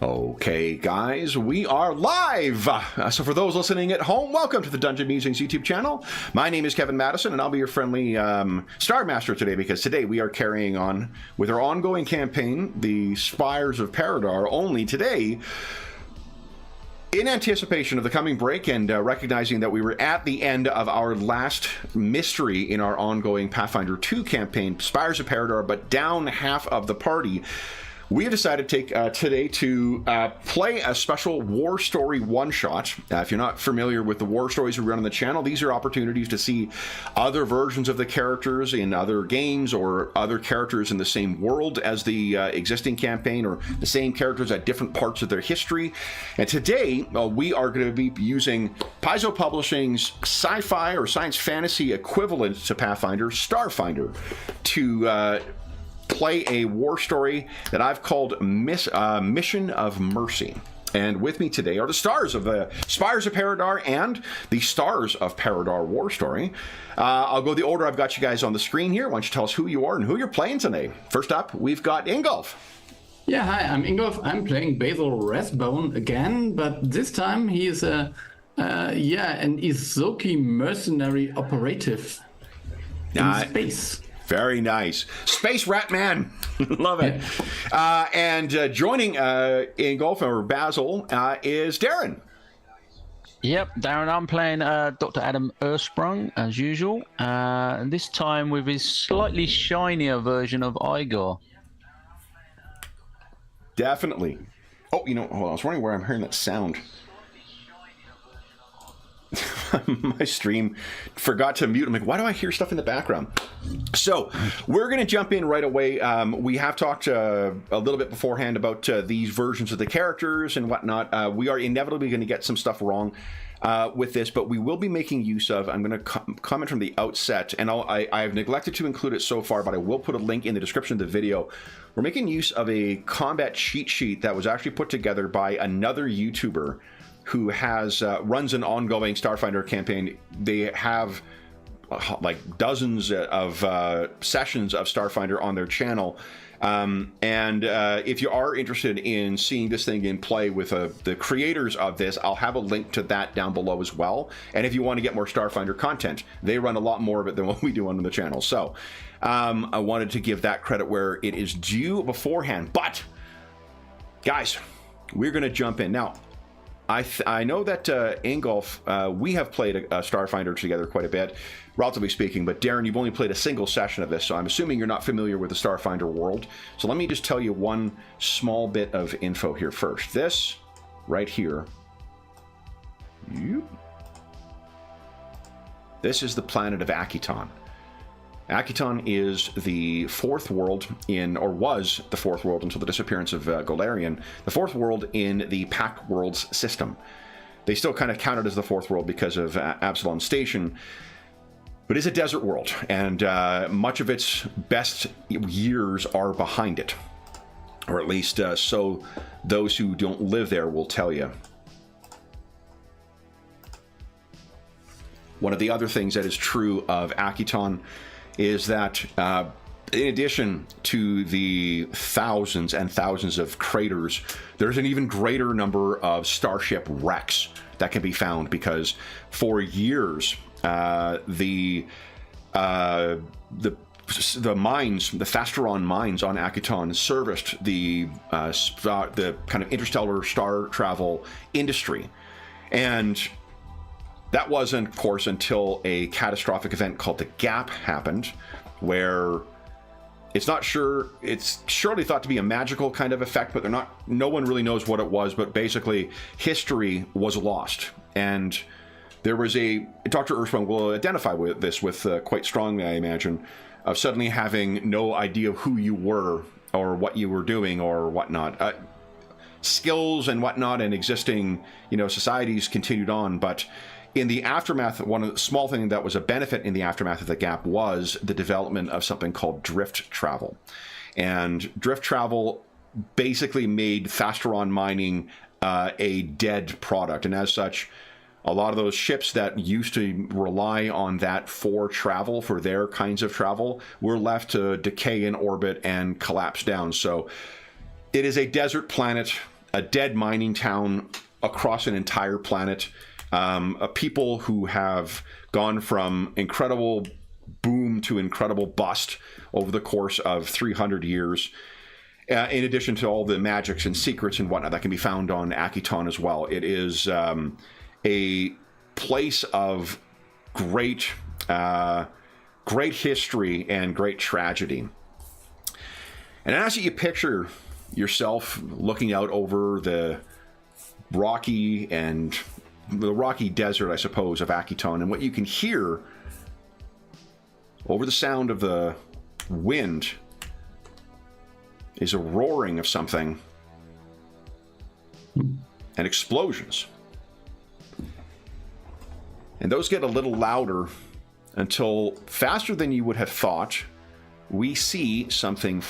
Okay, guys, we are live! So for those listening at home, welcome to the Dungeon Musings YouTube channel. My name is Kevin Madison, and I'll be your friendly Star Master today, because today we are carrying on with our ongoing campaign, the Spires of Paridar, only today, in anticipation of the coming break and recognizing that we were at the end of our last mystery in our ongoing Pathfinder 2 campaign, Spires of Paridar, but down half of the party. We have decided to take today to play a special war story one-shot. If you're not familiar with the war stories we run on the channel, these are opportunities to see other versions of the characters in other games or other characters in the same world as the existing campaign, or the same characters at different parts of their history. And today, we are going to be using Paizo Publishing's sci-fi or science fantasy equivalent to Pathfinder, Starfinder, to play a war story that I've called Mission of Mercy. And with me today are the stars of the Spires of Paridar and the Stars of Paridar war story. I'll go the order I've got you guys on the screen here. Why don't you tell us who you are and who you're playing today? First up, we've got Ingolf. Yeah, hi, I'm Ingolf. I'm playing Basil Rathbone again, but this time he's an Izoki mercenary operative in space. Very nice. Space Rat Man. Love it. And joining Ingolf, or Basil, is Darren. Yep, Darren, I'm playing Dr. Adam Ersprung, as usual. This time with his slightly shinier version of Igor. Definitely. Oh, hold on. I was wondering where I'm hearing that sound. My stream forgot to mute. I'm like, why do I hear stuff in the background? So we're going to jump in right away. We have talked a little bit beforehand about these versions of the characters and whatnot. We are inevitably going to get some stuff wrong with this, but we will be making use of, I'm going to comment from the outset, and I've neglected to include it so far, but I will put a link in the description of the video. We're making use of a combat cheat sheet that was actually put together by another YouTuber who has runs an ongoing Starfinder campaign. They have like dozens of sessions of Starfinder on their channel. If you are interested in seeing this thing in play with the creators of this, I'll have a link to that down below as well. And if you want to get more Starfinder content, they run a lot more of it than what we do on the channel. So I wanted to give that credit where it is due beforehand. But guys, we're going to jump in now. I know that Ingolf, we have played a Starfinder together quite a bit, relatively speaking, but Darren, you've only played a single session of this, so I'm assuming you're not familiar with the Starfinder world. So let me just tell you one small bit of info here first. This right here, this is the planet of Akiton. Akiton is the fourth world in, or was the fourth world until the disappearance of Golarion, the fourth world in the Pact Worlds system. They still kind of count it as the fourth world because of Absalom Station, but it's a desert world, and much of its best years are behind it. Or at least so those who don't live there will tell you. One of the other things that is true of Akiton is that in addition to the thousands and thousands of craters, there's an even greater number of starship wrecks that can be found, because for years the mines, the Fasteron mines on Akiton, serviced the kind of interstellar star travel industry. And that wasn't, of course, until a catastrophic event called the Gap happened, where it's surely thought to be a magical kind of effect, but no one really knows what it was, but basically history was lost. And there was Dr. Ersprung will identify with this quite strongly, I imagine, of suddenly having no idea who you were or what you were doing or whatnot. Skills and whatnot and existing, societies continued on, but in the aftermath, one small thing that was a benefit in the aftermath of the Gap was the development of something called drift travel. And drift travel basically made Fasteron mining a dead product. And as such, a lot of those ships that used to rely on that for travel, for their kinds of travel, were left to decay in orbit and collapse down. So it is a desert planet. a dead mining town across an entire planet, a people who have gone from incredible boom to incredible bust over the course of 300 years, in addition to all the magics and secrets and whatnot that can be found on Akiton as well. It is a place of great history and great tragedy. And as you picture yourself looking out over the rocky desert, I suppose, of Akiton, and what you can hear over the sound of the wind is a roaring of something and explosions. And those get a little louder until, faster than you would have thought, we see something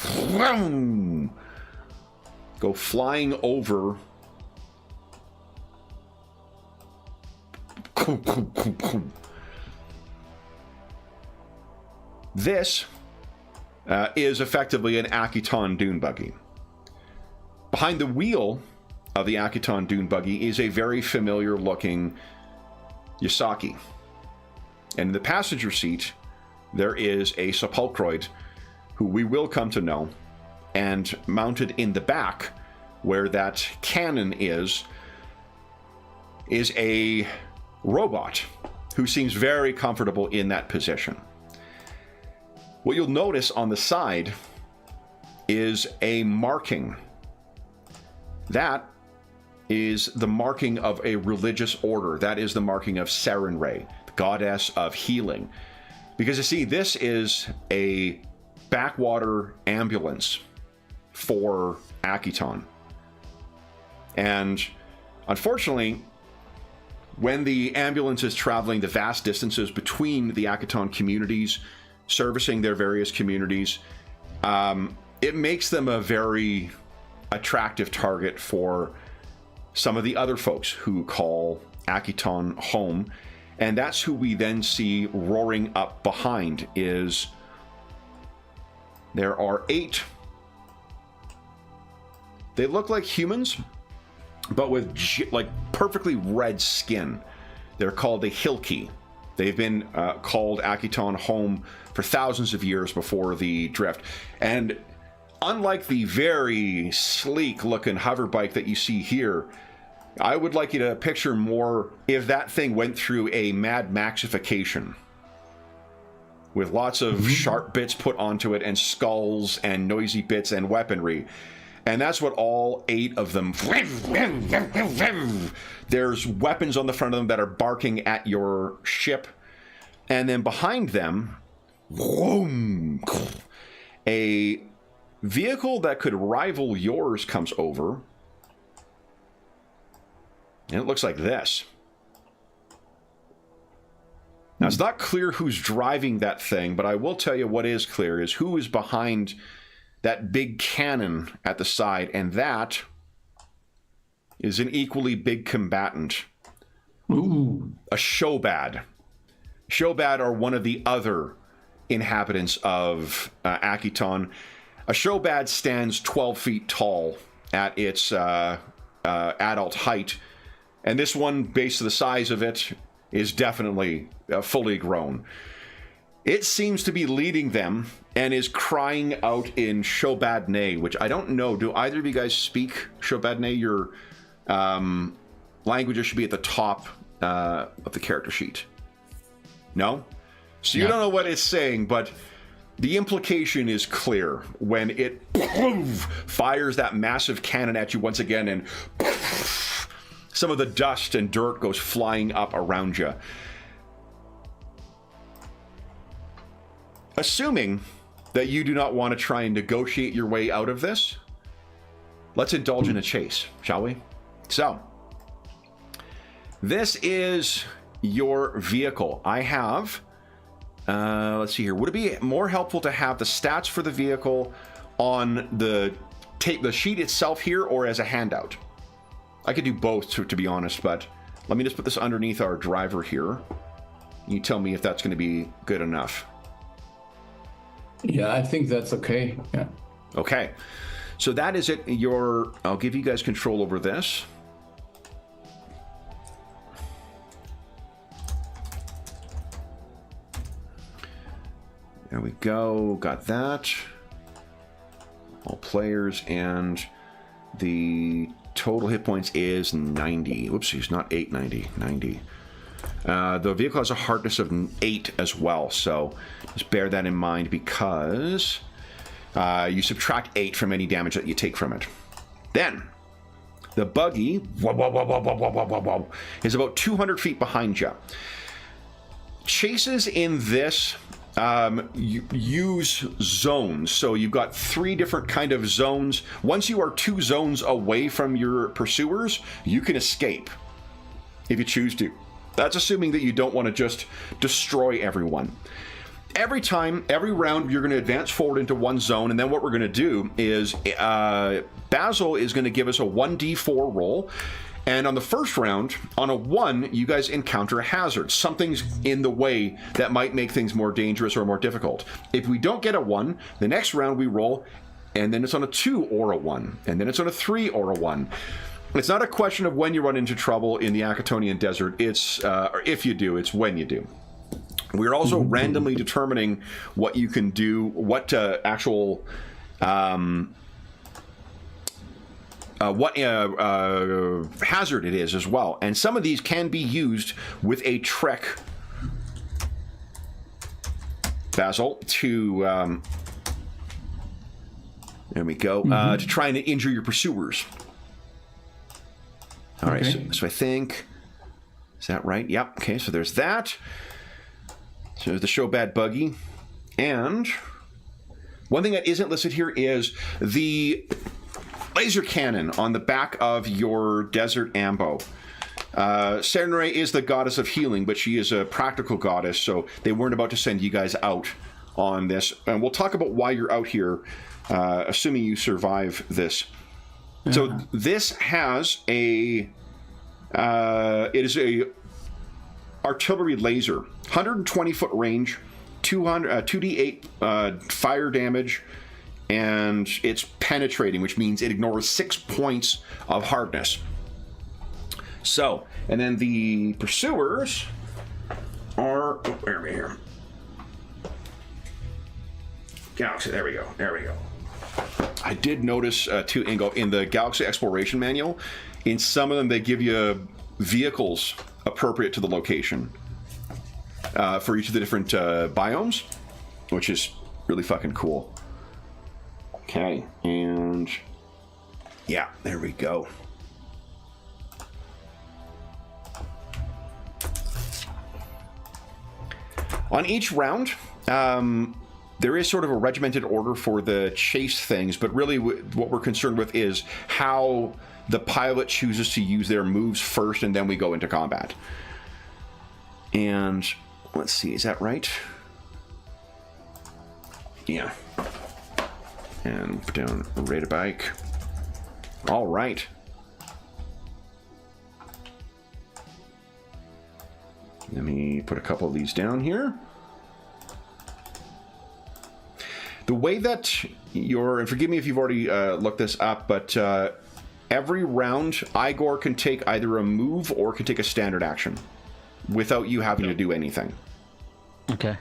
go flying over. This is effectively an Akiton dune buggy. Behind the wheel of the Akiton dune buggy is a very familiar looking Yasaki. And in the passenger seat, there is a sepulchroid who we will come to know. And mounted in the back, where that cannon is a robot who seems very comfortable in that position. What you'll notice on the side is a marking. That is the marking of a religious order. That is the marking of Sarenrae, the goddess of healing. Because you see, this is a backwater ambulance for Akiton. And unfortunately, when the ambulance is traveling the vast distances between the Akiton communities, servicing their various communities, it makes them a very attractive target for some of the other folks who call Akiton home. And that's who we then see roaring up behind. Is there are 8. They look like humans, but with like perfectly red skin. They're called a Hilki. They've been called Akiton home for thousands of years before the drift. And unlike the very sleek-looking hover bike that you see here, I would like you to picture more if that thing went through a Mad Maxification, with lots of sharp bits put onto it and skulls and noisy bits and weaponry. And that's what all 8 of them... There's weapons on the front of them that are barking at your ship. And then behind them, a vehicle that could rival yours comes over. And it looks like this. Now, it's not clear who's driving that thing, but I will tell you what is clear is who is behind that big cannon at the side, and that is an equally big combatant. Ooh. A Shobad. Shobad are one of the other inhabitants of Akiton. A Shobad stands 12 feet tall at its adult height, and this one, based on the size of it, is definitely fully grown. It seems to be leading them and is crying out in Shobadne, which I don't know. Do either of you guys speak Shobadne? Your languages should be at the top of the character sheet. No? So you don't know what it's saying, but the implication is clear when it fires that massive cannon at you once again, and some of the dust and dirt goes flying up around you. Assuming that you do not want to try and negotiate your way out of this, let's indulge in a chase, shall we? So, this is your vehicle. I have, let's see here. Would it be more helpful to have the stats for the vehicle on the sheet itself here, or as a handout? I could do both, to be honest, but let me just put this underneath our driver here. You tell me if that's going to be good enough. Yeah, I think that's okay. Yeah. Okay. So that is it. I'll give you guys control over this. There we go. Got that. All players, and the total hit points is 90. Whoopsies, not 890, 90. The vehicle has a hardness of 8 as well, so just bear that in mind because you subtract 8 from any damage that you take from it. Then, the buggy is about 200 feet behind you. Chases in this use zones, so you've got 3 different kind of zones. Once you are 2 zones away from your pursuers, you can escape if you choose to. That's assuming that you don't want to just destroy everyone. Every round, you're going to advance forward into one zone, and then what we're going to do is Basil is going to give us a 1d4 roll. And on the first round, on a 1, you guys encounter a hazard. Something's in the way that might make things more dangerous or more difficult. If we don't get a 1, the next round we roll, and then it's on a 2 or a 1. And then it's on a 3 or a 1. It's not a question of when you run into trouble in the Akatonian Desert. It's, or if you do, it's when you do. We're also randomly determining what you can do, what actual... what hazard it is as well. And some of these can be used with a trek, Basil, to there we go, to try and injure your pursuers. All right, so I think, is that right? Yep. Okay, so there's that. So there's the show bad buggy. And one thing that isn't listed here is the laser cannon on the back of your desert ambo. Serenray is the goddess of healing, but she is a practical goddess, so they weren't about to send you guys out on this. And we'll talk about why you're out here, assuming you survive this. Yeah. So this has a... it is a artillery laser, 120-foot range, 2d8 fire damage, and it's penetrating, which means it ignores 6 points of hardness. So, and then the pursuers are... where are we here? Galaxy, there we go. I did notice, too, Ingo, in the Galaxy Exploration Manual, in some of them they give you vehicles appropriate to the location for each of the different biomes, which is really fucking cool. Okay, and yeah, there we go. On each round, there is sort of a regimented order for the chase things, but really what we're concerned with is how the pilot chooses to use their moves first, and then we go into combat. And let's see, is that right? Yeah. And put down rate a bike. All right. Let me put a couple of these down here. The way that and forgive me if you've already looked this up, but every round, Igor can take either a move or can take a standard action without you having to do anything. Okay.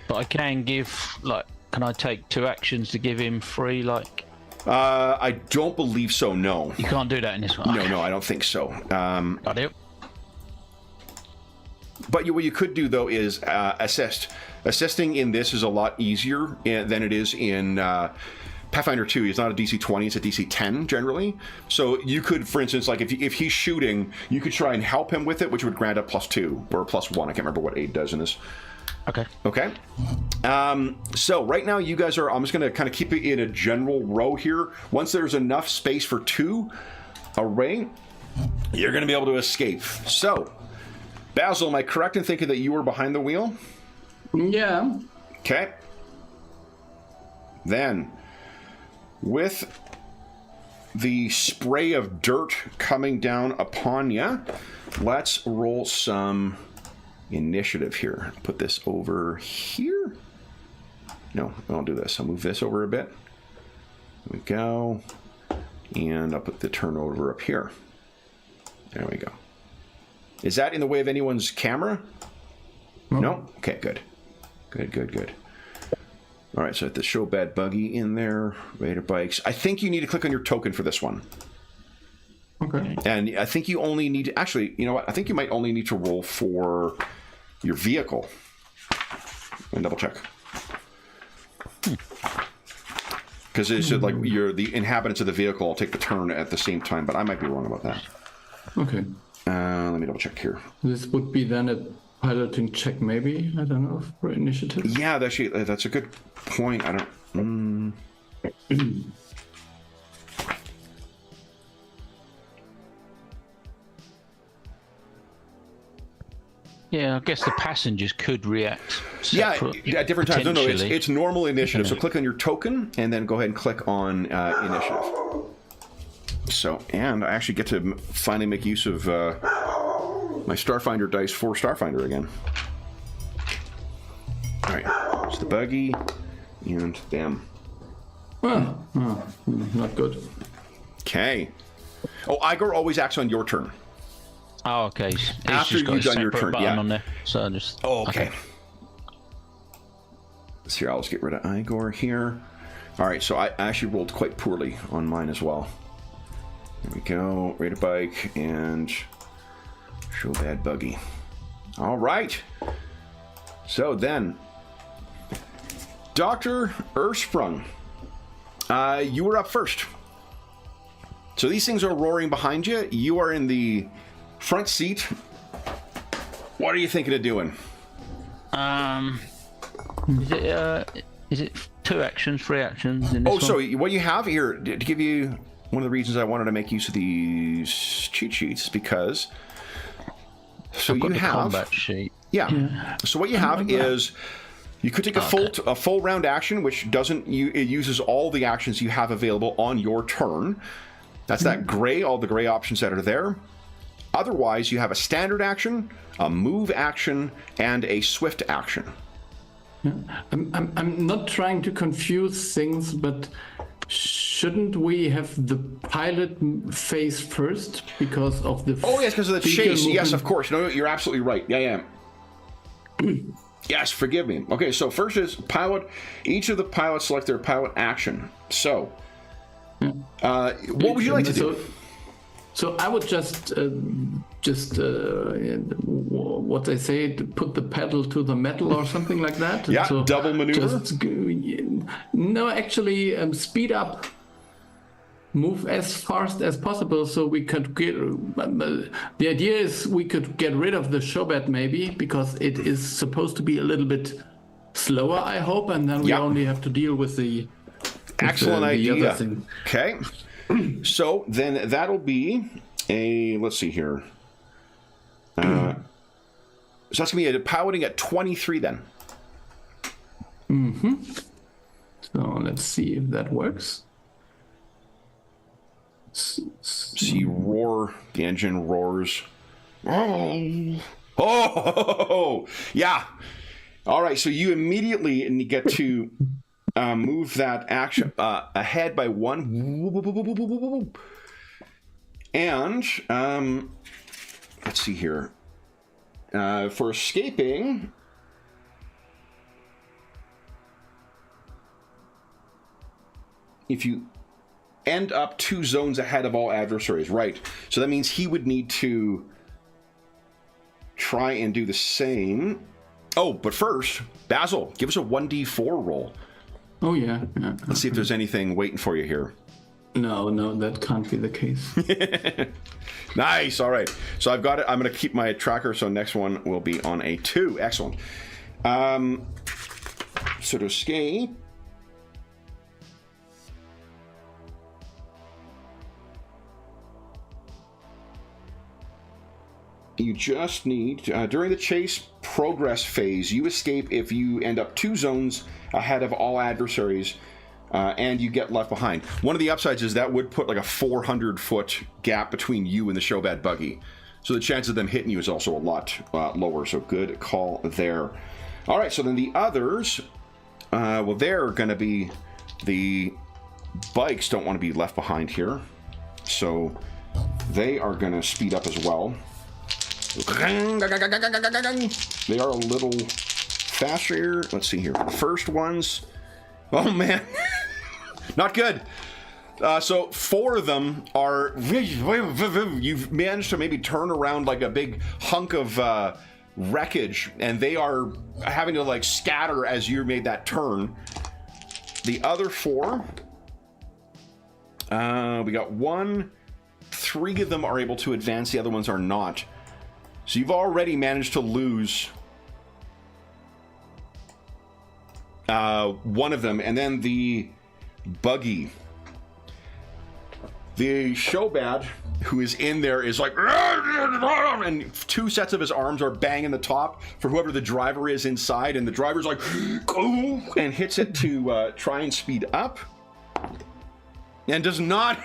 But I can give, like, can I take 2 actions to give him 3, like? I don't believe so, no. You can't do that in this one? No, no, I don't think so. I do. But what you could do, though, is assist. Assisting in this is a lot easier than it is in Pathfinder 2. It's not a DC 20, it's a DC 10, generally. So you could, for instance, like, if he's shooting, you could try and help him with it, which would grant a +2 or a +1. I can't remember what aid does in this. Okay. Okay. So right now you guys are, I'm just going to kind of keep it in a general row here. Once there's enough space for 2 array, you're going to be able to escape. So, Basil, am I correct in thinking that you were behind the wheel? Yeah. Okay. Then, with the spray of dirt coming down upon you, let's roll some initiative here. Put this over here. No, I won't do this. I'll move this over a bit. There we go. And I'll put the turnover up here. There we go. Is that in the way of anyone's camera? No? Okay, good. Good. All right, so I have the show bad buggy in there. Raider bikes. I think you need to click on your token for this one. Okay. And I think you only need to... Actually, you know what? I think you might only need to roll for your vehicle. And double check. Because it said, like, you're the inhabitants of the vehicle will take the turn at the same time, but I might be wrong about that. Okay. Let me double check here. This would be then a piloting check, maybe? I don't know, for initiative. Yeah, that's a good point. I don't... Yeah, I guess the passengers could react. Yeah, at different times. No, it's normal initiative. So Yeah. click on your token, and then go ahead and click on initiative. So, and I actually get to finally make use of my Starfinder dice for Starfinder again. All right, it's the buggy, and bam. Not good. Okay. Oh, Igor always acts on your turn. Oh, okay. It's After just got you've a done your separate turn, button yeah. on there. So I just... Oh, okay. So here, I'll just get rid of Igor here. All right, so I actually rolled quite poorly on mine as well. There we go. Rate a bike and show bad buggy. All right. So then, Dr. Ursprung, you were up first. So these things are roaring behind you. You are in the front seat. What are you thinking of doing? Is it 2 actions, 3 actions in this one? So what you have here, to give you one of the reasons I wanted to make use of these cheat sheets, because so I've got you the have combat sheet. Yeah. So what you have is you could take a full round action, which doesn't it uses all the actions you have available on your turn. That's that gray, all the gray options that are there. Otherwise, you have a standard action, a move action, and a swift action. Yeah. I'm not trying to confuse things, but shouldn't we have the pilot phase first because of the... Oh, yes, because of the chase. movement? Yes, of course. No, you're absolutely right. Yeah. Yes, forgive me. Okay, so first is pilot. Each of the pilots select their pilot action. So, what would you like to do? So I would just what they say, to put the pedal to the metal or something like that. Yeah, so double maneuver? No, actually, speed up. Move as fast as possible so we could get... the idea is we could get rid of the showbat maybe, because it is supposed to be a little bit slower, I hope, and then we only have to deal with the... Excellent the idea. other thing. Okay. So then that'll be a... Let's see here. So that's going to be a piloting at 23 then. Mm-hmm. So let's see if that works. See, roar. The engine roars. Oh, yeah. All right, so you immediately get to move that action ahead by 1. And let's see here. For escaping, if you end up 2 zones ahead of all adversaries, right? So that means he would need to try and do the same. Oh, but first, Basil, give us a 1d4 roll. Oh, yeah. Let's see if there's anything waiting for you here. No, that can't be the case. Nice. All right. So I've got it. I'm going to keep my tracker. So next one will be on a 2. Excellent. So to escape. You just need, during the chase progress phase, you escape if you end up 2 zones ahead of all adversaries, and you get left behind. One of the upsides is that would put like a 400-foot gap between you and the showbad buggy. So the chance of them hitting you is also a lot lower, so good call there. All right, so then the others, well, they're going to be, the bikes don't want to be left behind here. So they are going to speed up as well. They are a little faster here. Let's see here. First ones. Oh, man. Not good. So 4 of them are... You've managed to maybe turn around like a big hunk of wreckage, and they are having to like scatter as you made that turn. The other 4... we got 1... 3 of them are able to advance, the other ones are not. So you've already managed to lose 1 of them, and then the buggy. The Shobad, who is in there, is like, and 2 sets of his arms are banging the top for whoever the driver is inside, and the driver's like, go, and hits it to try and speed up. And does not,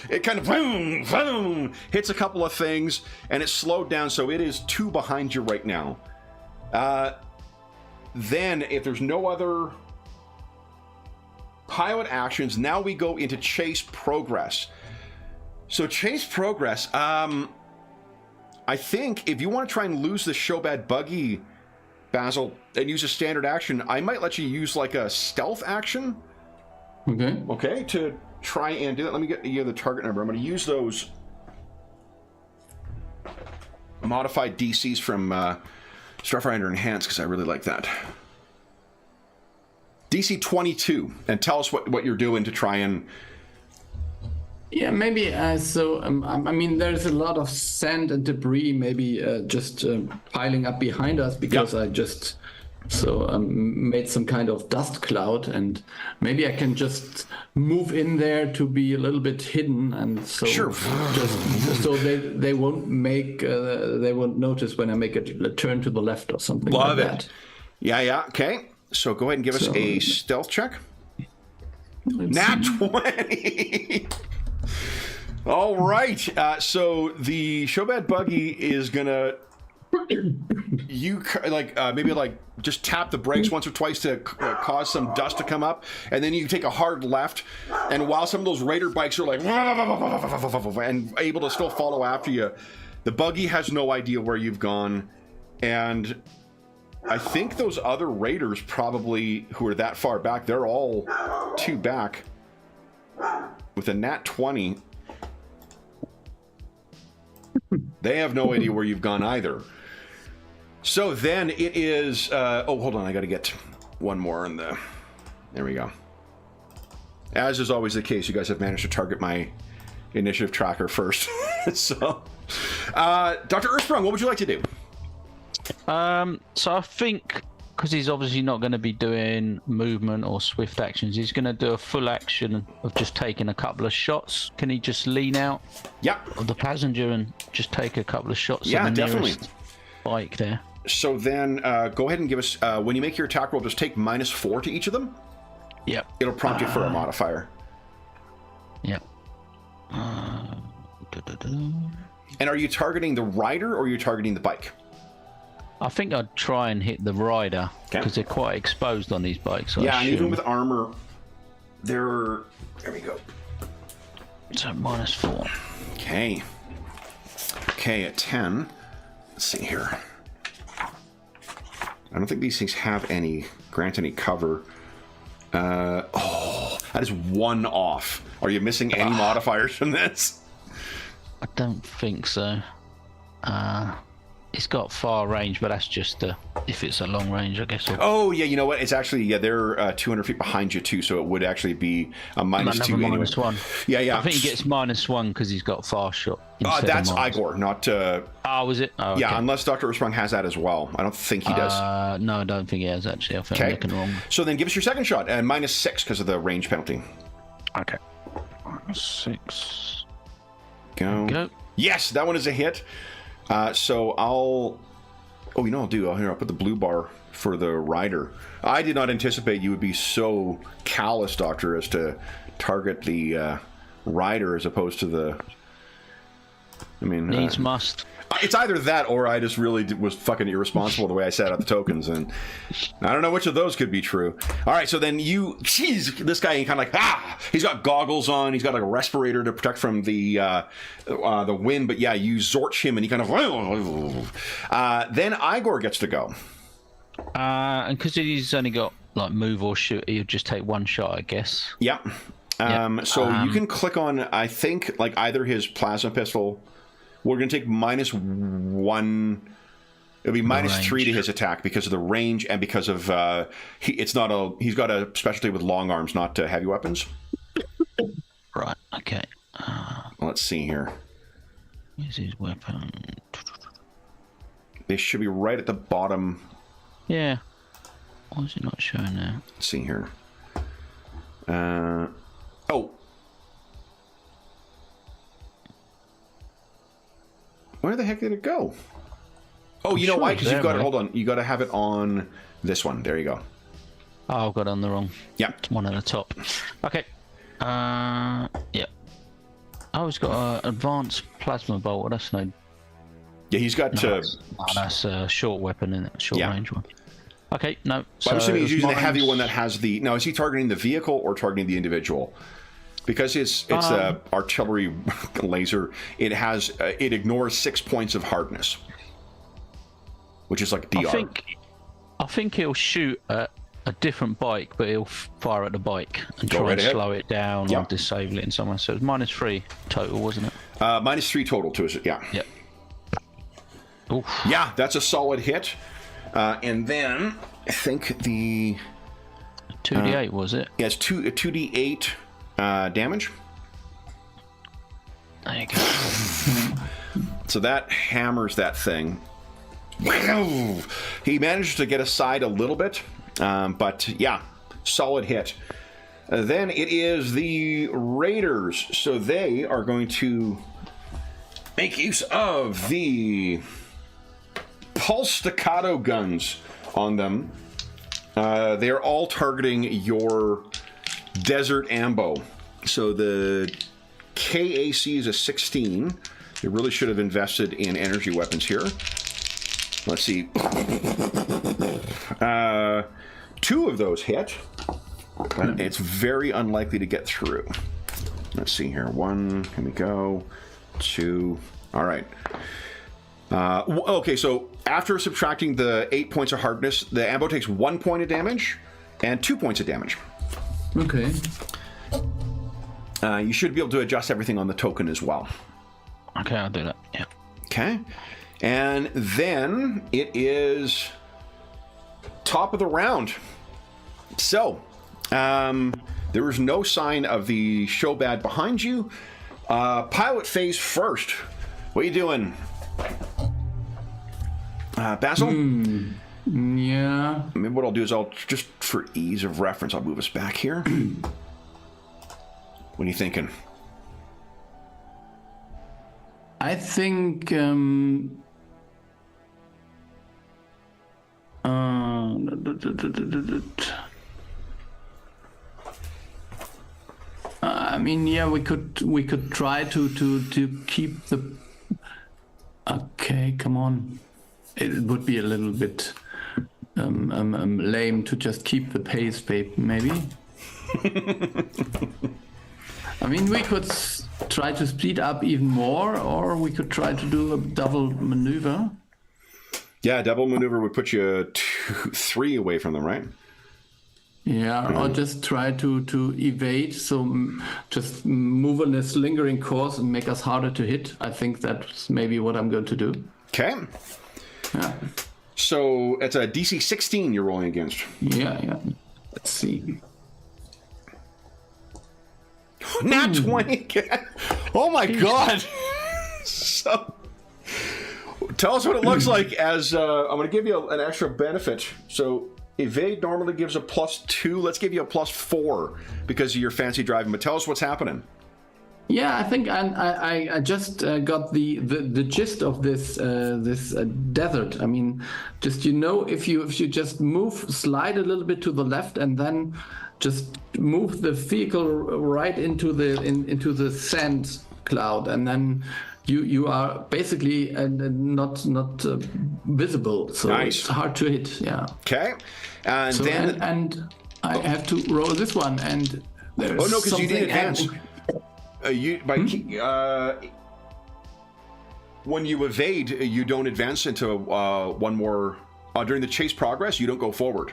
it kind of boom, boom, hits a couple of things, and it's slowed down, so it is 2 behind you right now. Then, if there's no other pilot actions, now we go into chase progress. So chase progress, I think if you want to try and lose the Shobad buggy, Basil, and use a standard action, I might let you use like a stealth action. Okay, to try and do that. Let me get you the target number. I'm going to use those modified DCs from Starfinder Enhanced because I really like that. DC 22, and tell us what you're doing to try and... Yeah, maybe. I mean, there's a lot of sand and debris, maybe just piling up behind us because I just made some kind of dust cloud, and maybe I can just move in there to be a little bit hidden, and so just so they won't make they won't notice when I make a turn to the left or something. Love like it. That. Yeah. Okay. So go ahead and give us a stealth check. Nat 20. All right. So the Shobad buggy is gonna maybe just tap the brakes once or twice to cause some dust to come up, and then you take a hard left, and while some of those raider bikes are like and able to still follow after you, the buggy has no idea where you've gone, and I think those other raiders probably who are that far back, they're all 2 back with a nat 20. They have no idea where you've gone either. So then it is... hold on. I got to get one more in the... There we go. As is always the case, you guys have managed to target my initiative tracker first. So, Dr. Earthsprung, what would you like to do? So I think, because he's obviously not going to be doing movement or swift actions, he's going to do a full action of just taking a couple of shots. Can he just lean out of the passenger and just take a couple of shots at the nearest bike there? So then go ahead and give us, when you make your attack roll, just take -4 to each of them. Yep. It'll prompt you for a modifier. Yep. And are you targeting the rider or are you targeting the bike? I think I'd try and hit the rider because they're quite exposed on these bikes. And even with armor, they're... There we go. So -4. Okay. Okay, at 10. Let's see here. I don't think these things have grant any cover. That is 1 off. Are you missing any modifiers from this? I don't think so. It's got far range, but that's just if it's a long range, I guess. Oh, yeah, you know what? It's actually, they're 200 feet behind you, too, so it would actually be a -2 anyway. -1. Yeah. I think he gets -1 because he's got far shot. That's Igor, not... was it? Oh, okay. Yeah, unless Dr. Earthsprung has that as well. I don't think he does. No, I don't think he has, actually. I think I'm looking wrong. So then give us your second shot, and -6 because of the range penalty. Okay. -6. Go. Yes, that one is a hit. So I'll... Oh, you know what I'll do? I'll put the blue bar for the rider. I did not anticipate you would be so callous, Doctor, as to target the rider as opposed to the... Needs must. It's either that or I just really was fucking irresponsible the way I set out the tokens, and I don't know which of those could be true. All right, so then this guy kind of like, he's got goggles on, he's got like a respirator to protect from the wind, but yeah, you zorch him and he kind of, then Igor gets to go. And because he's only got like move or shoot, he'll just take one shot, I guess. Yep. So you can click on, I think, like either his plasma pistol. We're going to take -1. It'll be -3 to his attack because of the range and because of he's got a specialty with long arms, not heavy weapons. Right. Okay. Let's see here. Where's his weapon? They should be right at the bottom. Yeah. Why is it not showing now? Let's see here. Where the heck did it go? Oh, you know why? Because you've got it. Hold on. You got to have it on this one. There you go. Oh, I've got it on the wrong. Yeah. One at the top. Okay. Yeah. Oh, he's got an advanced plasma bolt. That's no. Yeah, he's got. That's a short weapon, isn't it? Short range one. Okay, no. So I'm assuming he's using the heavy one that has the. Now, is he targeting the vehicle or targeting the individual? Because it's a artillery laser, it ignores 6 points of hardness, which is like DR. I think he'll shoot at a different bike, but he'll fire at the bike and try and slow it down or disable it in some way. So it was -3 total, wasn't it? -3 total to it. Yeah. Yep. Oof. Yeah, that's a solid hit. And then I think the 2d8 was it? Yeah, it's 2d8 damage. There you go. So that hammers that thing. He managed to get aside a little bit, but yeah, solid hit. Then it is the Raiders, so they are going to make use of the pulse staccato guns on them. They are all targeting your desert ambo. So the KAC is a 16. They really should have invested in energy weapons here. Let's see. 2 of those hit. But it's very unlikely to get through. Let's see here. 1. Here we go. 2. All right. Okay, so after subtracting the 8 points of hardness, the ambo takes 1 point of damage and 2 points of damage. Okay. You should be able to adjust everything on the token as well. Okay, I'll do that. Yeah. Okay. And then it is top of the round. So, there is no sign of the Shobad behind you. Pilot phase first. What are you doing? Basil? Yeah. I mean, what I'll do is just for ease of reference, I'll move us back here. What are you thinking? I think I mean, yeah, we could try to keep the. Okay, come on. It would be a little bit lame to just keep the pace, maybe. I mean, we could try to speed up even more, or we could try to do a double maneuver. Yeah, double maneuver would put you 3 away from them, right? Yeah, or just try to evade, so just move on this lingering course and make us harder to hit. I think that's maybe what I'm going to do. Okay. Yeah. So it's a DC 16 you're rolling against. Yeah. Let's see. Nat 20 again. Oh my god. So tell us what it looks like as I'm going to give you an extra benefit. So evade normally gives a +2. Let's give you a +4 because of your fancy driving. But tell us what's happening. Yeah, I think I just got the gist of this desert. I mean, just if you just slide a little bit to the left and then just move the vehicle right into the sand cloud, and then you are basically not visible, so nice. It's hard to hit. Yeah. Okay, and so then and I have to roll this one, and there's no, because you didn't advance. When you evade, you don't advance into one more during the chase progress. You don't go forward.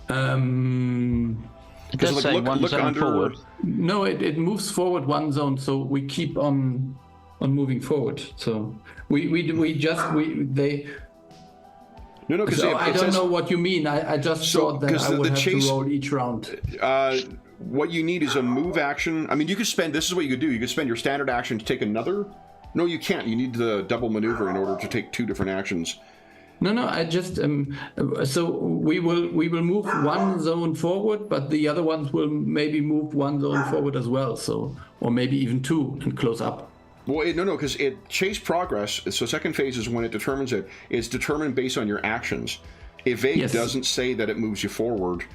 It does say one zone forward. No, it moves forward one zone, so we keep on moving forward. So we just. No, because so I don't know what you mean. I just thought that I would have to roll each round. What you need is a move action. I mean, you could spend. This is what you could do. You could spend your standard action to take another. No, you can't. You need the double maneuver in order to take 2 different actions. No. I just so we will move one zone forward, but the other ones will maybe move one zone forward as well. So, or maybe even 2 and close up. Well, no, because it chase progress. So second phase is when it determines it. It's determined based on your actions. Evade doesn't say that it moves you forward,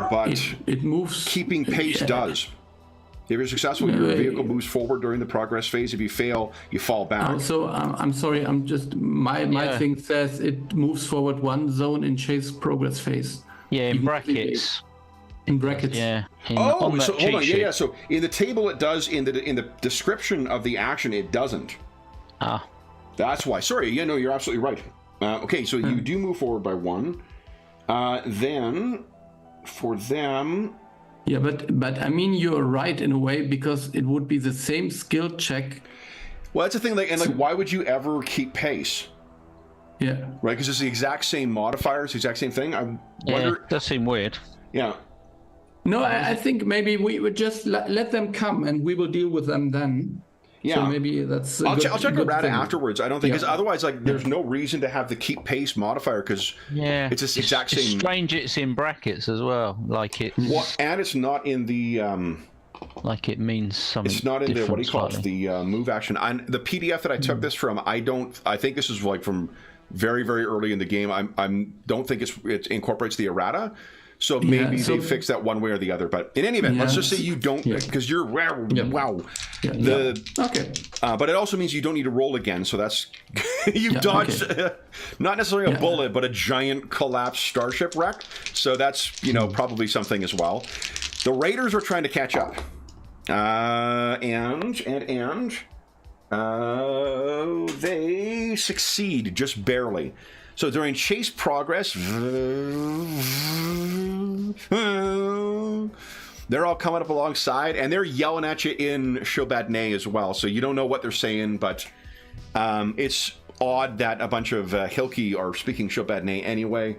but it moves. Keeping pace does. If you're successful, your vehicle moves forward during the progress phase. If you fail, you fall back. So I'm sorry. I'm just my thing says it moves forward one zone in chase progress phase. Yeah, in brackets. In brackets. Yeah. So hold on. Yeah. So in the table it does. In the description of the action it doesn't. That's why. Sorry. Yeah. No, you're absolutely right. Okay. So you do move forward by 1. Then for them. Yeah, but I mean you're right in a way, because it would be the same skill check. Well, that's the thing. Why would you ever keep pace? Yeah. Right, because it's the exact same modifier, it's the exact same thing. I wonder. It does seem weird. Yeah. No, I think maybe we would just let them come and we will deal with them then. Yeah. So maybe that's. I'll check errata afterwards. I don't think, because otherwise, there's no reason to have the keep pace modifier, because it's the exact same. It's strange. It's in brackets as well, like it. And it's not in the. Like it means something. It's not in the the move action. The PDF that I took this from, I think this is from very, very early in the game. Don't think it incorporates the errata. So maybe they fix that one way or the other. But in any event, let's just say you don't, because you're wow. Okay. But it also means you don't need to roll again. So that's you dodged not necessarily a bullet, but a giant collapsed starship wreck. So that's probably something as well. The Raiders are trying to catch up, and they succeed just barely. So during chase progress, they're all coming up alongside, and they're yelling at you in Shobadne as well. So you don't know what they're saying, but it's odd that a bunch of Hilki are speaking Shobadne anyway.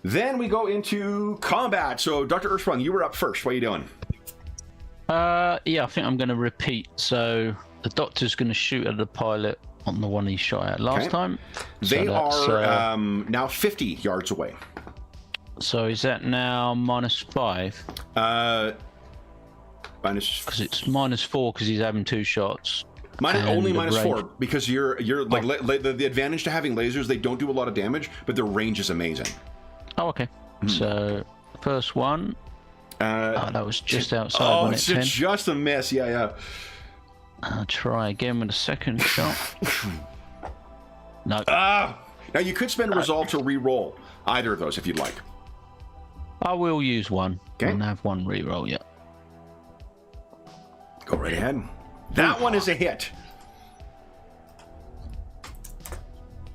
Then we go into combat. So Dr. Earthsprung, you were up first. What are you doing? I think I'm going to repeat. So the doctor's going to shoot at the pilot on the one he shot at last time. They are now 50 yards away. So is that now -5? Minus. Because it's -4 because he's having 2 shots. Only -4 because you're the advantage to having lasers. They don't do a lot of damage, but their range is amazing. Oh, okay. So first one. That was just outside. Oh, it's just a miss. Yeah. I'll try again with a second shot. No. Now you could spend resolve to re-roll either of those if you'd like. I will use one. Okay. And have one re-roll. Yeah. Go right ahead. That one is a hit.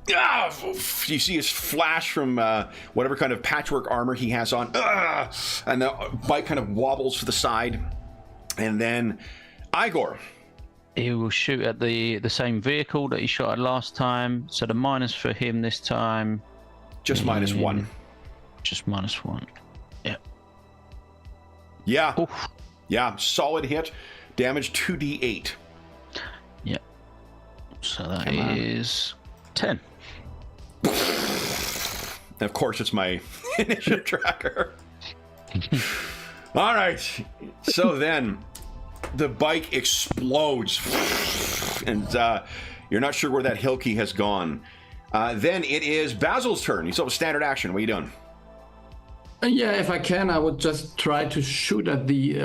You see his flash from whatever kind of patchwork armor he has on, and the bike kind of wobbles to the side, and then Igor. He will shoot at the same vehicle that he shot at last time. So the minus for him this time. Just -1. Just -1. Yeah. Yeah. Oof. Yeah. Solid hit. Damage 2d8. Yeah. So that is 10. Of course, it's my initiative tracker. All right. So then the bike explodes, and you're not sure where that Hilki has gone. Then it is Basil's turn. He's still a standard action. What are you doing? Yeah, if I can, I would just try to shoot at the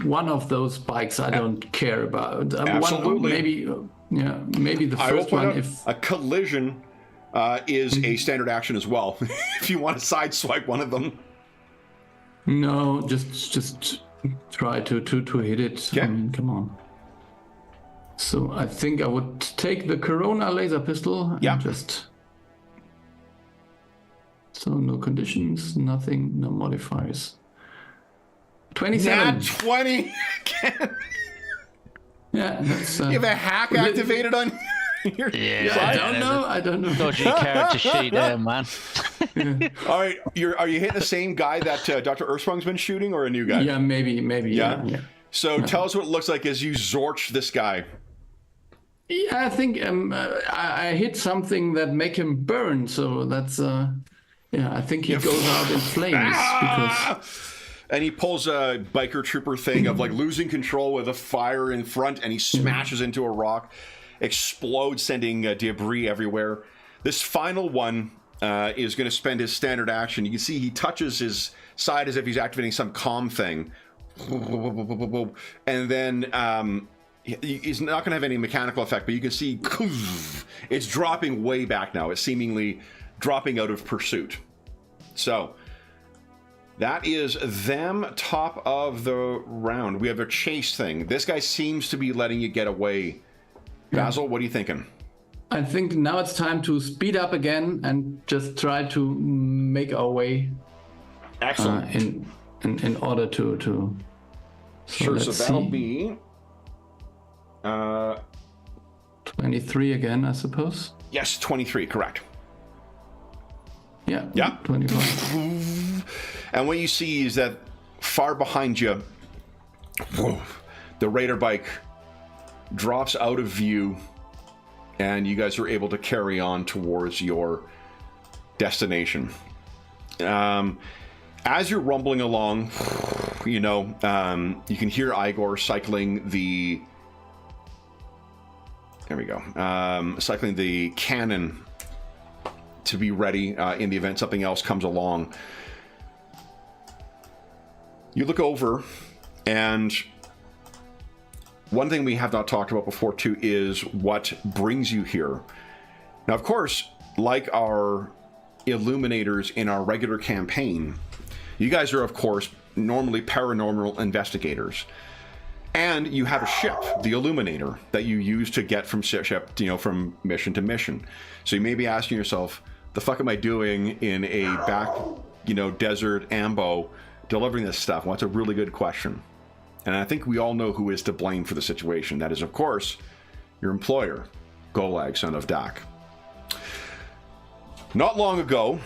one of those spikes. I don't care about. Absolutely. Maybe the first one. If a collision is a standard action as well, if you want to sideswipe one of them. No, just try to hit it. Okay. I mean, come on. So I think I would take the Corona laser pistol and just. So no conditions, nothing, no modifiers. 27. Nat 20. Yeah, that's. You have a hack activated on your I don't know. Dodgy character sheet there, man. All right, are you hitting the same guy that Dr. Earthsprung's been shooting, or a new guy? Yeah, maybe. Yeah. So tell us what it looks like as you zorch this guy. Yeah, I think I hit something that make him burn. So that's I think he goes out in flames because. And he pulls a biker trooper thing of like losing control with a fire in front, and he smashes into a rock, explodes, sending debris everywhere. This final one is going to spend his standard action. You can see he touches his side as if he's activating some comm thing. And then he's not going to have any mechanical effect, but you can see it's dropping way back now. It's seemingly dropping out of pursuit. So that is them top of the round. We have a chase thing. This guy seems to be letting you get away. Basil, what are you thinking? I think now it's time to speed up again and just try to make our way. Excellent. In order to. So that'll be 23 again, I suppose. Yes, 23, correct. Yeah. 25. And what you see is that far behind you, the Raider bike drops out of view, and you guys are able to carry on towards your destination. As you're rumbling along, you can hear Igor cycling the... There we go. Cycling the cannon to be ready in the event something else comes along. You look over, and one thing we have not talked about before too is what brings you here. Now, of course, like our Illuminators in our regular campaign, you guys are, of course, normally paranormal investigators. And you have a ship, the Illuminator, that you use to get from ship, from mission to mission. So you may be asking yourself, the fuck am I doing in a back, desert ambo delivering this stuff? Well, that's a really good question. And I think we all know who is to blame for the situation. That is, of course, your employer, Golag, son of Dak. Not long ago,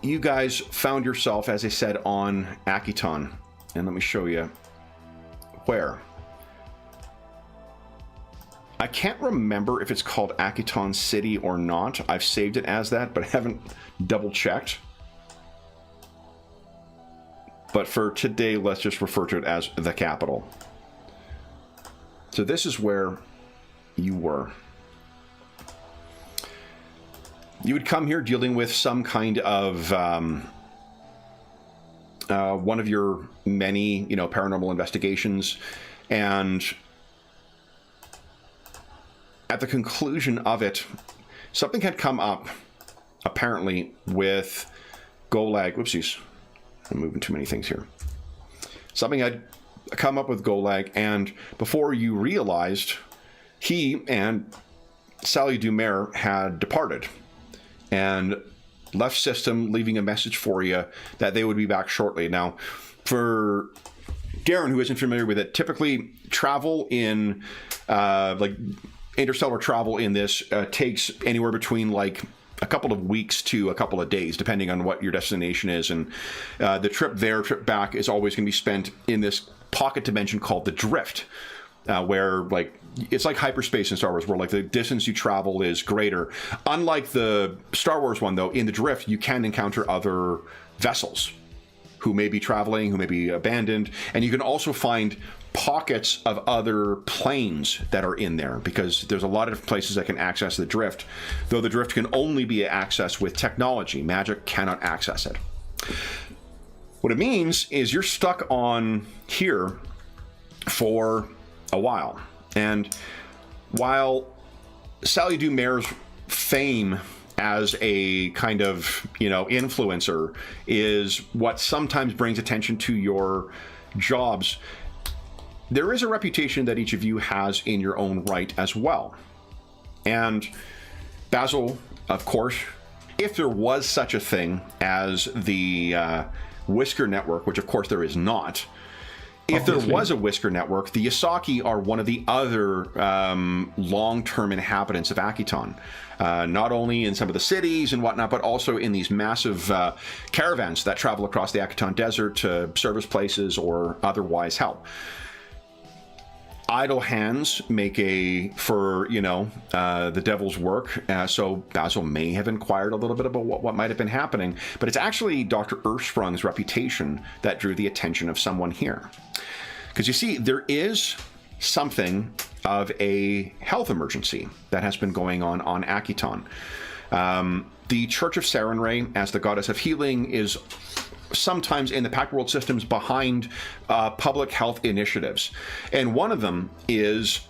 you guys found yourself, as I said, on Akiton. And let me show you where. I can't remember if it's called Akiton City or not. I've saved it as that, but I haven't double checked. But for today, let's just refer to it as the capital. So this is where you were. You would come here dealing with some kind of one of your many, paranormal investigations, and at the conclusion of it, something had come up, apparently, with Golag. Whoopsies. I'm moving too many things here. Something had come up with Golag, and before you realized, he and Sally Dumer had departed and left system, leaving a message for you that they would be back shortly. Now, for Darren, who isn't familiar with it, typically travel in interstellar travel in this takes anywhere between a couple of weeks to a couple of days, depending on what your destination is. And the trip back is always going to be spent in this pocket dimension called the Drift, where it's like hyperspace in Star Wars, where the distance you travel is greater. Unlike the Star Wars one, though, in the Drift, you can encounter other vessels who may be traveling, who may be abandoned, and you can also find pockets of other planes that are in there, because there's a lot of different places that can access the Drift, though the Drift can only be accessed with technology. Magic cannot access it. What it means is you're stuck on here for a while. And while Sally Dumare's fame as a kind of, influencer is what sometimes brings attention to your jobs, there is a reputation that each of you has in your own right as well. And Basil, of course, if there was such a thing as the Whisker Network, which of course there is not, if there was a Whisker Network, the Yasaki are one of the other long-term inhabitants of Akiton. Not only in some of the cities and whatnot, but also in these massive caravans that travel across the Akiton Desert to service places or otherwise help. Idle hands make the devil's work. So Basil may have inquired a little bit about what might have been happening, but it's actually Dr. Earthsprung's reputation that drew the attention of someone here. Because you see, there is something of a health emergency that has been going on Akiton. The Church of Sarenrae, as the goddess of healing, is sometimes in the Pact World systems behind public health initiatives. And one of them is,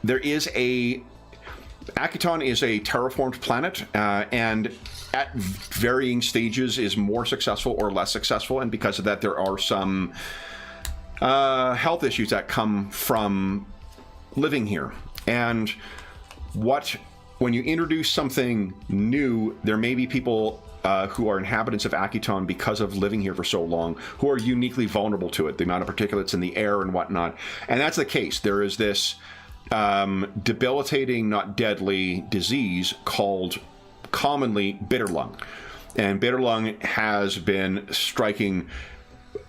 Akiton is a terraformed planet, and at varying stages is more successful or less successful, and because of that there are some health issues that come from living here. And when you introduce something new, there may be people who are inhabitants of Akiton because of living here for so long, who are uniquely vulnerable to it, the amount of particulates in the air and whatnot. And that's the case. There is this debilitating, not deadly disease called commonly bitter lung. And bitter lung has been striking,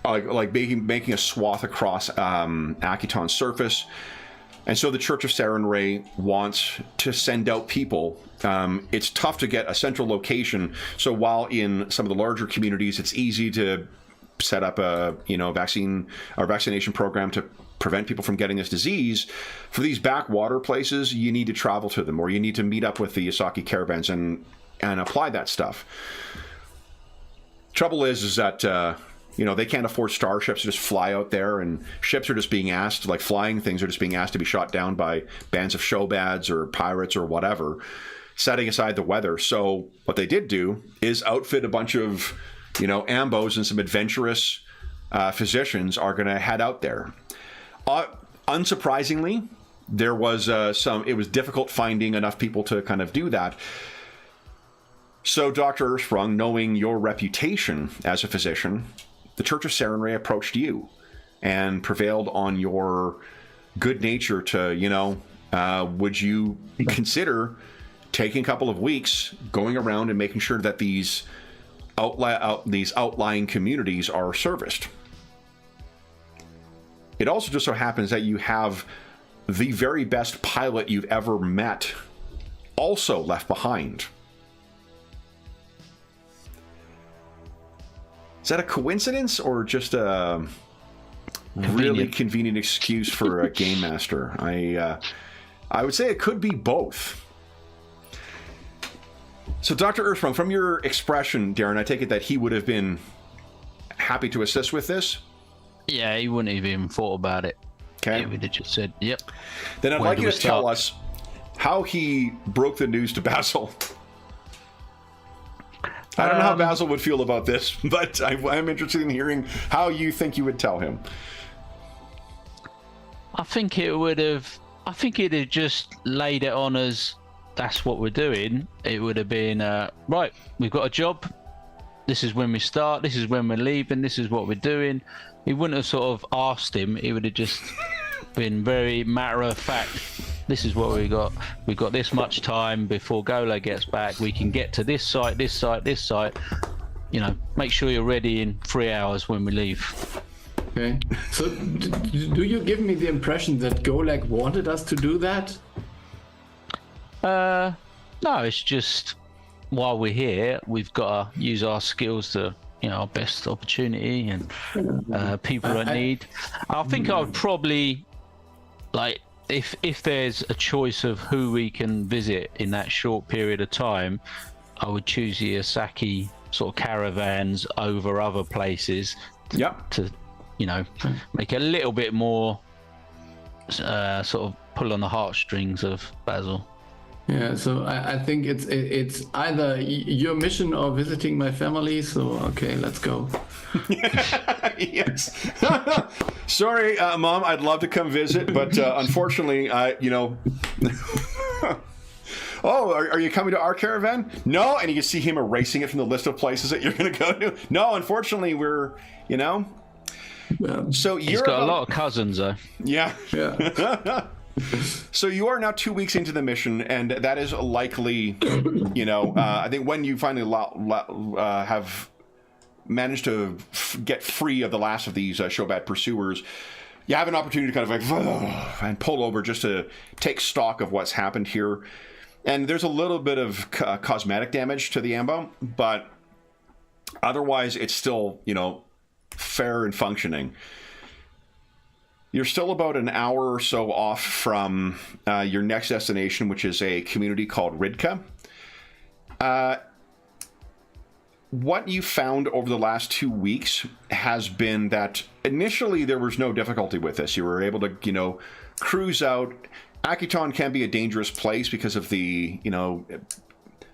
making a swath across Akiton's surface. And so the Church of Sarenrae wants to send out people. It's tough to get a central location. So while in some of the larger communities, it's easy to set up a vaccination program to prevent people from getting this disease, for these backwater places, you need to travel to them, or you need to meet up with the Yasaki caravans and apply that stuff. Trouble is that they can't afford starships to just fly out there, and ships are just being asked, like flying things are just being asked to be shot down by bands of showbads or pirates or whatever, setting aside the weather. So what they did do is outfit a bunch of, ambos, and some adventurous physicians are going to head out there. Unsurprisingly, there was it was difficult finding enough people to kind of do that. So Dr. Earthsprung, knowing your reputation as a physician, the Church of Sarenrae approached you and prevailed on your good nature to, would you consider taking a couple of weeks going around and making sure that these outlying communities are serviced? It also just so happens that you have the very best pilot you've ever met also left behind. Is that a coincidence or just a really convenient excuse for a game master? I would say it could be both. So Dr. Earthsprung, from your expression, Darren, I take it that he would have been happy to assist with this? Yeah, he wouldn't have even thought about it. Okay. He would have just said, yep. Then I'd like you to tell us how he broke the news to Basil. I don't know how Basil would feel about this, but I'm interested in hearing how you think you would tell him. I think he'd have just laid it on as, that's what we're doing. It would have been, right, we've got a job. This is when we start. This is when we're leaving. This is what we're doing. He wouldn't have sort of asked him. It would have just been very matter of fact. This is what we got. We've got this much time before Gola gets back. We can get to this site, this site, this site. Make sure you're ready in 3 hours when we leave. Okay. So do you give me the impression that Golag wanted us to do that? No, it's just while we're here, we've got to use our skills to, our best opportunity and people in need. I think I would probably, if there's a choice of who we can visit in that short period of time, I would choose the Yasaki sort of caravans over other places to make a little bit more sort of pull on the heartstrings of Basil. Yeah, so I think it's either your mission or visiting my family. So okay, let's go. Yes. Sorry, Mom. I'd love to come visit, but unfortunately, Oh, are you coming to our caravan? No, and you can see him erasing it from the list of places that you're going to go to. No, unfortunately, we're. So he's got a lot of cousins, though. Yeah. So you are now 2 weeks into the mission, and that is likely, I think when you finally have managed to get free of the last of these Shobat pursuers, you have an opportunity to kind of like and pull over just to take stock of what's happened here. And there's a little bit of cosmetic damage to the ambo, but otherwise it's still, fair and functioning. You're still about an hour or so off from your next destination, which is a community called Ridka. What you found over the last 2 weeks has been that initially there was no difficulty with this. You were able to, cruise out. Akiton can be a dangerous place because of the,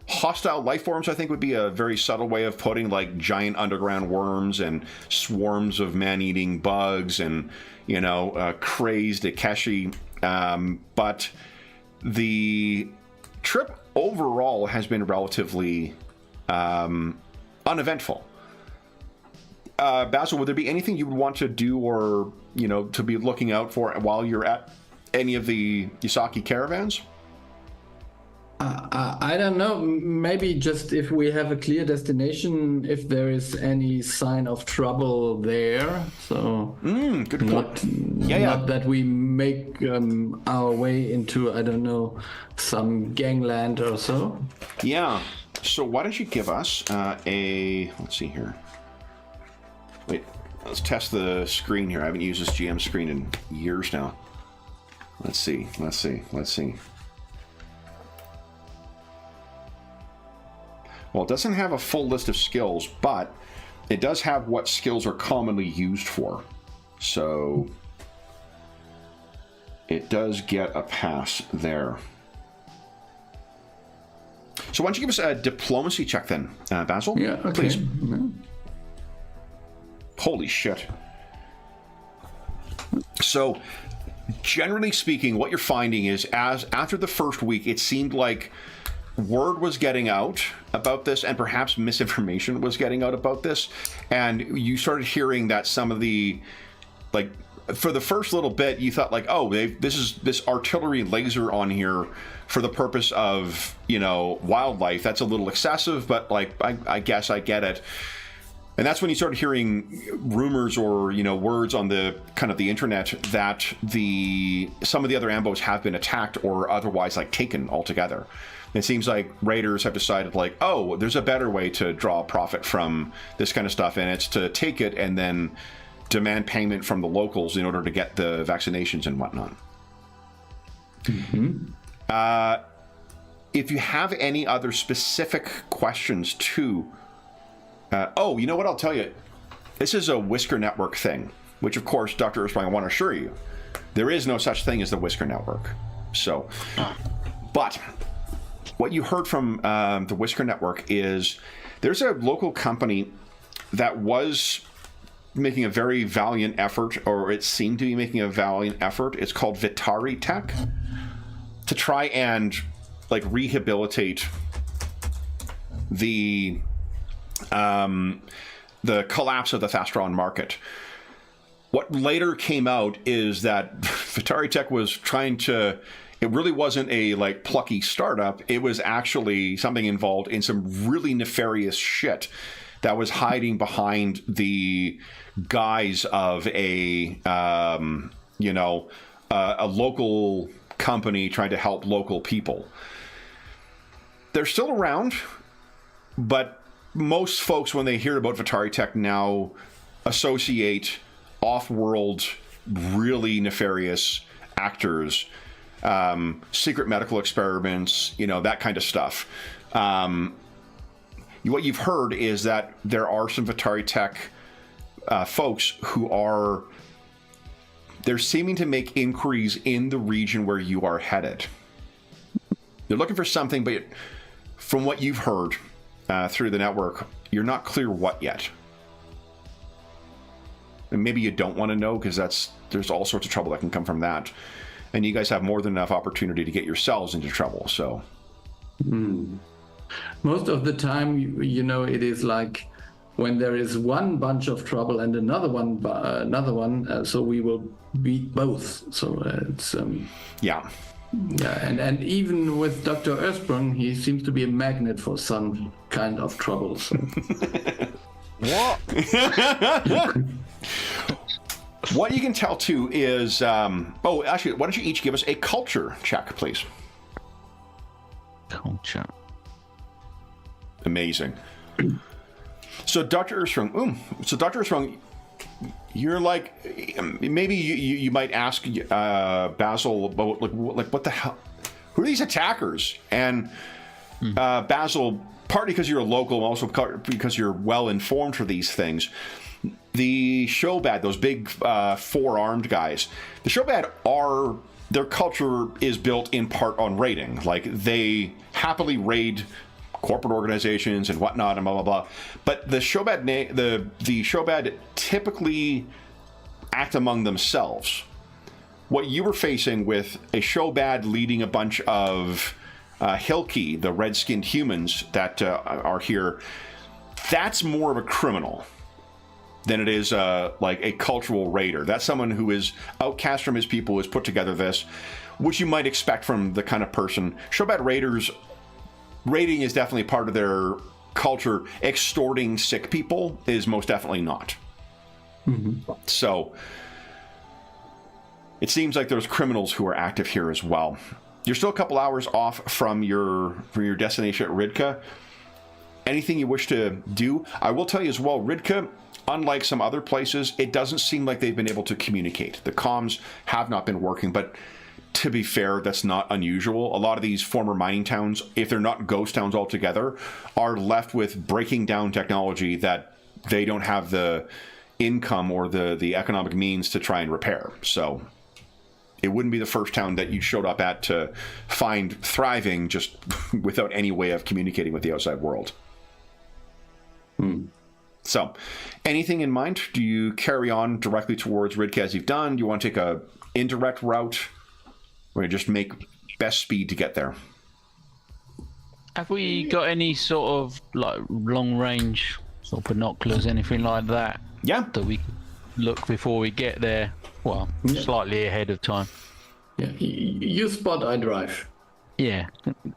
hostile life forms, I think would be a very subtle way of putting, like giant underground worms and swarms of man-eating bugs and, crazed Akeshi. But the trip overall has been relatively uneventful. Basil, would there be anything you would want to do or, to be looking out for while you're at any of the Yasaki caravans? I don't know. Maybe just if we have a clear destination, if there is any sign of trouble there. So good point. Not that we make our way into, I don't know, some gangland or so. Yeah. So why don't you give us let's see here. Wait, let's test the screen here. I haven't used this GM screen in years now. Let's see. Well, it doesn't have a full list of skills, but it does have what skills are commonly used for. So it does get a pass there. So why don't you give us a diplomacy check then, Basil? Yeah, okay. Please. Yeah. Holy shit. So generally speaking, what you're finding is after the first week, it seemed like word was getting out about this, and perhaps misinformation was getting out about this, and you started hearing that some of the, like, for the first little bit, you thought like, oh, this artillery laser on here for the purpose of, wildlife. That's a little excessive, but like, I guess I get it. And that's when you started hearing rumors or, words on the kind of the internet that some of the other ambos have been attacked or otherwise like taken altogether. It seems like raiders have decided like, oh, there's a better way to draw profit from this kind of stuff, and it's to take it and then demand payment from the locals in order to get the vaccinations and whatnot. Mm-hmm. If you have any other specific questions too, you know what, I'll tell you. This is a Whisker Network thing, which of course, Dr. Erspring, I want to assure you, there is no such thing as the Whisker Network. So, but what you heard from the Whisker Network is there's a local company that was making a very valiant effort, or it seemed to be making a valiant effort. It's called Vitari Tech, to try and like rehabilitate the collapse of the Thastron market. What later came out is that Vitari Tech was trying to. It really wasn't a like plucky startup. It was actually something involved in some really nefarious shit that was hiding behind the guise of a local company trying to help local people. They're still around, but most folks, when they hear about Vitari Tech now, associate off-world, really nefarious actors, secret medical experiments, that kind of stuff. what you've heard is that there are some Vitari Tech folks who are, they're seeming to make inquiries in the region where you are headed. They're looking for something, but from what you've heard through the network, you're not clear what yet. And maybe you don't want to know, because there's all sorts of trouble that can come from that. And you guys have more than enough opportunity to get yourselves into trouble, so. Most of the time, it is like when there is one bunch of trouble and another one, so we will beat both. So it's yeah. Yeah, and even with Dr. Earthsprung, he seems to be a magnet for some kind of trouble. So. What? What you can tell too is, actually, why don't you each give us a culture check, please? Culture. Amazing. So, Dr. Earthsprung, you're like, maybe you might ask Basil about like what the hell, who are these attackers? And Basil, partly because you're a local, also because you're well informed for these things. The Shobad, those big four-armed guys, the Shobad their culture is built in part on raiding. Like, they happily raid corporate organizations and whatnot and blah blah blah. But the Shobad, the Shobad typically act among themselves. What you were facing with a Shobad leading a bunch of Hilki, the red-skinned humans that are here, that's more of a criminal than it is like a cultural raider. That's someone who is outcast from his people, has put together this, which you might expect from the kind of person. Shobad raiders, raiding is definitely part of their culture. Extorting sick people is most definitely not. Mm-hmm. So it seems like there's criminals who are active here as well. You're still a couple hours off from your destination at Ridka. Anything you wish to do? I will tell you as well, Ridka, unlike some other places, it doesn't seem like they've been able to communicate. The comms have not been working, but to be fair, that's not unusual. A lot of these former mining towns, if they're not ghost towns altogether, are left with breaking down technology that they don't have the income or the economic means to try and repair. So it wouldn't be the first town that you showed up at to find thriving just without any way of communicating with the outside world. So, anything in mind? Do you carry on directly towards Ridka as you've done? Do you want to take a indirect route? Or just make best speed to get there? Have we got any sort of like long range sort of binoculars, anything like that? Yeah. That we look before we get there? Well, slightly ahead of time. Yeah, you spot, I drive. Yeah,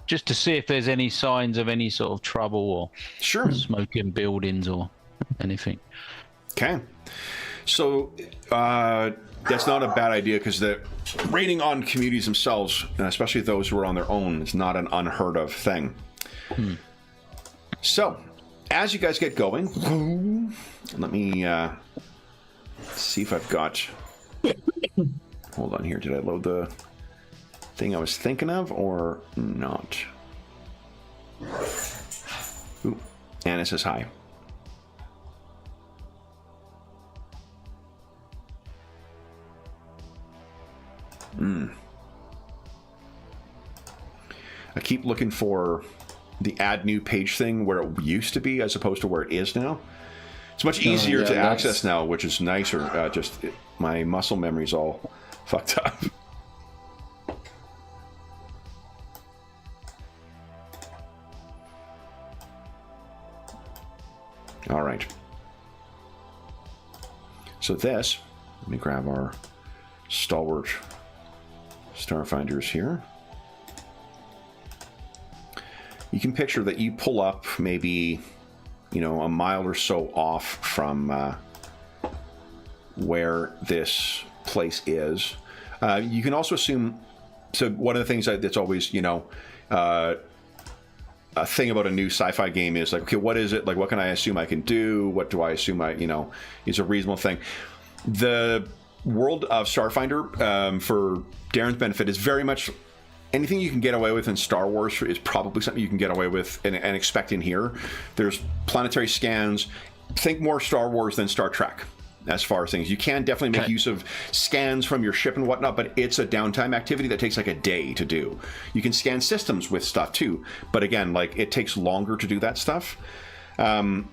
just to see if there's any signs of any sort of trouble or smoking buildings or anything. Okay. So that's not a bad idea, because the raiding on communities themselves, and especially those who are on their own, is not an unheard of thing. So as you guys get going, let me see if I've got... Hold on here. Did I load the thing I was thinking of or not? Ooh, Anna says hi. I keep looking for the add new page thing where it used to be as opposed to where it is now. It's much easier to access now, which is nicer. My muscle memory's all fucked up. All right. So this, let me grab our stalwart Starfinders here. You can picture that you pull up maybe, a mile or so off from where this place is. You can also assume, so one of the things that's always, a thing about a new sci-fi game is like, okay, what is it? Like, what can I assume I can do? What do I assume is a reasonable thing? The world of Starfinder, for Darren's benefit, is very much anything you can get away with in Star Wars is probably something you can get away with and expect in here. There's planetary scans. Think more Star Wars than Star Trek as far as things. You can definitely make use of scans from your ship and whatnot, but it's a downtime activity that takes like a day to do. You can scan systems with stuff too, but again, like it takes longer to do that stuff. There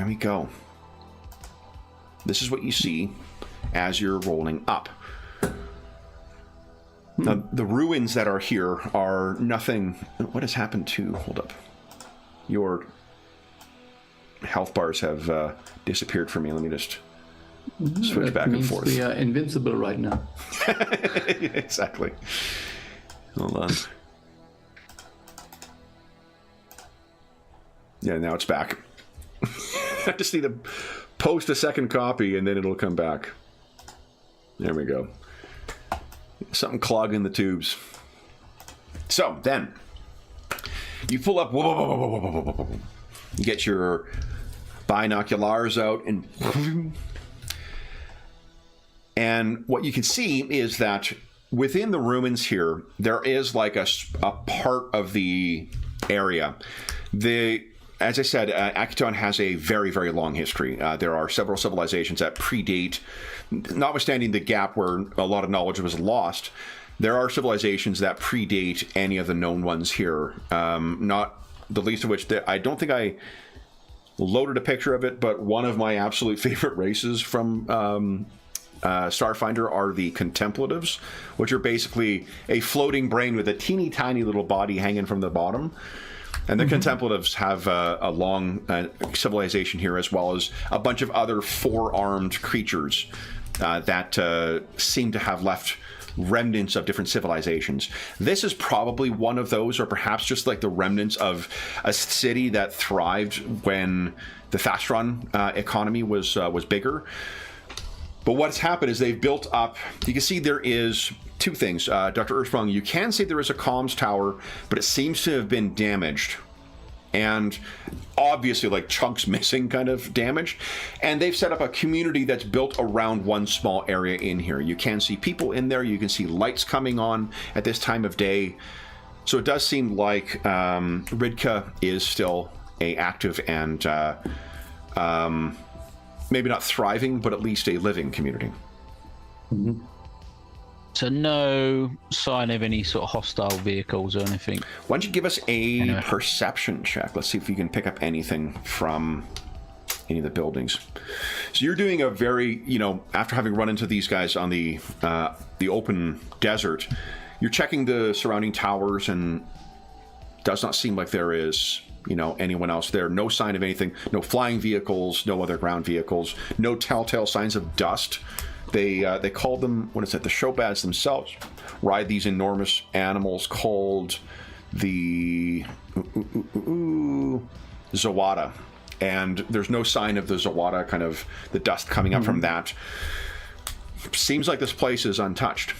we go. This is what you see as you're rolling up. Now, the ruins that are here are nothing. What has happened to... Hold up. Your health bars have disappeared for me. Let me just switch back and forth. We are invincible right now. Exactly. Hold on. Yeah, now it's back. I just need to post a second copy and then it'll come back. There we go. Something clogging the tubes. So then you pull up, you get your binoculars out, and what you can see is that within the ruins here, there is like a part of the area. As I said, Akiton has a very, very long history. There are several civilizations that predate, notwithstanding the gap where a lot of knowledge was lost, there are civilizations that predate any of the known ones here. Not the least of which, I don't think I loaded a picture of it, but one of my absolute favorite races from Starfinder are the Contemplatives, which are basically a floating brain with a teeny tiny little body hanging from the bottom. And the Contemplatives have a long civilization here, as well as a bunch of other four-armed creatures that seem to have left remnants of different civilizations. This is probably one of those, or perhaps just like the remnants of a city that thrived when the fast-run economy was bigger. But what's happened is they've built up, you can see there is two things. Dr. Earthsprung, you can see there is a comms tower, but it seems to have been damaged. And obviously like chunks missing kind of damaged. And they've set up a community that's built around one small area in here. You can see people in there. You can see lights coming on at this time of day. So it does seem like Ridka is still a active and maybe not thriving, but at least a living community. Mm-hmm. So no sign of any sort of hostile vehicles or anything. Why don't you give us a perception check? Let's see if you can pick up anything from any of the buildings. So you're doing a very, after having run into these guys on the open desert, you're checking the surrounding towers, and does not seem like there is anyone else there. No sign of anything. No flying vehicles, no other ground vehicles, no telltale signs of dust. They call them, what is it? The Shobads themselves ride these enormous animals called the Zawada. And there's no sign of the Zawada, kind of the dust coming up from that. Seems like this place is untouched.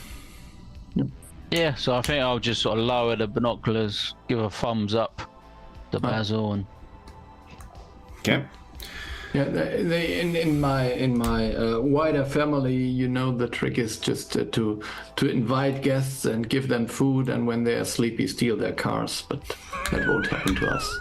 Yeah, so I think I'll just sort of lower the binoculars, give a thumbs up to Basil, and okay. Yeah, in my wider family, the trick is just to invite guests and give them food, and when they are sleepy, steal their cars. But that won't happen to us.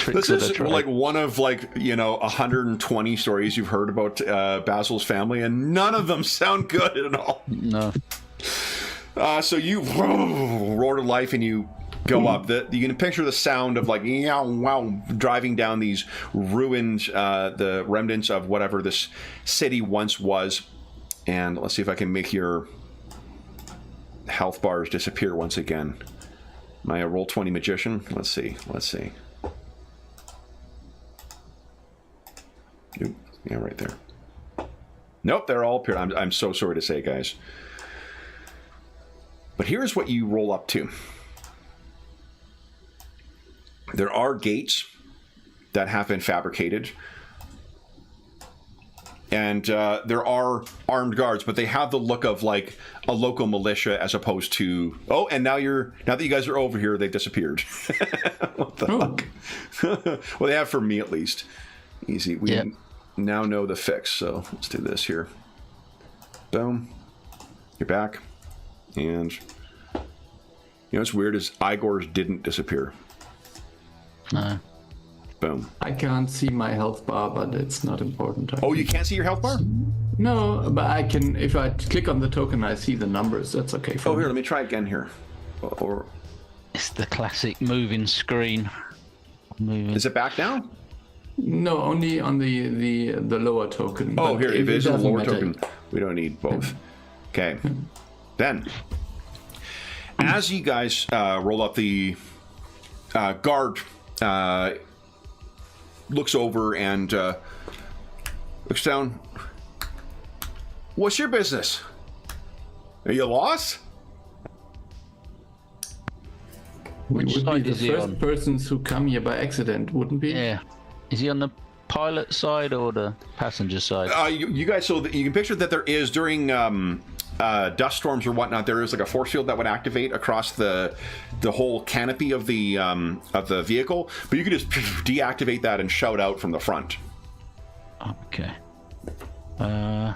This is like one of 120 stories you've heard about Basil's family, and none of them sound good at all. No. So you roar to life and you go up. You can picture the sound of driving down these ruined, the remnants of whatever this city once was. And let's see if I can make your health bars disappear once again. Am I a roll 20 magician? Let's see. Ooh, yeah, right there. Nope, they're all appeared. I'm so sorry to say, guys. But here's what you roll up to. There are gates that have been fabricated, and there are armed guards, but they have the look of like a local militia as opposed to and now that you guys are over here, they disappeared. What the fuck? Well, they have for me at least. Easy. now know the fix. So let's do this here. Boom. You're back. And you know what's weird is Igor's didn't disappear. No. Boom. I can't see my health bar, but it's not important. Oh, you can't see your health bar? No, but I can. If I click on the token, I see the numbers. That's okay. Oh, here, let me try again here. Or it's the classic moving screen. Is it back now? No, only on the lower token. Oh, here, if it is a lower matter. token, we don't need both. Okay. Then, as you guys roll up, the guard looks over and looks down. What's your business? Are you lost? We Which would be side the is he first on? persons who come here by accident, wouldn't we? Yeah. Is he on the pilot side or the passenger side? You guys, so that you can picture that there is during dust storms or whatnot, there is like a force field that would activate across the whole canopy of the vehicle, but you could just deactivate that and shout out from the front. Okay. I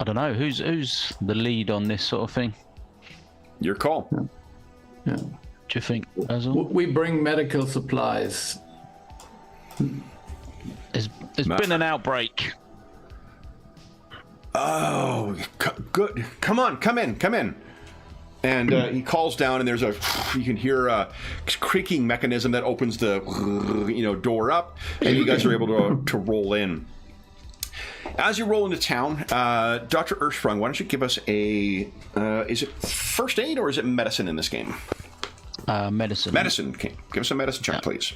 don't know. Who's the lead on this sort of thing? Your call. Yeah. Do you think, Basil? We bring medical supplies. There's been an outbreak. Oh, good. Come on, come in. And he calls down, and you can hear a creaking mechanism that opens the door up, and you guys are able to roll in. As you roll into town, Dr. Ersprung, why don't you give us a is it first aid or is it medicine in this game? Medicine. Medicine. Okay. Give us a medicine check, please.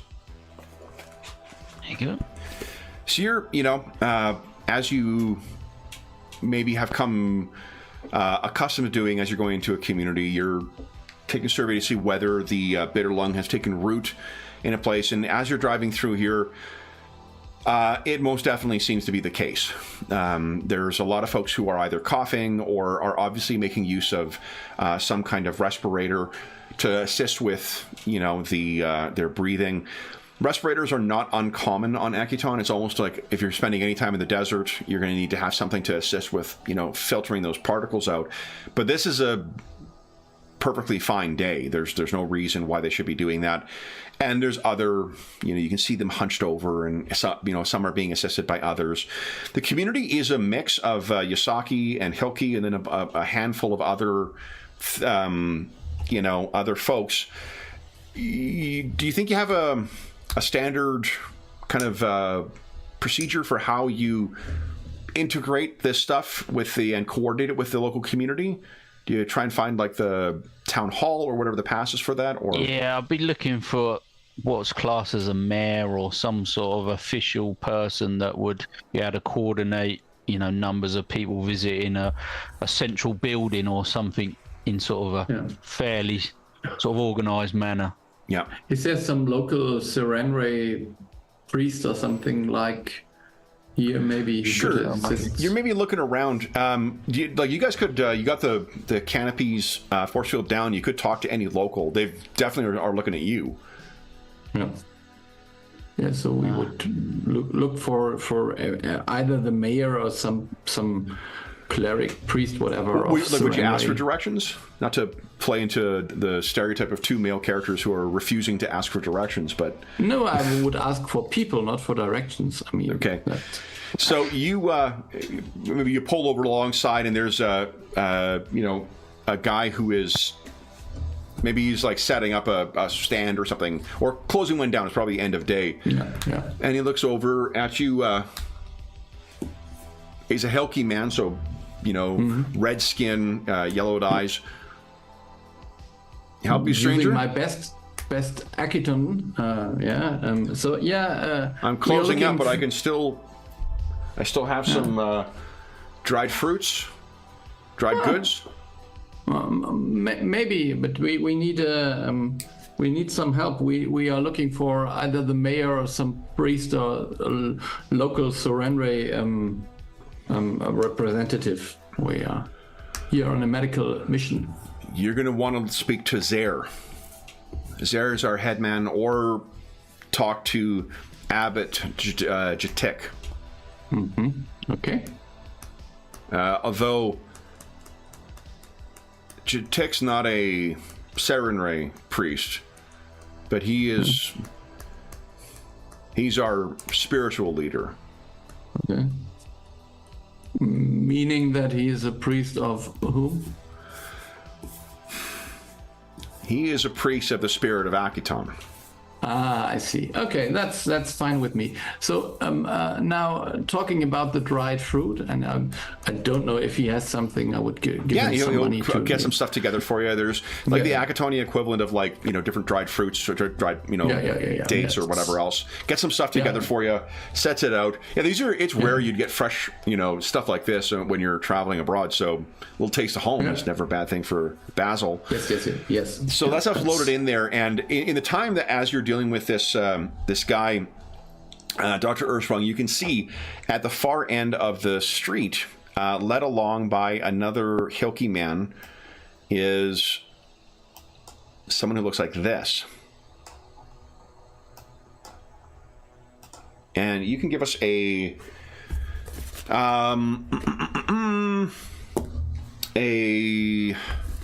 There you go. So you're, as you maybe have come accustomed to doing as you're going into a community, you're taking a survey to see whether the bitter lung has taken root in a place. And as you're driving through here, it most definitely seems to be the case. There's a lot of folks who are either coughing or are obviously making use of some kind of respirator to assist with, their breathing. Respirators are not uncommon on Akiton. It's almost like if you're spending any time in the desert, you're going to need to have something to assist with, filtering those particles out. But this is a perfectly fine day. There's no reason why they should be doing that. And there's other, you can see them hunched over, and some are being assisted by others. The community is a mix of Yasaki and Hilke, and then a handful of other, other folks. Do you think you have a standard kind of procedure for how you integrate this stuff and coordinate it with the local community? Do you try and find like the town hall or whatever the pass is for that? Or yeah, I'll be looking for what's classed as a mayor or some sort of official person that would be able to coordinate, numbers of people visiting a central building or something in sort of a fairly sort of organized manner. Yeah. Is there some local Serenray priest or something like here? Maybe sure. You're maybe looking around. You guys could. You got the canopies force field down. You could talk to any local. They definitely are looking at you. Yeah. Yeah. So we would look for either the mayor or some cleric, priest, whatever. Would you ask for directions? Not to play into the stereotype of two male characters who are refusing to ask for directions, but no, I would ask for people, not for directions. I mean, okay. So you maybe you pull over alongside, and there's a guy who is maybe he's like setting up a stand or something, or closing one down. It's probably end of day. Yeah. And he looks over at you. He's a Helki man, so red skin, yellowed eyes. Help you, stranger? Using my best Akiton. I'm closing up, but I still have some dried fruits, dried goods. Maybe, but we need some help. We are looking for either the mayor or some priest or a local Serenray representative. We are here on a medical mission. You're going to want to speak to Zer. Zer is our headman, or talk to Abbot Jatek. Okay. Although Jatek's not a Sarenrae priest, but he's our spiritual leader. Okay. Meaning that he is a priest of whom? He is a priest of the spirit of Akiton. Ah, I see. Okay, that's fine with me. So now talking about the dried fruit, and I don't know if he has something. I would give him some money to get some stuff together for you. There's like the Akitonian equivalent of like different dried fruits or dried dates or whatever else. Get some stuff together for you. Sets it out. Yeah, it's rare you'd get fresh stuff like this when you're traveling abroad. So a little taste of home is never a bad thing for Basil. Yes. So that stuff's loaded in there, and in the time that as you're dealing with this guy, Dr. Ursprung, you can see at the far end of the street, led along by another Hilky man, is someone who looks like this. And you can give us a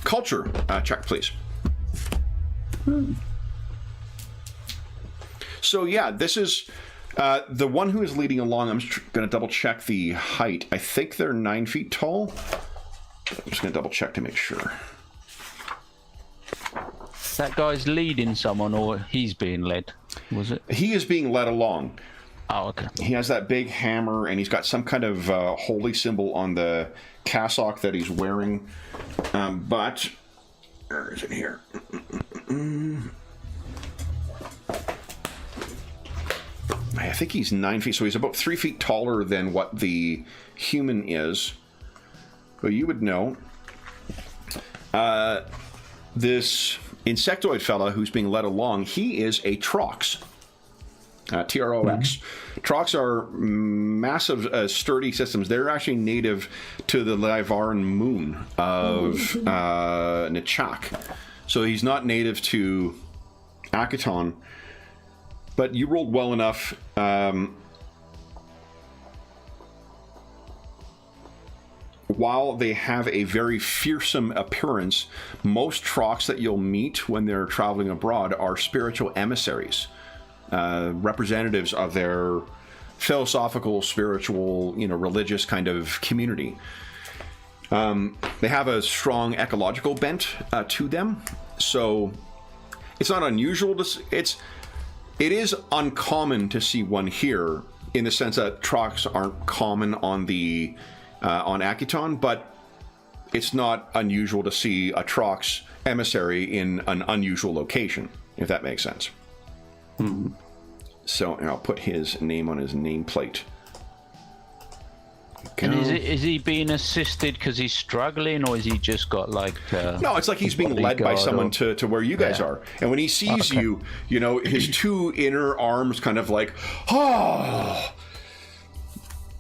culture check, please. So yeah, this is the one who is leading along. I'm going to double check the height. I think they're 9 feet tall. I'm just going to double check to make sure. That guy's leading someone, or he's being led, was it? He is being led along. Oh, okay. He has that big hammer, and he's got some kind of holy symbol on the cassock that he's wearing. But where is it here? I think he's 9 feet, so he's about 3 feet taller than what the human is. But you would know. This insectoid fella who's being led along, he is a Trox. Trox. Trox are massive, sturdy systems. They're actually native to the Livaran moon of Nechak. So he's not native to Akiton. But you rolled well enough. While they have a very fearsome appearance, most Trox that you'll meet when they're traveling abroad are spiritual emissaries, representatives of their philosophical, spiritual, religious kind of community. They have a strong ecological bent to them, so it's not unusual It is uncommon to see one here, in the sense that Trox aren't common on the on Akiton, but it's not unusual to see a Trox emissary in an unusual location, if that makes sense. So, and I'll put his name on his nameplate. And is he being assisted because he's struggling, or is he just got like... no, it's like he's being led by someone to where you guys are. And when he sees you, his two inner arms kind of like, oh!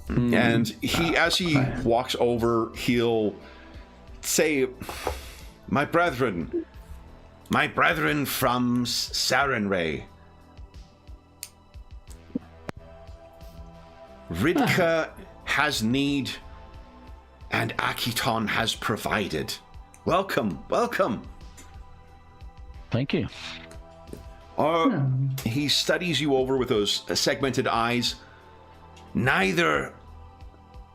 And as he walks over, he'll say, my brethren from Sarenrae. Ridka has need, and Akiton has provided. Welcome. Thank you. He studies you over with those segmented eyes. Neither.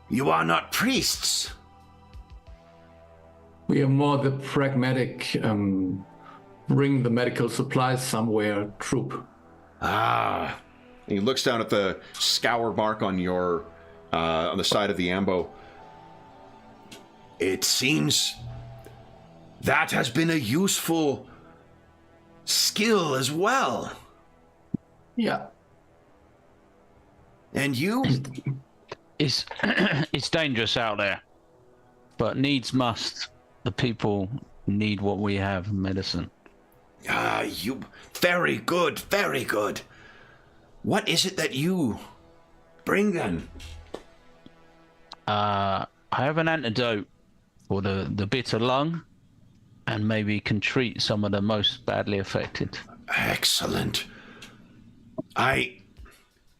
You are not priests. We are more the pragmatic, bring the medical supplies somewhere troop. And he looks down at the scour mark on your on the side of the ambo. It seems that has been a useful skill as well. Yeah. And you? It's dangerous out there, but needs must. The people need what we have, medicine. You very good. What is it that you bring then? I have an antidote for the bitter lung, and maybe can treat some of the most badly affected. Excellent.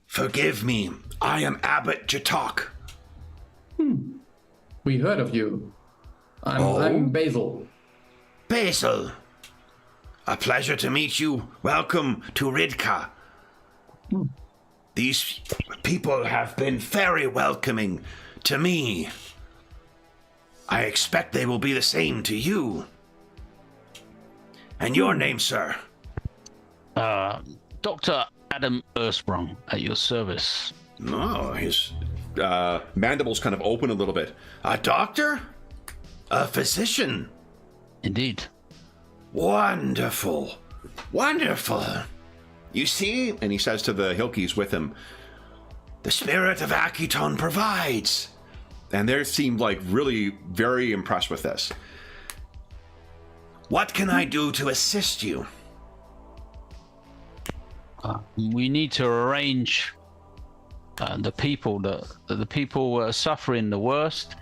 Forgive me. I am Abbot Jatok. We heard of you. I'm Basil. Basil. A pleasure to meet you. Welcome to Ridka. These people have been very welcoming to me. I expect they will be the same to you. And your name, sir? Dr. Adam Ersprung, at your service. Oh, his mandibles kind of open a little bit. A doctor? A physician? Indeed. Wonderful. Wonderful. You see, and he says to the Hilkies with him, the spirit of Akiton provides. And they seemed like really very impressed with this. What can I do to assist you? We need to arrange the people who are suffering the worst,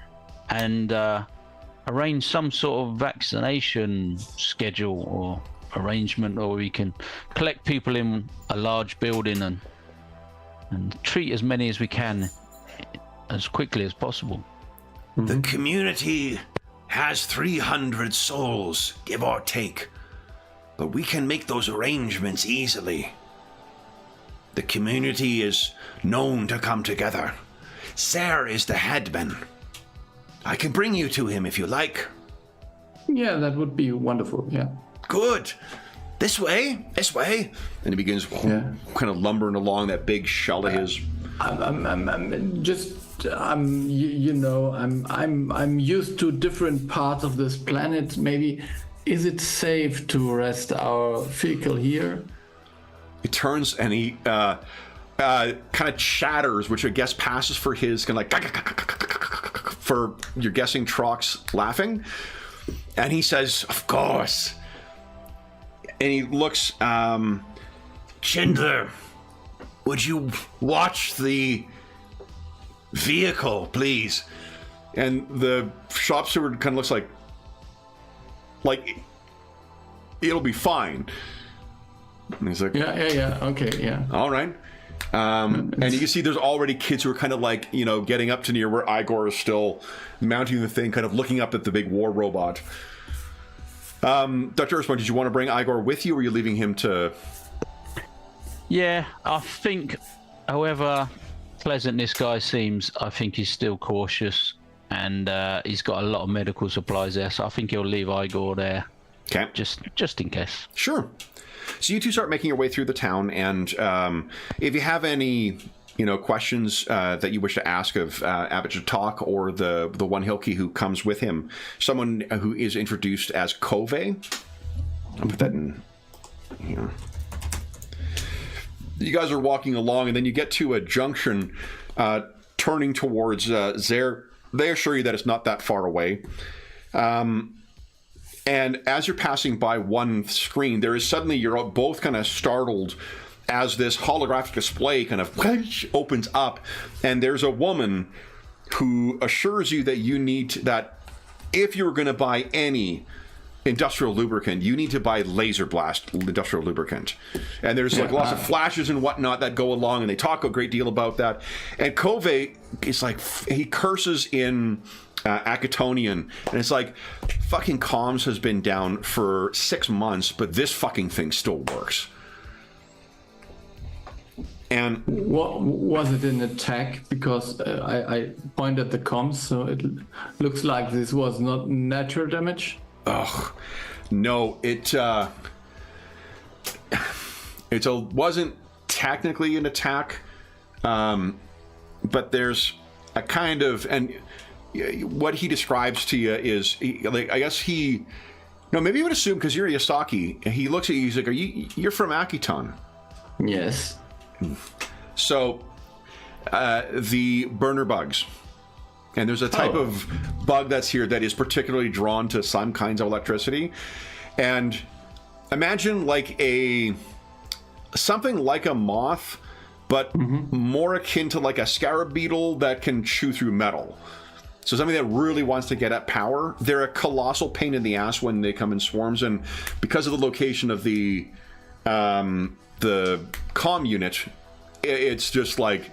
and arrange some sort of vaccination schedule or arrangement, or we can collect people in a large building and treat as many as we can as quickly as possible. The community has 300 souls, give or take, but we can make those arrangements easily. The community is known to come together. Ser is the headman. I can bring you to him if you like. Yeah, that would be wonderful, yeah. Good. This way, this way. And he begins kind of lumbering along that big shell of his. I'm used to different parts of this planet. Maybe, is it safe to rest our vehicle here? He turns and he kind of chatters, which I guess passes for his kind of like for you're guessing Trox laughing, and he says, "Of course." And he looks, Schindler, would you watch the vehicle, please? And the shop steward kind of looks like it'll be fine. And he's like, yeah, okay, yeah. All right. And you can see there's already kids who are kind of like, getting up to near where Igor is still mounting the thing, kind of looking up at the big war robot. Dr. Ersprung, did you want to bring Igor with you, or are you leaving him to... Yeah, I think, however pleasant this guy seems, I think he's still cautious, and he's got a lot of medical supplies there, so I think he'll leave Igor there. Okay. Just in case. Sure. So you two start making your way through the town, and if you have any, questions that you wish to ask of Abbot Jatok or the one Hilki who comes with him, someone who is introduced as Kove. I'll put that in here. You guys are walking along, and then you get to a junction turning towards Zer. They assure you that it's not that far away. And as you're passing by one screen, there is suddenly, you're both kind of startled as this holographic display kind of opens up, and there's a woman who assures you that that if you're going to buy any industrial lubricant, you need to buy Laser Blast industrial lubricant. And there's lots of flashes and whatnot that go along, and they talk a great deal about that. And Kove is like, he curses in Akitonian, and it's like, fucking comms has been down for 6 months, but this fucking thing still works. And what was it an attack? Because I pointed at the comms, so it looks like this was not natural damage. Ugh, no, it wasn't technically an attack, but there's a kind of, and what he describes to you is, maybe you would assume, because you're Yasaki, he looks at you, he's like, you're from Akiton? Yes. So, the burner bugs. And there's a type of bug that's here that is particularly drawn to some kinds of electricity. And imagine like something like a moth, but more akin to like a scarab beetle that can chew through metal. So something that really wants to get at power. They're a colossal pain in the ass when they come in swarms, and because of the location of the comm unit, it's just like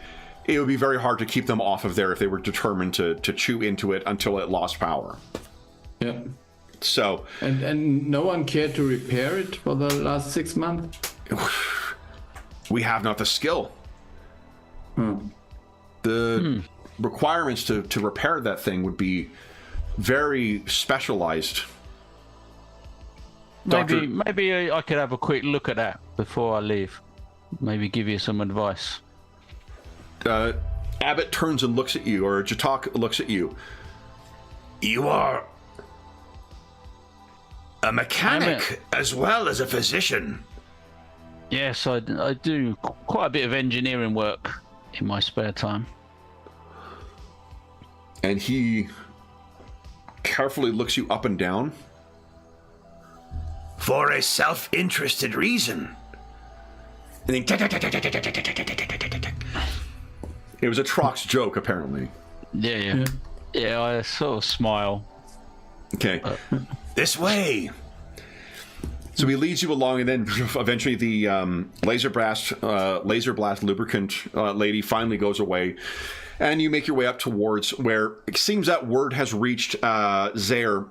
it would be very hard to keep them off of there if they were determined to chew into it until it lost power. Yeah. So and no one cared to repair it for the last 6 months. We have not the skill. The requirements to repair that thing would be very specialized. Maybe I could have a quick look at that before I leave. Maybe give you some advice. Abbott turns and looks at you, or Jatak looks at you. You are a mechanic as well as a physician. Yes, I do quite a bit of engineering work in my spare time. And he carefully looks you up and down. For a self-interested reason. And then it was a Trox joke, apparently. Yeah, I sort of smile. Okay. This way. So he leads you along, and then eventually the laser blast lubricant lady finally goes away, and you make your way up towards where it seems that word has reached Zaire,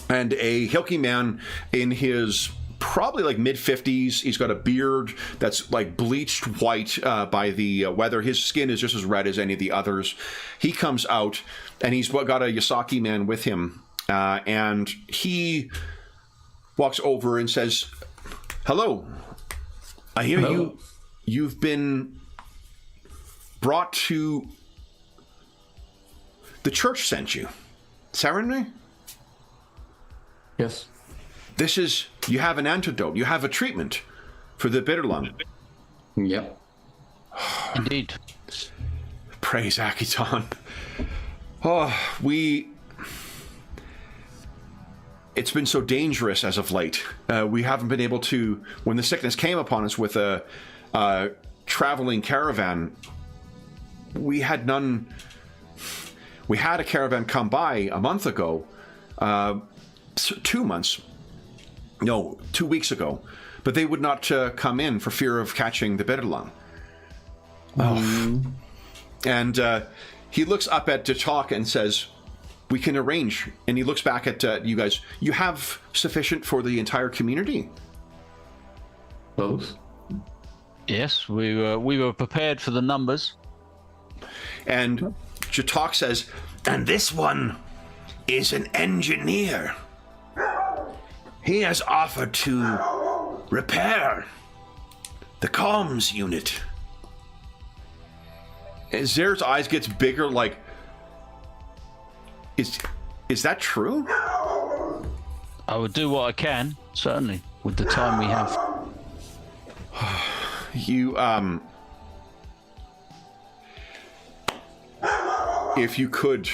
and a hilky man in his probably like mid-50s. He's got a beard that's like bleached white by the weather. His skin is just as red as any of the others. He comes out, and he's got a Yasaki man with him, and he walks over and says, "Hello, I hear you've been brought to the church sent you. Saturday? Yes. You have an antidote. You have a treatment for the bitter lung." Yep. Indeed. Praise Akiton. It's been so dangerous as of late. We haven't been able to, when the sickness came upon us with a traveling caravan, we had none. We had a caravan come by a month ago, 2 months. No, 2 weeks ago. But they would not come in for fear of catching the bitter lung. And he looks up at Jatak and says, "We can arrange." And he looks back at you guys. You have sufficient for the entire community? Both? Yes, we were prepared for the numbers. And Jatak says, "And this one is an engineer. He has offered to repair the comms unit." And Zare's eyes gets bigger, like, is that true? I would do what I can, certainly, with the time we have. If you could,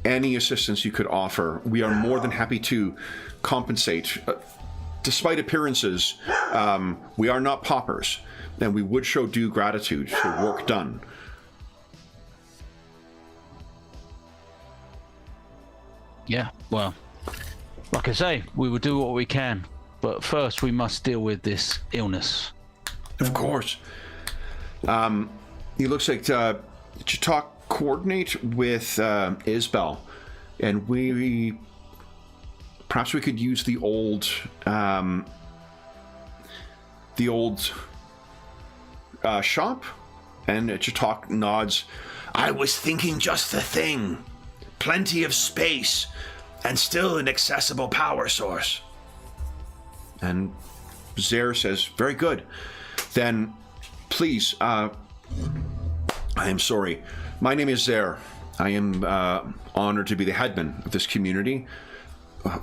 any assistance you could offer, we are more than happy to compensate. Despite appearances, we are not paupers, and we would show due gratitude for work done. Yeah, well, like I say, we will do what we can, but first we must deal with this illness. Of course. He looks like Jatak coordinate with Isbel, and perhaps we could use the old shop. And Jatak nods. "I was thinking just the thing. Plenty of space, and still an accessible power source." And Zaire says, "Very good. Then, please, I am sorry. My name is Zaire. I am honored to be the headman of this community.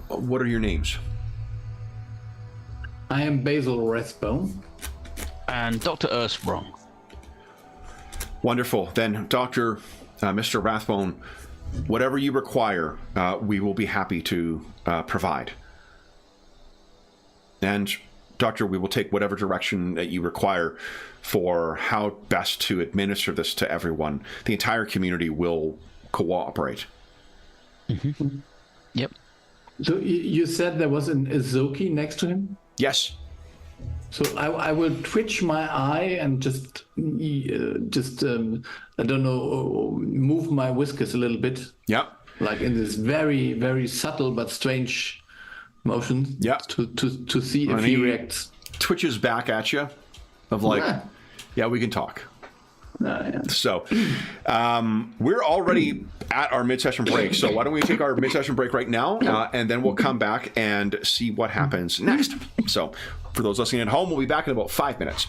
What are your names?" I am Basil Rathbone. And Dr. Earthsprung. Wonderful. Then, Mr. Rathbone, whatever you require, we will be happy to provide. And, Doctor, we will take whatever direction that you require for how best to administer this to everyone. The entire community will cooperate. Mm-hmm. Yep. So you said there was an Azoki next to him? Yes. So I will twitch my eye and just I don't know, move my whiskers a little bit. Yeah. Like in this very, very subtle but strange motion. Yeah. To see if he reacts. Twitches back at you of like, yeah, we can talk. Yeah. So we're already at our mid-session break. So why don't we take our mid-session break right now, and then we'll come back and see what happens next. So for those listening at home, we'll be back in about 5 minutes.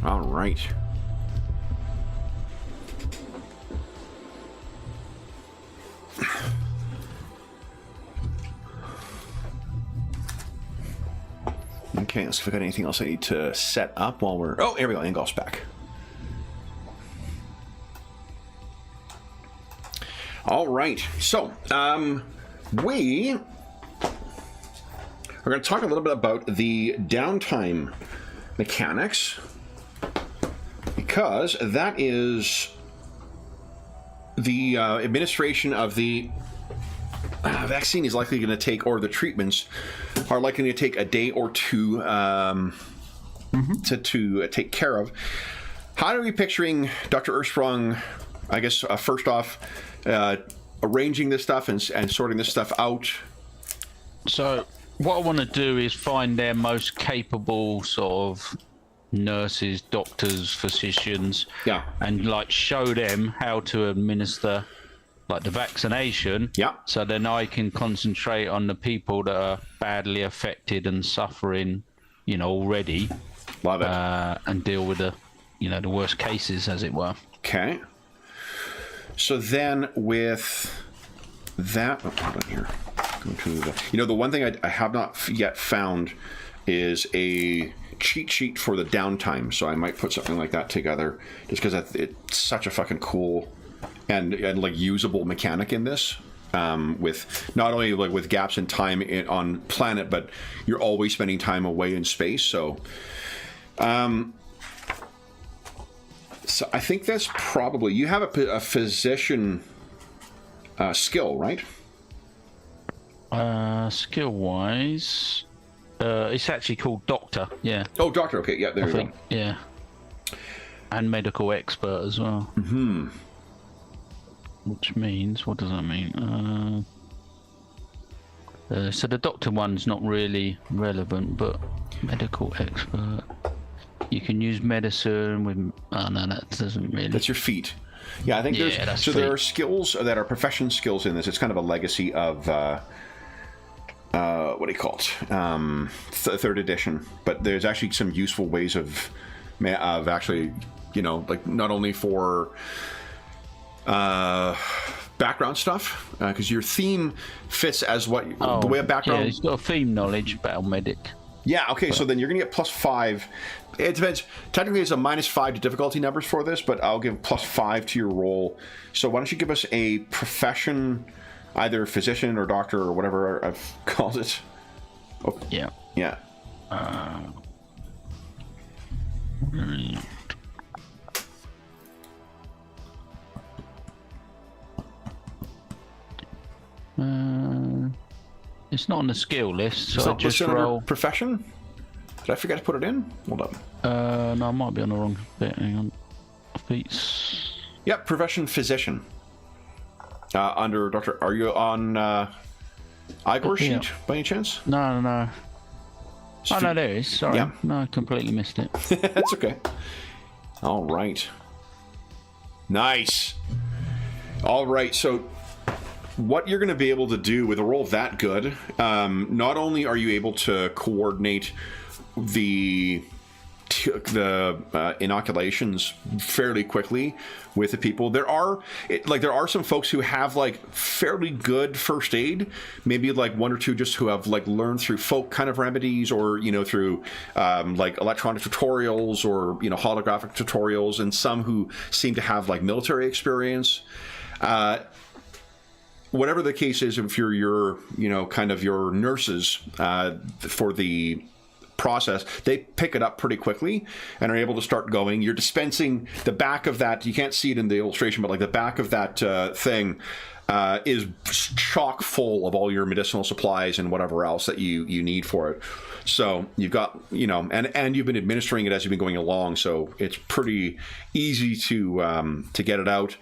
All right. Okay, let's see if I got anything else I need to set up while we're... Oh, here we go. Ingolf's back. All right. So, we are going to talk a little bit about the downtime mechanics, because that is the administration of the vaccine is likely going to take, or the treatments are likely to take a day or two to take care of. How are we picturing Dr. Ersprung, I guess, first off, arranging this stuff and sorting this stuff out? So what I want to do is find their most capable sort of nurses, doctors, physicians, and like show them how to administer like the vaccination, so then I can concentrate on the people that are badly affected and suffering, you know, already. Love it. And deal with the, you know, the worst cases, as it were. Okay. So then with that, hold on here. Go to the, you know, the one thing I have not yet found is a cheat sheet for the downtime. So I might put something like that together, just because it's such a fucking cool and like usable mechanic in this, with not only like with gaps in time on planet, but you're always spending time away in space. So so I think that's probably, you have a physician skill, right? Skill wise, it's actually called doctor. Yeah. Oh, doctor. Okay. Yeah. There you go. Yeah. And medical expert as well. Mm-hmm. Which means, what does that mean? So the doctor one's not really relevant, but medical expert. You can use medicine with... Oh, no, that doesn't really... That's your feat. Yeah, I think there's... So feat. There are skills that are profession skills in this. It's kind of a legacy of... what do you call it? Third edition. But there's actually some useful ways of actually, you know, like not only for... background stuff, because your theme fits as what the way of background. Yeah, he's got a theme knowledge, battle medic. Yeah, okay, so then you're gonna get +5. It depends. Technically, it's a -5 to difficulty numbers for this, but I'll give +5 to your roll. So why don't you give us a profession, either physician or doctor or whatever I've called it. Oh, yeah. Yeah. It's not on the skill list, so it's I just roll profession. Did I forget to put it in? Hold up. No, I might be on the wrong bit. Hang on. Feats. Yep, profession physician. Under Doctor, are you on Igor's sheet by any chance? No. Oh no, there it is. Sorry. Yeah. No, I completely missed it. That's okay. All right. Nice. All right, so what you're going to be able to do with a roll that good, not only are you able to coordinate the inoculations fairly quickly with the people. There are some folks who have like fairly good first aid, maybe like one or two just who have like learned through folk kind of remedies, or you know, through like electronic tutorials, or you know, holographic tutorials, and some who seem to have like military experience. Whatever the case is, if you're your, you know, kind of your nurses for the process, they pick it up pretty quickly and are able to start going. You're dispensing the back of that. You can't see it in the illustration, but like the back of that thing is chock full of all your medicinal supplies and whatever else that you need for it. So you've got, you know, and you've been administering it as you've been going along, so it's pretty easy to get it out,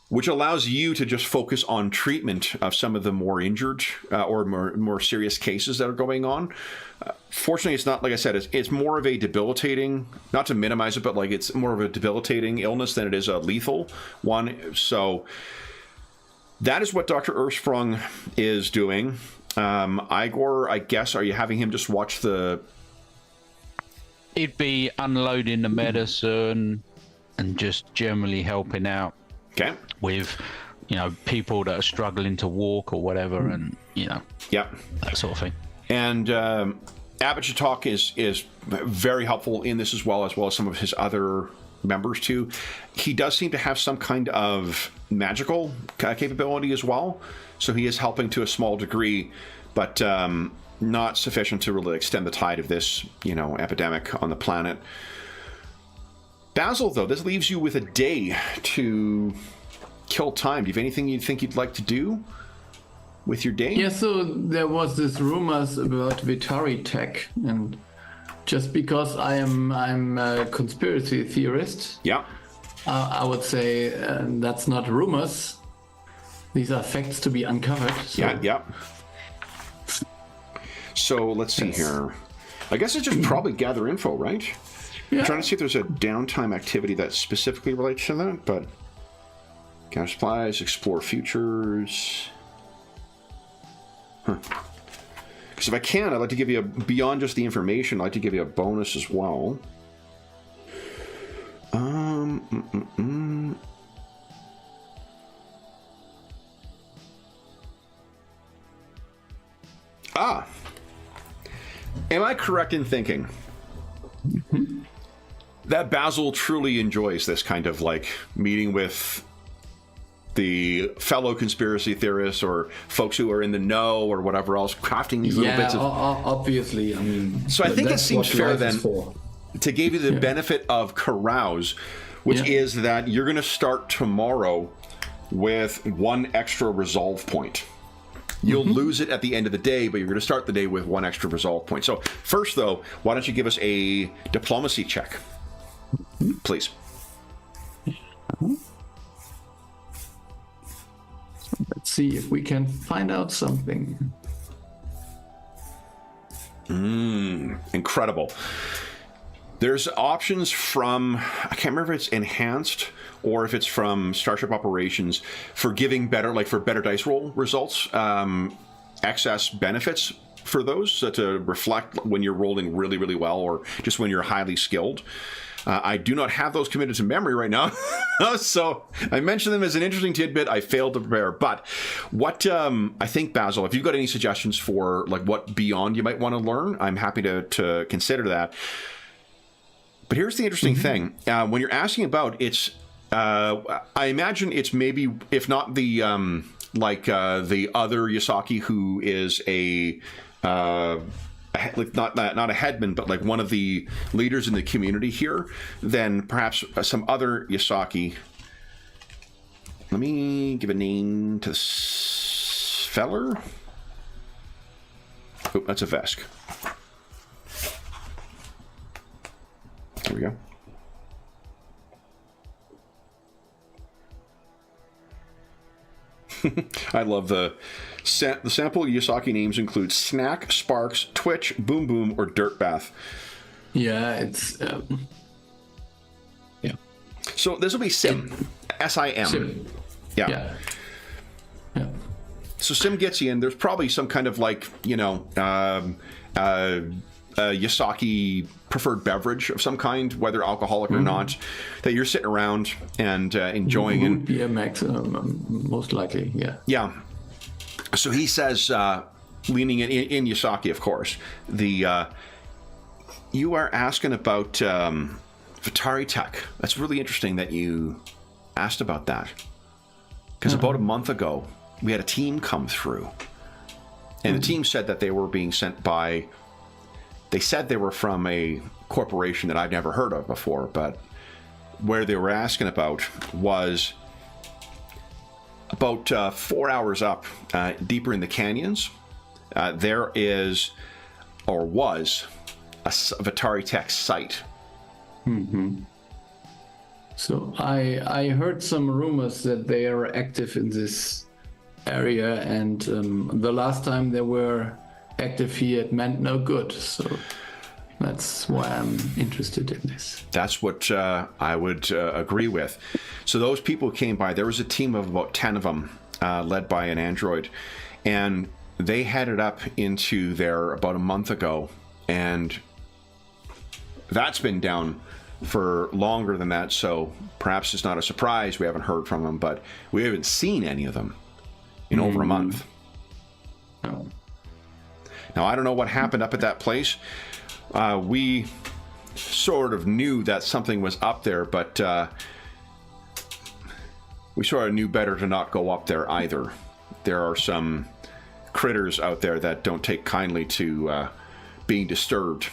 which allows you to just focus on treatment of some of the more injured or more serious cases that are going on. Fortunately, it's not, like I said, it's more of a debilitating, not to minimize it, but like it's more of a debilitating illness than it is a lethal one. So that is what Dr. Ersprung is doing. Igor, I guess, are you having him just watch the He'd be unloading the medicine and just generally helping out. Okay. With, people that are struggling to walk or whatever, and Yep. that sort of thing. And Abbot Chautauqua is very helpful in this as well as some of his other members too. He does seem to have some kind of magical capability as well, so he is helping to a small degree, but not sufficient to really extend the tide of this, epidemic on the planet. Basil, though, this leaves you with a day to kill time. Do you have anything you think you'd like to do with your day? Yeah, so there was this rumors about Vitari tech, and just because I'm a conspiracy theorist, I would say that's not rumors. These are facts to be uncovered. So. Yeah. So let's see here. I guess it's just probably gather info, right? Yeah. I'm trying to see if there's a downtime activity that specifically relates to that, but gather supplies, explore futures. Because if I can, I'd like to give you beyond just the information, I'd like to give you a bonus as well. Am I correct in thinking that Basil truly enjoys this kind of meeting with the fellow conspiracy theorists or folks who are in the know or whatever else, crafting these little bits of... obviously. I mean, so I think it seems fair then to give you the benefit of carouse, which is that you're going to start tomorrow with one extra resolve point. You'll lose it at the end of the day, but you're going to start the day with one extra resolve point. So first, though, why don't you give us a diplomacy check, please? Let's see if we can find out something. Incredible. There's options from, I can't remember if it's enhanced or if it's from Starship Operations for giving better, for better dice roll results, excess benefits for those, so to reflect when you're rolling really, really well or just when you're highly skilled. I do not have those committed to memory right now, so I mentioned them as an interesting tidbit. I failed to prepare. But what I think, Basil, if you've got any suggestions for what beyond you might want to learn, I'm happy to consider that. But here's the interesting thing: when you're asking about, it's I imagine it's maybe, if not the the other Yasaki who is a not a headman, but one of the leaders in the community here, then perhaps some other Yasaki. Let me give a name to this feller. Oh, that's a Vesk. There we go. I love the sample Yasaki names include Snack, Sparks, Twitch, Boom Boom, or Dirt Bath. Yeah, it's So this will be Sim, S-I-M. Sim. Yeah. So Sim gets you in. There's probably some kind of Yasaki preferred beverage of some kind, whether alcoholic or not, that you're sitting around and enjoying. Would be a max, most likely, Yeah. So he says, leaning in Yasaki, of course, you are asking about Vitari Tech. That's really interesting that you asked about that. Because about a month ago, we had a team come through. And the team said that they were being sent by... They said they were from a corporation that I've never heard of before, but where they were asking about was about 4 hours up, deeper in the canyons. There is, or was, a Vitari Tech site. So I heard some rumors that they are active in this area, and the last time they were active here, it meant no good. So that's why I'm interested in this. That's what I would agree with. So those people came by. There was a team of about 10 of them, led by an android, and they headed up into there about a month ago, and that's been down for longer than that, so perhaps it's not a surprise we haven't heard from them, but we haven't seen any of them in over a month. No. Now, I don't know what happened up at that place. We sort of knew that something was up there, but we sort of knew better to not go up there either. There are some critters out there that don't take kindly to being disturbed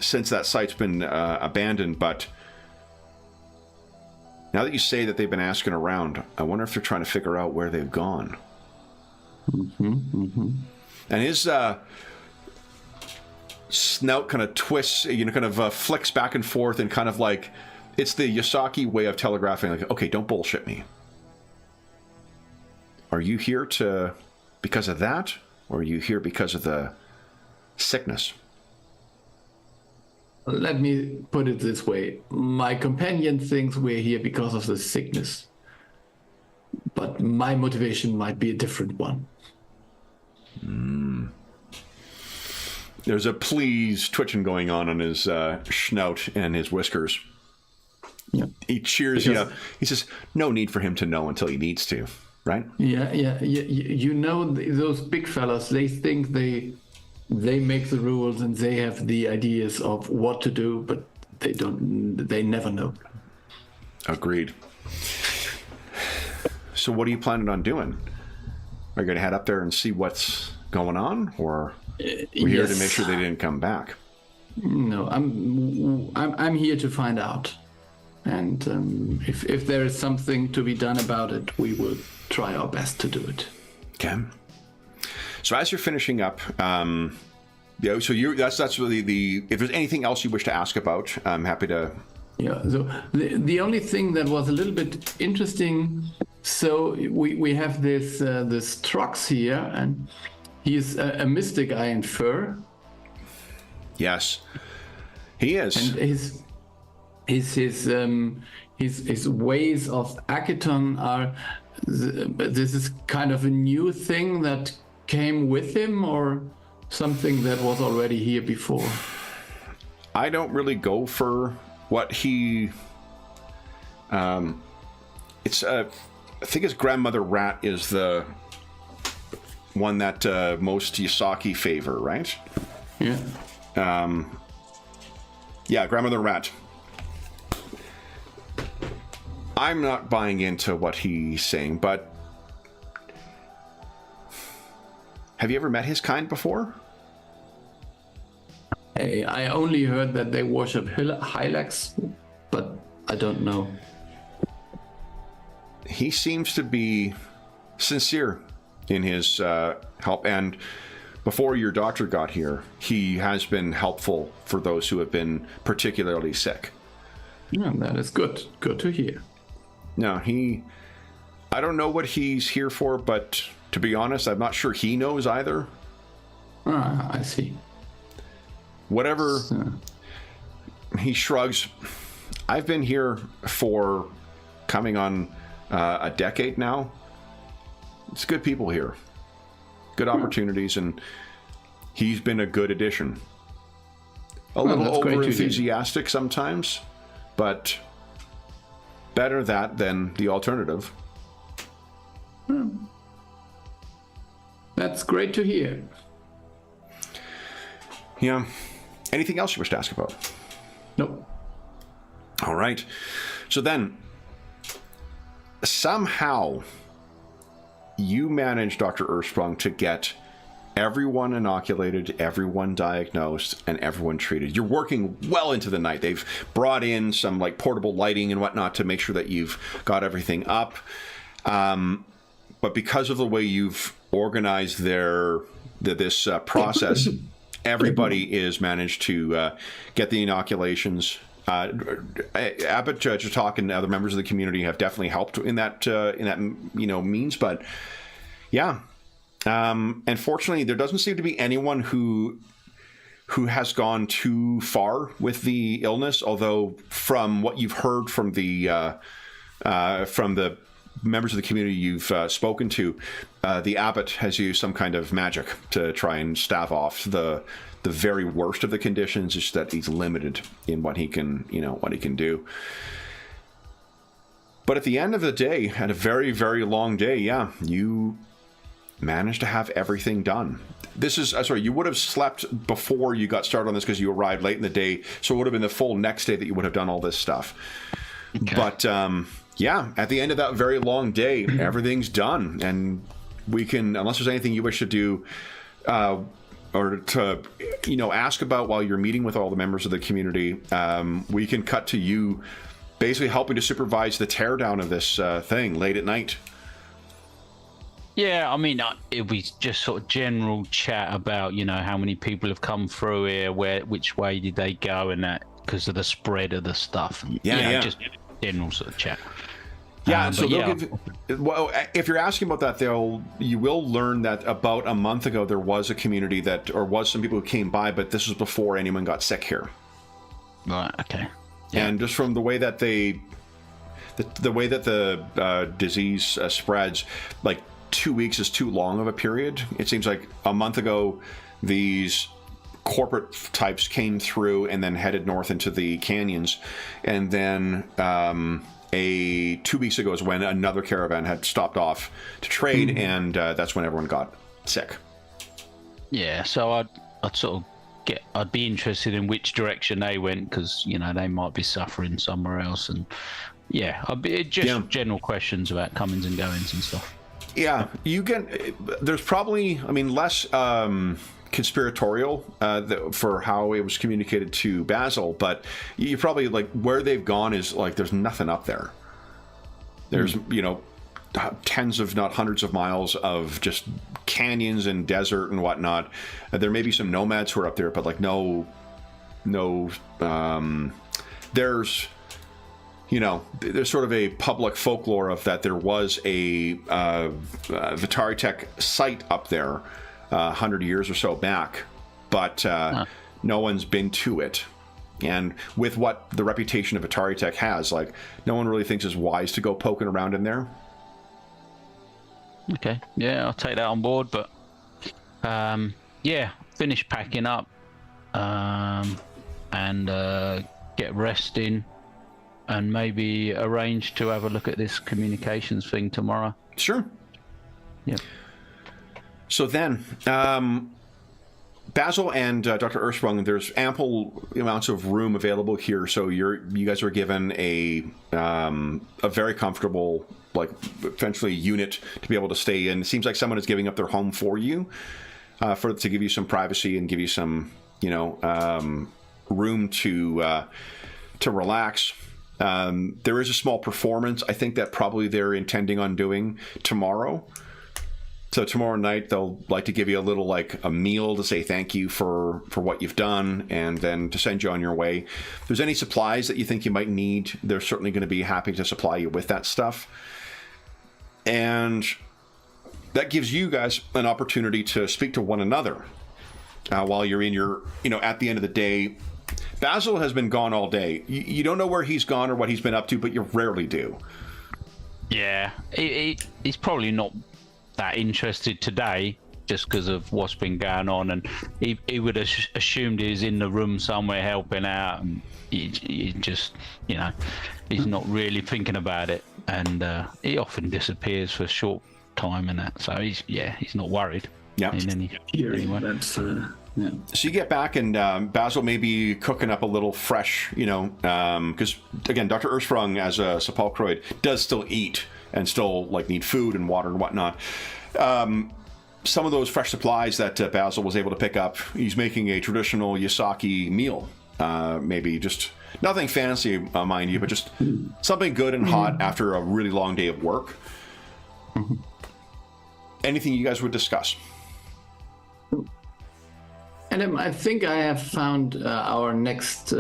since that site's been abandoned, but now that you say that they've been asking around, I wonder if they're trying to figure out where they've gone. And his snout kind of twists, kind of flicks back and forth, and kind of like, it's the Yasaki way of telegraphing, like, okay, don't bullshit me. Are you here because of that, or are you here because of the sickness? Let me put it this way. My companion thinks we're here because of the sickness. But my motivation might be a different one. There's a pleased twitching going on his snout and his whiskers. Yeah. He cheers you up. He says, no need for him to know until he needs to, right? Yeah. Those big fellas, they think they make the rules and they have the ideas of what to do, but they never know. Agreed. So what are you planning on doing? Are you going to head up there and see what's going on, or we're here to make sure they didn't come back? No, I'm here to find out, and if there is something to be done about it, we will try our best to do it. Okay. So as you're finishing up, so that's really the. If there's anything else you wish to ask about, I'm happy to. Yeah. So the only thing that was a little bit interesting. So we have this Trox here, and he's a mystic, I infer. Yes, he is. And his ways of Akiton are. This is kind of a new thing that came with him, or something that was already here before? I don't really go for what he. I think his grandmother rat is the one that most Yasaki favor, right? Yeah. Yeah, grandmother rat. I'm not buying into what he's saying, but have you ever met his kind before? Hey, I only heard that they worship Hylax, but I don't know. He seems to be sincere in his help, and before your doctor got here, he has been helpful for those who have been particularly sick. Yeah, that is good. Good to hear. No, I don't know what he's here for, but to be honest, I'm not sure he knows either. Ah, I see. Whatever. He shrugs. I've been here for coming on a decade now. It's good people here. Good opportunities, and he's been a good addition. A little over-enthusiastic sometimes, but better that than the alternative. That's great to hear. Yeah. Anything else you wish to ask about? Nope. All right. So then, somehow, you managed, Dr. Ersprung, to get everyone inoculated, everyone diagnosed, and everyone treated. You're working well into the night. They've brought in some like portable lighting and whatnot to make sure that you've got everything up. But because of the way you've organized this process, everybody is managed to get the inoculations. Abbott, Jatak, and other members of the community have definitely helped in that means. But yeah, and fortunately, there doesn't seem to be anyone who has gone too far with the illness. Although, from what you've heard from the members of the community you've spoken to, the abbot has used some kind of magic to try and stave off the very worst of the conditions. Just that he's limited in what he can, what he can do. But at the end of the day, at a very, very long day, you managed to have everything done. This is, sorry, you would have slept before you got started on this because you arrived late in the day, so it would have been the full next day that you would have done all this stuff. Okay. But, at the end of that very long day, everything's done, and we can, unless there's anything you wish to do, or to, ask about while you're meeting with all the members of the community, we can cut to you basically helping to supervise the teardown of this thing late at night. Yeah, I mean, it'll be just sort of general chat about, how many people have come through here, which way did they go, and that because of the spread of the stuff. And, just general sort of chat. Yeah, so if you're asking about that, you will learn that about a month ago there was a community was some people who came by, but this was before anyone got sick here. Right. Okay. Yeah. And just from the way that the disease spreads, like 2 weeks is too long of a period. It seems like a month ago, these corporate types came through and then headed north into the canyons, and then 2 weeks ago is when another caravan had stopped off to trade, and that's when everyone got sick. Yeah, so I'd be interested in which direction they went, because they might be suffering somewhere else, and I'd be general questions about comings and goings and stuff. Yeah, there's probably, less conspiratorial for how it was communicated to Basil, but you probably, where they've gone is, there's nothing up there. There's, tens of, not hundreds of miles of just canyons and desert and whatnot. There may be some nomads who are up there, but, there's... there's sort of a public folklore of that there was a Vitaritech site up there 100 years or so back, but no one's been to it. And with what the reputation of Vitaritech has, no one really thinks it's wise to go poking around in there. Okay, I'll take that on board, but finish packing up and get resting. And maybe arrange to have a look at this communications thing tomorrow. Sure. Yeah. So then, Basil and Dr. Ersprung, there's ample amounts of room available here. So you guys are given a very comfortable, essentially unit to be able to stay in. It seems like someone is giving up their home for you, to give you some privacy and give you some, room to relax. There is a small performance, I think, that probably they're intending on doing tomorrow. So tomorrow night, they'll like to give you a little, a meal to say thank you for what you've done, and then to send you on your way. If there's any supplies that you think you might need, they're certainly going to be happy to supply you with that stuff. And that gives you guys an opportunity to speak to one another while you're in your, at the end of the day. Basil has been gone all day. You don't know where he's gone or what he's been up to, but you rarely do. Yeah, he's probably not that interested today, just because of what's been going on, and he would have assumed he's in the room somewhere helping out, and he just, he's not really thinking about it, and he often disappears for a short time and that, so he's not worried. Yeah. Anyway. That's Yeah. So you get back, and Basil may be cooking up a little fresh, because, again, Dr. Ersprung, as a sepulchroid, does still eat and still, need food and water and whatnot. Some of those fresh supplies that Basil was able to pick up, he's making a traditional Yasaki meal. Maybe just nothing fancy, mind you, but just something good and hot after a really long day of work. Anything you guys would discuss? And I think I have found our next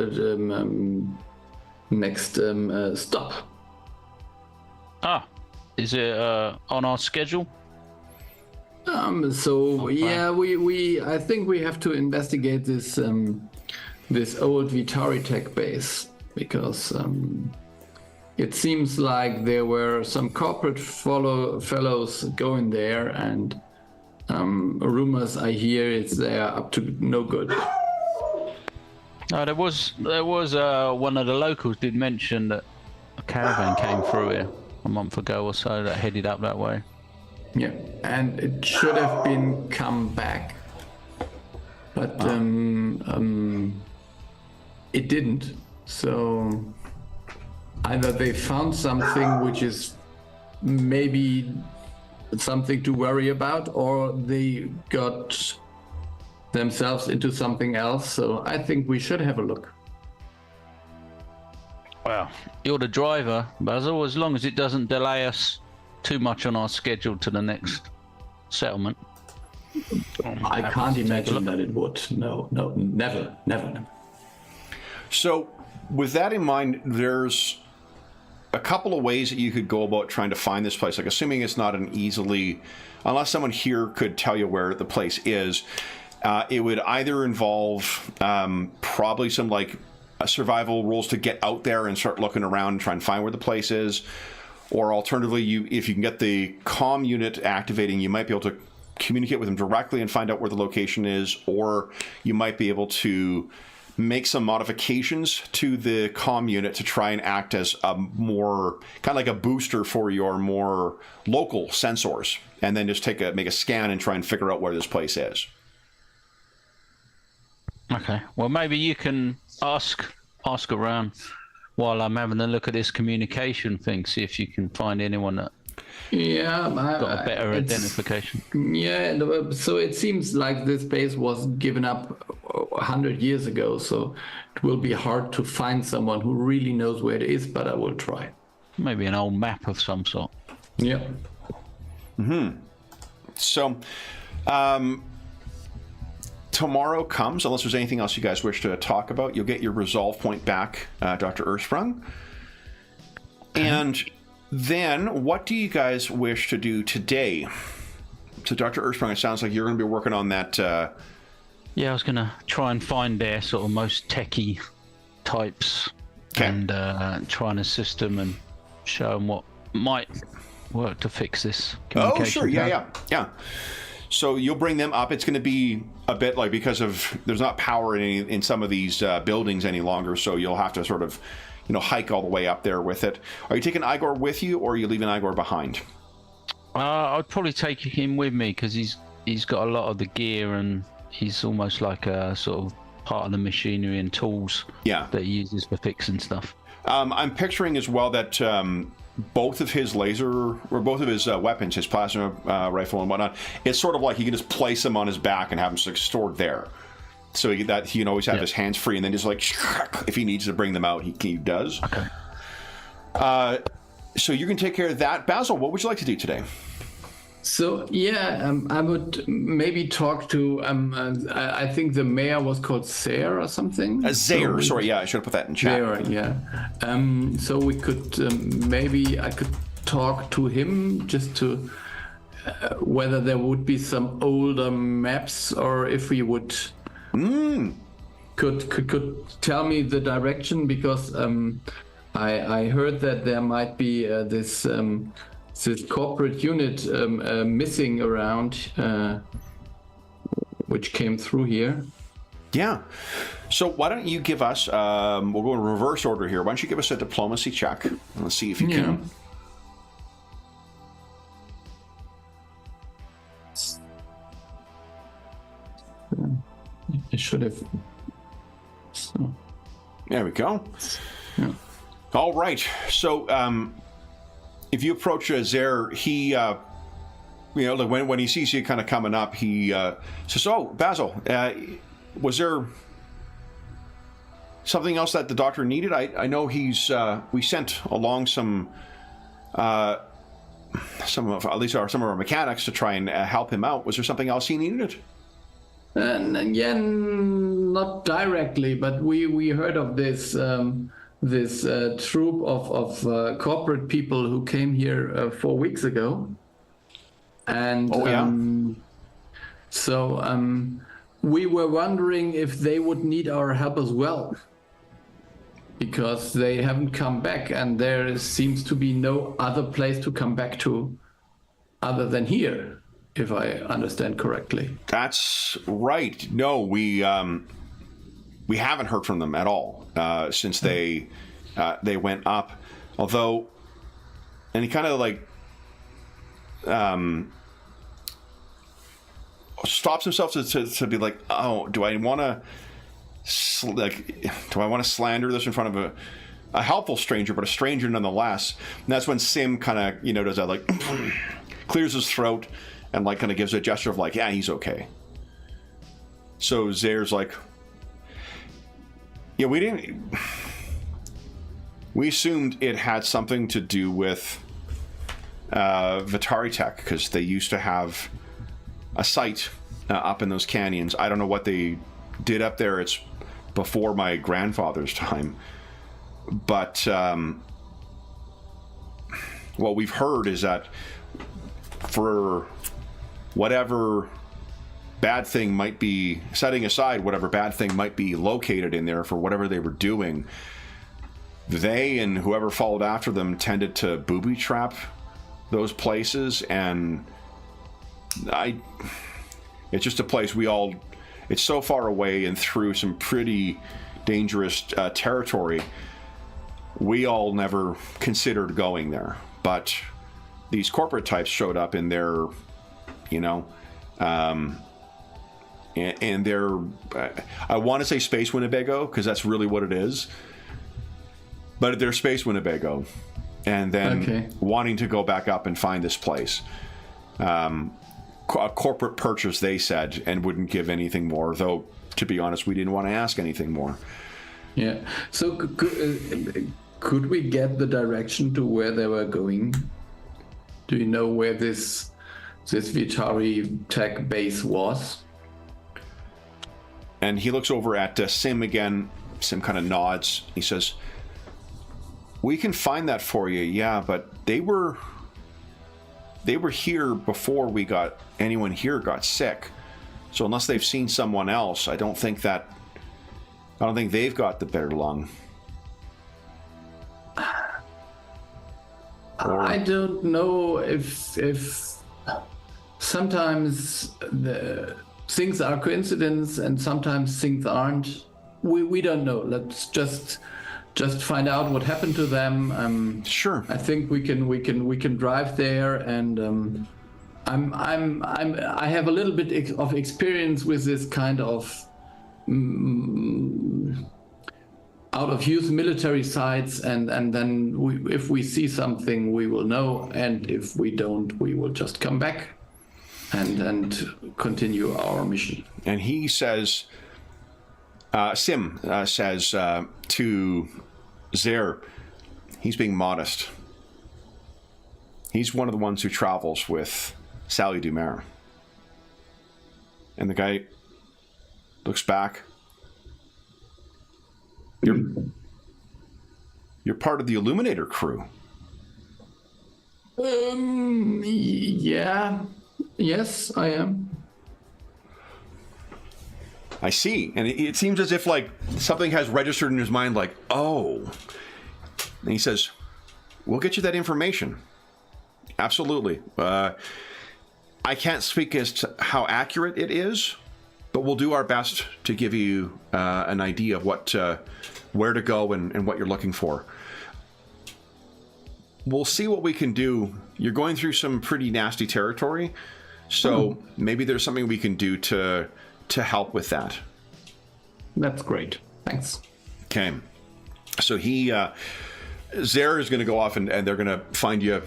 stop. Is it on our schedule? I think we have to investigate this this old Vitaritech base, because it seems like there were some corporate fellows going there, and rumors I hear is they are up to no good. No, there was one of the locals did mention that a caravan came through here a month ago or so that headed up that way. Yeah, and it should have been come back, but it didn't. So either they found something which is maybe something to worry about, or they got themselves into something else. So I think we should have a look. Well, you're the driver, Basil, as long as it doesn't delay us too much on our schedule to the next settlement. I can't imagine that it would. No, never. So with that in mind, there's a couple of ways that you could go about trying to find this place. Like, assuming it's not an easily, unless someone here could tell you where the place is, it would either involve probably some like survival rules to get out there and start looking around and try and find where the place is. Or alternatively, if you can get the comm unit activating, you might be able to communicate with them directly and find out where the location is. Or you might be able to make some modifications to the comm unit to try and act as a more kind of like a booster for your more local sensors, and then just make a scan and try and figure out where this place is. Okay. Well, maybe you can ask around while I'm having a look at this communication thing. See if you can find anyone that got a better identification. Yeah. So it seems like this base was given up 100 years ago. So it will be hard to find someone who really knows where it is. But I will try. Maybe an old map of some sort. Yeah. So, tomorrow comes, unless there's anything else you guys wish to talk about, you'll get your resolve point back, Dr. Ursprung. And then, what do you guys wish to do today? So, Dr. Ursprung, it sounds like you're going to be working on that. Yeah, I was going to try and find their sort of most techie types and try and assist them and show them what might work to fix this communication. Oh, sure. Yeah. So you'll bring them up. It's going to be a bit like, because of there's not power in some of these buildings any longer, so you'll have to sort of, hike all the way up there with it. Are you taking Igor with you, or are you leaving Igor behind? I'd probably take him with me because he's got a lot of the gear and he's almost like a sort of part of the machinery and tools that he uses for fixing stuff. I'm picturing as well that both of his weapons, his plasma rifle and whatnot, it's sort of like he can just place them on his back and have them stored there, so he can always have his hands free, and then just like if he needs to bring them out, he does. Okay. So you can take care of that. Basil, what would you like to do today? So I would maybe talk to I think the mayor was called Zaire or something. Zaire, sorry, I should have put that in chat. Zaire, yeah. So we could maybe I could talk to him just to whether there would be some older maps, or if we would could tell me the direction, because I heard that there might be this corporate unit missing around, which came through here. Yeah. So why don't you give us, we'll go in reverse order here. Why don't you give us a diplomacy check? Let's see if you can. I should have. So. There we go. Yeah. All right. So, if you approach Zaire, he, when he sees you kind of coming up, he says, "Oh, Basil, was there something else that the doctor needed? I know we sent along some of our mechanics to try and help him out. Was there something else he needed?" Not directly, but we heard of this troop of corporate people who came here 4 weeks ago, and we were wondering if they would need our help as well. because they haven't come back, and there seems to be no other place to come back to other than here, if I understand correctly. That's right. No, we haven't heard from them at all since they went up. Although, and he kind of like stops himself to be like, oh, do I want to slander this in front of a helpful stranger, but a stranger nonetheless? And that's when Sim kind of does that, like clears his throat and like kind of gives a gesture of like, yeah, he's okay. So Zare's like, yeah, we assumed it had something to do with Vitari Tech, because they used to have a site up in those canyons. I don't know what they did up there. It's before my grandfather's time. But what we've heard is that for whatever bad thing might be, setting aside whatever bad thing might be located in there for whatever they were doing, they and whoever followed after them tended to booby trap those places, and it's just a place it's so far away and through some pretty dangerous territory, we all never considered going there. But these corporate types showed up in their, and they're, I want to say Space Winnebago, because that's really what it is. But they're Space Winnebago. And then wanting to go back up and find this place. A corporate purchase, they said, and wouldn't give anything more. Though, to be honest, we didn't want to ask anything more. Yeah. So could we get the direction to where they were going? Do you know where this Vitari Tech base was? And he looks over at Sim again. Sim kind of nods. He says, we can find that for you, yeah, but they were here before anyone here got sick. So unless they've seen someone else, I don't think they've got the bitter lung. I don't know if sometimes the things are coincidence and sometimes things aren't. We don't know. Let's just find out what happened to them. Sure. I think we can drive there, and I have a little bit of experience with this kind of out of use military sites, and then if we see something, we will know, and if we don't, we will just come back and continue our mission. And he says, Sim says to Zare, he's being modest. He's one of the ones who travels with Sally Dumer. And the guy looks back. You're part of the Illuminator crew. Yeah. Yes, I am. I see. And it seems as if like something has registered in his mind, like, oh. And he says, we'll get you that information. Absolutely. I can't speak as to how accurate it is, but we'll do our best to give you an idea of where to go and what you're looking for. We'll see what we can do. You're going through some pretty nasty territory, so maybe there's something we can do to help with that. That's great. Thanks. Okay. So Zare is going to go off and they're going to find you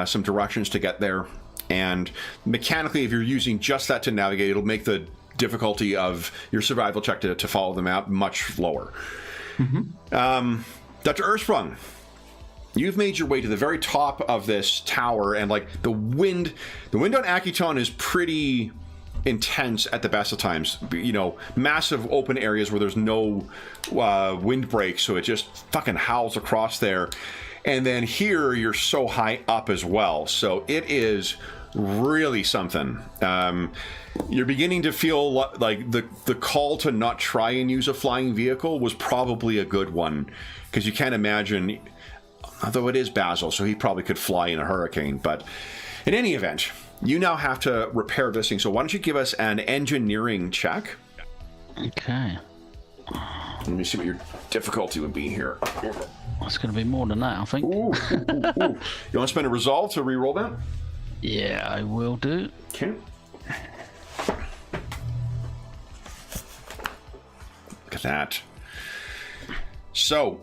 some directions to get there. And mechanically, if you're using just that to navigate, it'll make the difficulty of your survival check to follow them out much lower. Mm-hmm. Dr. Ersprung, you've made your way to the very top of this tower, and like the wind on Akiton is pretty intense at the best of times. Massive open areas where there's no wind break, so it just fucking howls across there. And then here you're so high up as well, so it is really something. You're beginning to feel like the call to not try and use a flying vehicle was probably a good one, because you can't imagine, although it is Basil, so he probably could fly in a hurricane. But in any event, you now have to repair this thing. So why don't you give us an engineering check? Okay. Let me see what your difficulty would be here. It's going to be more than that, I think. Ooh. You want to spend a resolve to re-roll that? Yeah, I will do. Okay. Look at that. So,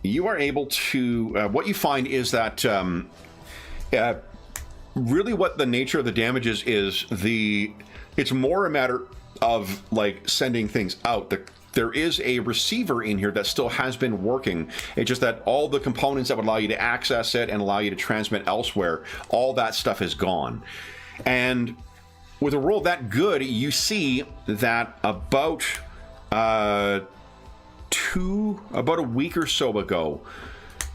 you are able to... what you find is that... really what the nature of the damage is it's more a matter of, like, sending things out. There is a receiver in here that still has been working. It's just that all the components that would allow you to access it and allow you to transmit elsewhere, all that stuff is gone. And with a roll that good, you see that about a week or so ago,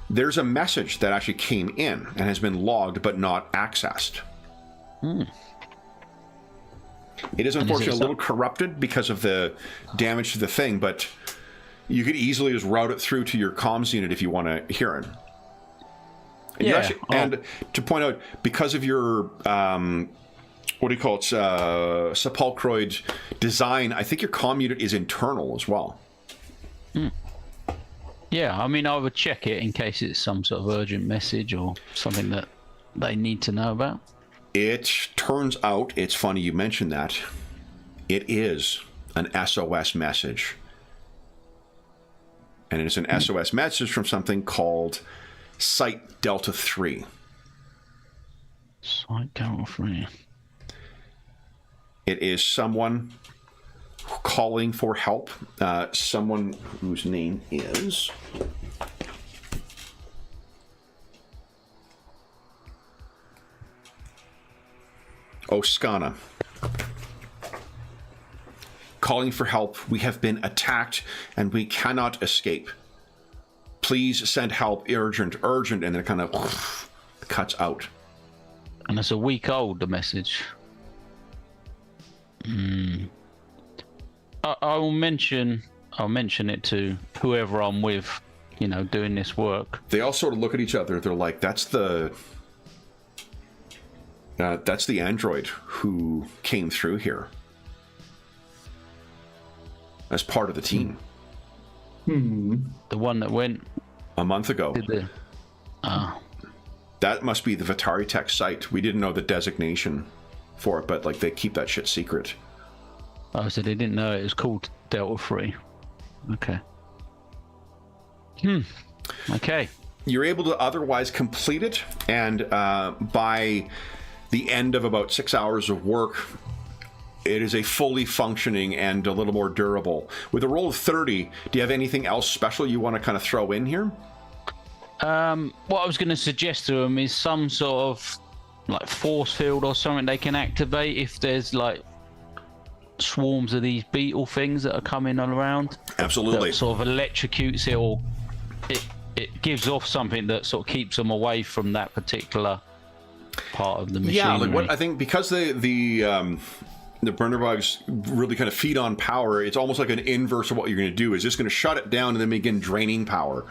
there's a message that actually came in and has been logged but not accessed. It is unfortunately a little corrupted because of the damage to the thing, but you could easily just route it through to your comms unit if you want to hear it. And, and to point out, because of your what do you call it, sepulchroid design, I think your comm unit is internal as well. Yeah, I mean, I would check it in case it's some sort of urgent message or something that they need to know about. It turns out, it's funny you mentioned that, it is an SOS message. And it is an SOS message from something called Site Delta 3. Site Delta 3. It is someone calling for help. Someone whose name is... Oskana. Calling for help. We have been attacked and we cannot escape. Please send help. Urgent, urgent. And then it kind of cuts out. And it's a week old, the message. I'll mention it to whoever I'm with, you know, doing this work. They all sort of look at each other. They're like, that's the android who came through here as part of the team. The one that went a month ago. That must be the Vitari Tech site. We didn't know the designation for it, but like they keep that shit secret. Oh, so they didn't know it was called Delta 3. Okay. Okay. You're able to otherwise complete it, and by the end of about 6 hours of work, it is a fully functioning and a little more durable. With a roll of 30, do you have anything else special you want to kind of throw in here? What I was going to suggest to them is some sort of like force field or something they can activate if there's like swarms of these beetle things that are coming around. Absolutely. That sort of electrocutes it, or it gives off something that sort of keeps them away from that particular part of the machinery. Yeah, like what I think, because the burner bugs really kind of feed on power, it's almost like an inverse of what you're going to do. Is just going to shut it down and then begin draining power.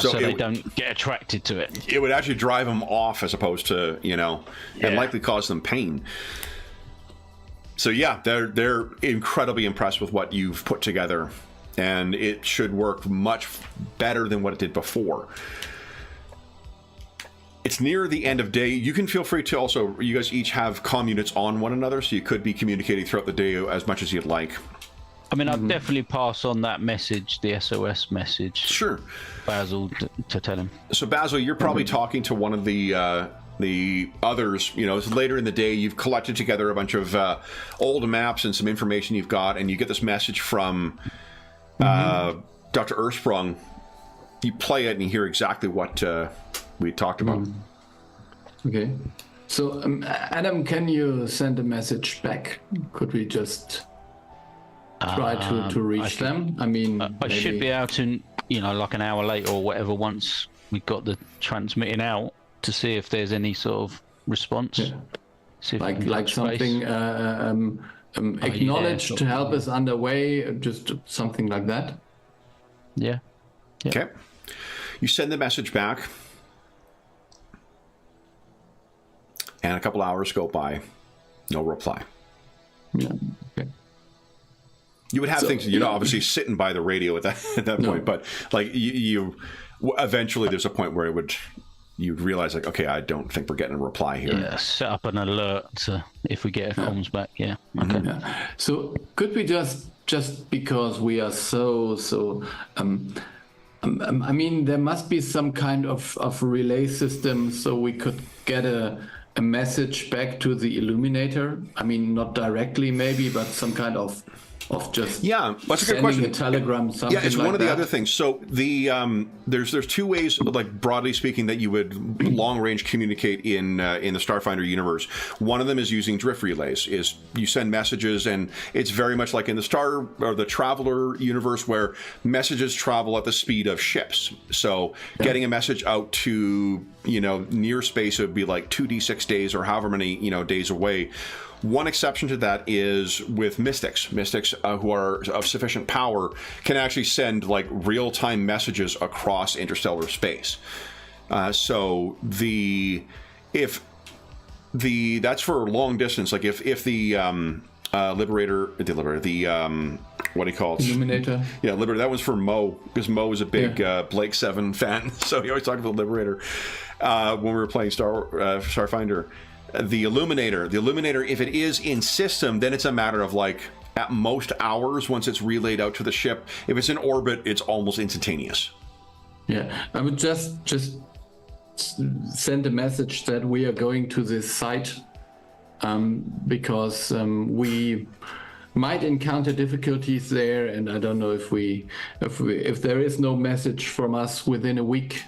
So they don't get attracted to it. It would actually drive them off as opposed to, you know, and likely cause them pain. So yeah, they're incredibly impressed with what you've put together, and it should work much better than what it did before. It's near the end of day. You can feel free to also, you guys each have comm units on one another, so you could be communicating throughout the day as much as you'd like. I mean, I'll definitely pass on that message, the SOS message. Sure. Basil, to tell him. So Basil, you're probably talking to one of the others. You know, it's later in the day. You've collected together a bunch of old maps and some information you've got, and you get this message from Dr. Ersprung. You play it and you hear exactly what we talked about. Okay. So, Adam, can you send a message back? Could we just try to reach them? I mean, I should be able to, you know, like an hour later or whatever, once we got the transmitting out, to see if there's any sort of response. Yeah. See if we Like can like touch something base. acknowledged yeah. to help us underway, just something like that. Yeah. Okay. You send the message back, and a couple hours go by, no reply. Yeah. Okay. You would have things, you're not obviously sitting by the radio at that point, but like you eventually there's a point where you'd realize like, okay, I don't think we're getting a reply here. Yeah, set up an alert to if we get a comms back. Yeah. Okay. Yeah. So could we just because we are so I mean, there must be some kind of relay system so we could get a message back to the Illuminator. I mean, not directly maybe, but some kind of just that's a good question. a telegram, something it's like one of the that. other things. So the there's two ways, like broadly speaking, that you would long range communicate in the Starfinder universe. One of them is using drift relays. Is you send messages, and it's very much like in the Traveler universe, where messages travel at the speed of ships. So getting a message out to near space would be like 2d6 days or however many days away. One exception to that is with mystics. Mystics who are of sufficient power can actually send like real-time messages across interstellar space. That's for long distance. Like if the Liberator, what do you call it? Illuminator. Yeah, Liberator. That was for Mo, because Mo is a big Blake 7 fan, so he always talked about Liberator when we were playing Starfinder. The Illuminator, if it is in system, then it's a matter of like at most hours once it's relayed out to the ship. If it's in orbit, it's almost instantaneous. Yeah, I would just send a message that we are going to this site because we might encounter difficulties there, and I don't know if there is no message from us within a week,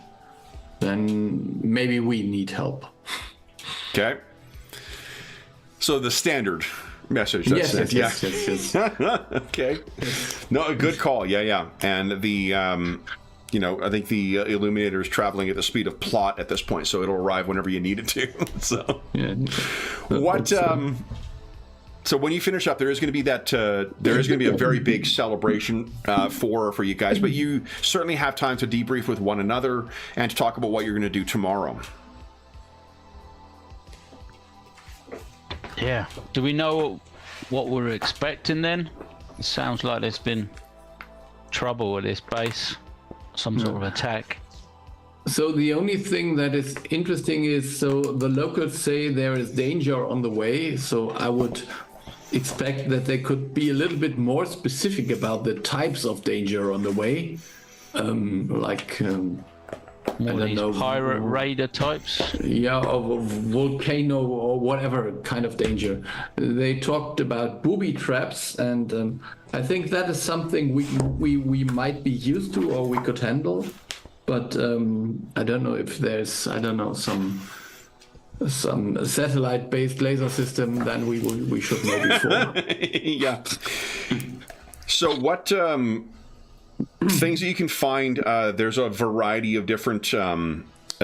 then maybe we need help. Okay. So the standard message. That's yes. Okay. No, a good call. Yeah. And the, I think the Illuminator is traveling at the speed of plot at this point, so it'll arrive whenever you need it to. So, so when you finish up, there is going to be a very big celebration for you guys, but you certainly have time to debrief with one another and to talk about what you're going to do tomorrow. Yeah. Do we know what we're expecting then? It sounds like there's been trouble at this base, some sort of attack. So the only thing that is interesting is, so the locals say there is danger on the way. So I would expect that they could be a little bit more specific about the types of danger on the way, More of these pirate raider types? Yeah, or volcano or whatever kind of danger. They talked about booby traps, and I think that is something we might be used to or we could handle. But I don't know if there's some satellite-based laser system then we should know before. Yeah. So what things that you can find, there's a variety of different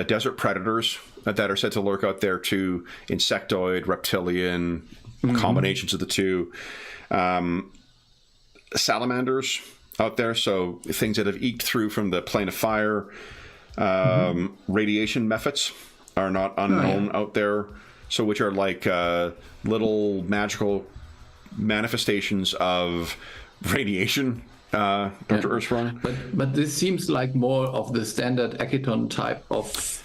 desert predators that are said to lurk out there too. Insectoid, reptilian, combinations of the two. Salamanders out there, so things that have eked through from the plane of fire. Radiation mephits are not unknown out there, so which are like little magical manifestations of radiation. Dr. Earthsprung. But this seems like more of the standard Akiton type of.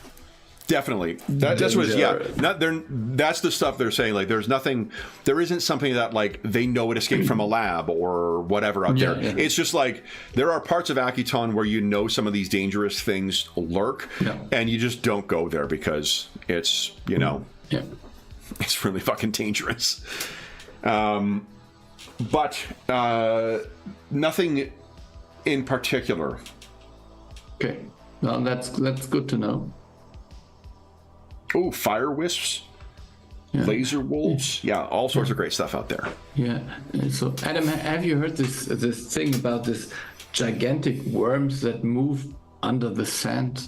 Definitely, that's what. That's the stuff they're saying. Like, there isn't something that like they know it escaped from a lab or whatever out there. Yeah. It's just like there are parts of Akiton where some of these dangerous things lurk, and you just don't go there because it's it's really fucking dangerous. But nothing in particular. Okay, well that's good to know. Oh, fire wisps, laser wolves, all sorts of great stuff out there. Yeah. So, Adam, have you heard this thing about this gigantic worms that move under the sand?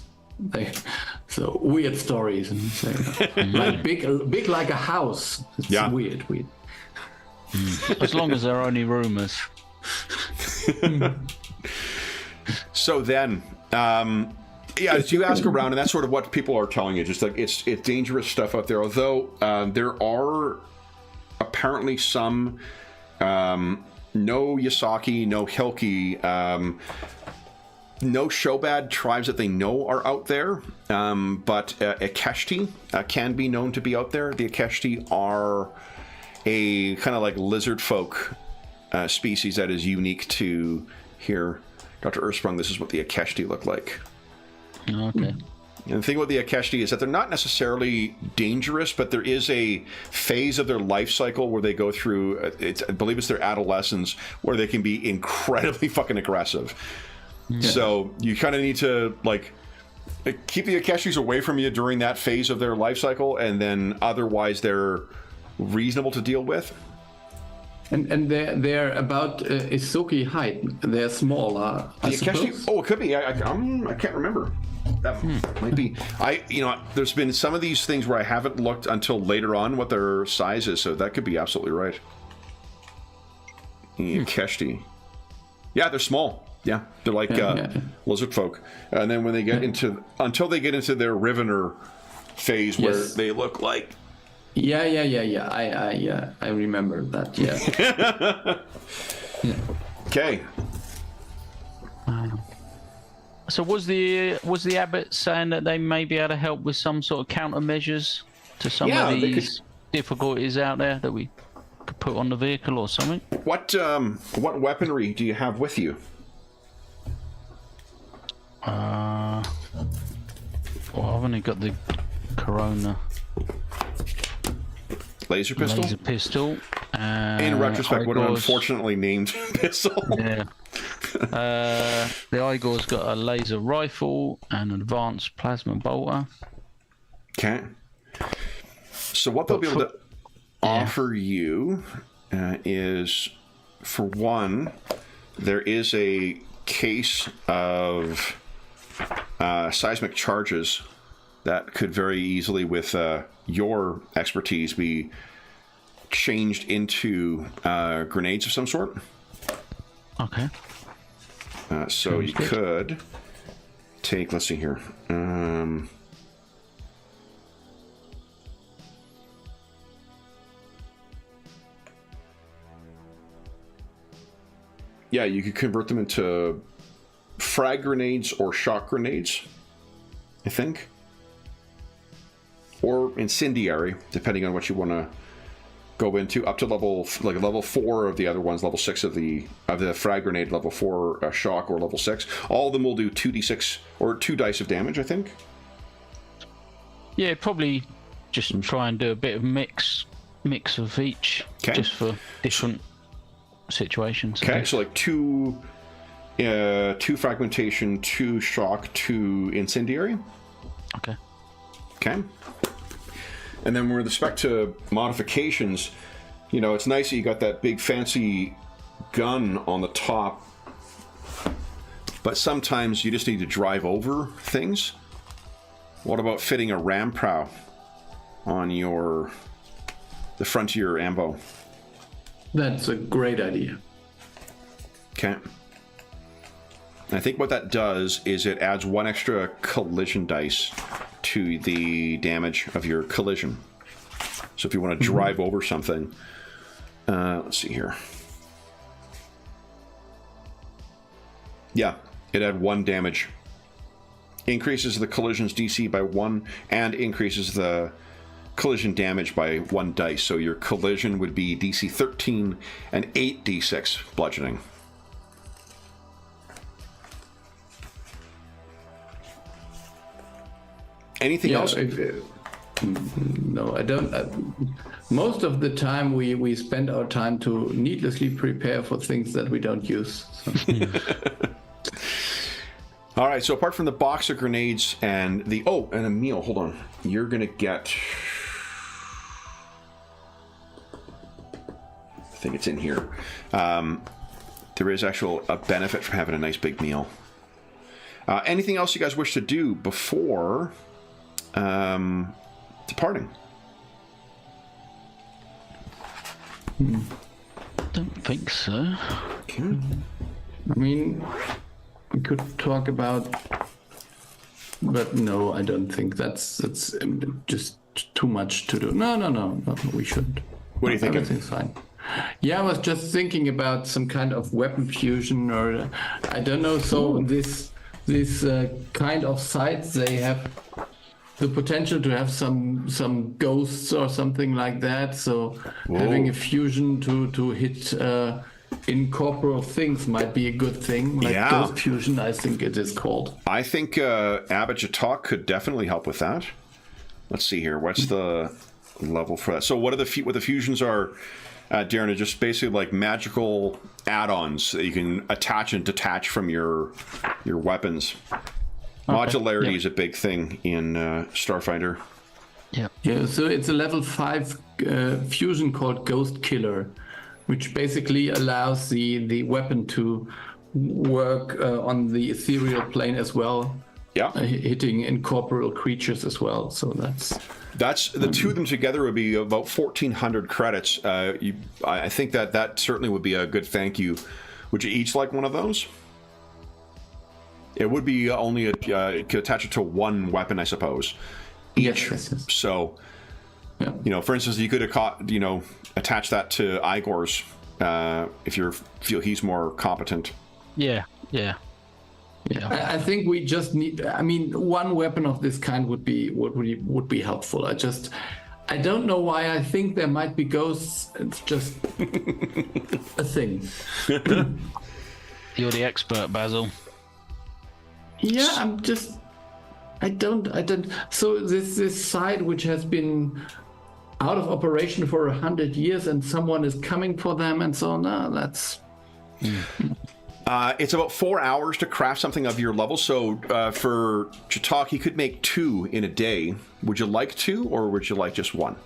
So weird stories and so, like big like a house. It's weird. As long as they're only rumors. So then, as you ask around, and that's sort of what people are telling you, just like it's dangerous stuff out there. Although there are apparently some no Yasaki, no Hilki, no Shobad tribes that they know are out there, but Akeshti can be known to be out there. The Akeshti are a kind of like lizard folk species that is unique to here. Dr. Earthsprung, this is what the Akeshti look like. Okay. And the thing with the Akeshti is that they're not necessarily dangerous, but there is a phase of their life cycle where they go through, I believe it's their adolescence, where they can be incredibly fucking aggressive. Yeah. So you kind of need to, like, keep the Akeshtis away from you during that phase of their life cycle, and then otherwise they're reasonable to deal with. And they're about Isuki height. They're smaller. I suppose. Oh, it could be. I can't remember. That might be. There's been some of these things where I haven't looked until later on what their size is, so that could be absolutely right. Akeshti. Yeah, they're small. Yeah, they're like lizard folk. And then when they get until they get into their Rivener phase, where they look like. Yeah. I remember that. Yeah. Okay. So was the abbot saying that they may be able to help with some sort of countermeasures to some of these difficulties out there that we could put on the vehicle or something? What weaponry do you have with you? Well, I've only got the Corona. Laser pistol? Laser pistol. In retrospect, what an unfortunately named pistol. Yeah. The Igor's got a laser rifle and an advanced plasma bolter. Okay. So what they'll be able to offer you is, for one, there is a case of seismic charges that could very easily, with your expertise, be changed into grenades of some sort. Okay. So you could take, let's see here. Yeah, you could convert them into frag grenades or shock grenades, I think. Or incendiary, depending on what you want to go into, up to level 4 of the other ones, level 6 of the frag grenade, level 4 shock, or level 6. All of them will do 2d6 or 2 dice of damage, I think. Yeah, probably just try and do a bit of mix of each, just for different situations. Okay, so like 2 fragmentation, 2 shock, 2 incendiary. Okay. And then with respect to modifications, it's nice that you got that big fancy gun on the top, but sometimes you just need to drive over things. What about fitting a ram prow on the front of your ambo? That's a great idea. Okay. I think what that does is it adds 1 extra collision dice to the damage of your collision. So if you want to drive over something, let's see here. Yeah, it had 1 damage. Increases the collision's DC by 1 and increases the collision damage by 1 dice. So your collision would be DC 13 and 8d6 bludgeoning. Anything else? No, I don't. Most of the time, we spend our time to needlessly prepare for things that we don't use. So. All right. So apart from the box of grenades and and a meal. Hold on. You're gonna get. I think it's in here. There is a benefit from having a nice big meal. Anything else you guys wish to do before departing. Don't think so. Okay. I mean, we could talk about, but no, I don't think that's just too much to do. No, we shouldn't. What do you think? Everything's fine. Yeah, I was just thinking about some kind of weapon fusion, or I don't know. So this kind of sites, they have the potential to have some ghosts or something like that. So having a fusion to hit incorporeal things might be a good thing. Like ghost fusion, I think it is called. I think Abadjatok could definitely help with that. Let's see here. What's the level for that? So what are what the fusions are, Darren, are just basically like magical add-ons that you can attach and detach from your weapons. Modularity is a big thing in Starfinder. Yeah, so it's a level 5 fusion called Ghost Killer, which basically allows the weapon to work on the ethereal plane as well. Yeah, hitting incorporeal creatures as well. So that's the two of them together would be about 1,400 credits. I think that certainly would be a good thank you. Would you each like one of those? It would be only could attach it to one weapon, I suppose. Each. Yes. So, for instance, you could attach that to Igor's if you feel he's more competent. Yeah. I think we just need. I mean, one weapon of this kind would be helpful. I don't know why I think there might be ghosts. It's just a thing. You're the expert, Basil. Yeah, I don't. So this site, which has been out of operation for 100 years, and someone is coming for them, and so on. That's. It's about 4 hours to craft something of your level. So for Jatok, he could make 2 in a day. Would you like 2, or would you like just 1?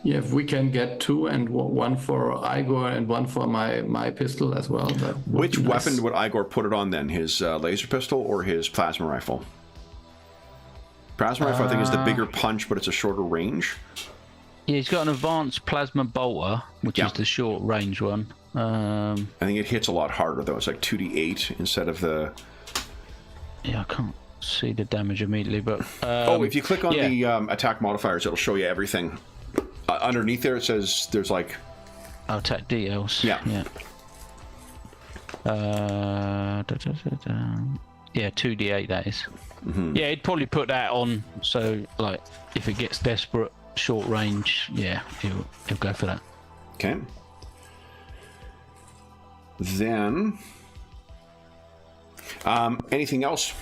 Yeah, if we can get 2, and 1 for Igor and 1 for my pistol as well. Which weapon would Igor put it on then? His laser pistol or his plasma rifle? Plasma rifle, I think, is the bigger punch, but it's a shorter range. Yeah, he's got an advanced plasma bolter, which is the short range one. I think it hits a lot harder, though. It's like 2d8 instead of the... Yeah, I can't see the damage immediately, but... if you click on the attack modifiers, it'll show you everything. Underneath there, it says there's like... attack details. Yeah. 2d8, that is. Mm-hmm. Yeah, he'd probably put that on, so, like, if it gets desperate, short range, he'll go for that. Okay. Then, anything else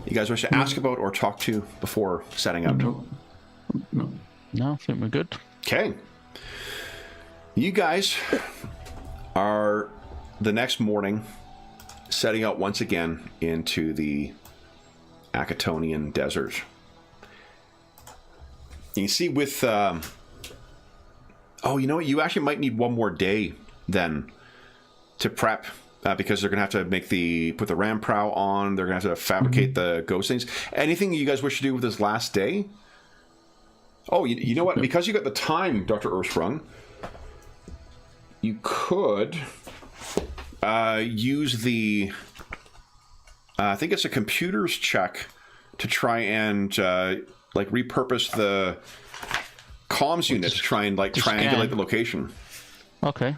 you guys wish to ask about or talk to before setting out? No, I think we're good. Okay. You guys are the next morning setting out once again into the Acatonian desert. You can see with... you know what? You actually might need one more day then to prep, because they're going to have to put the ram prow on. They're going to have to fabricate the ghost things. Anything you guys wish to do with this last day? Oh, you know what? Because you got the time, Dr. Ursprung, you could use the... I think it's a computer's check to try and repurpose the comms unit to try and triangulate the location. Okay.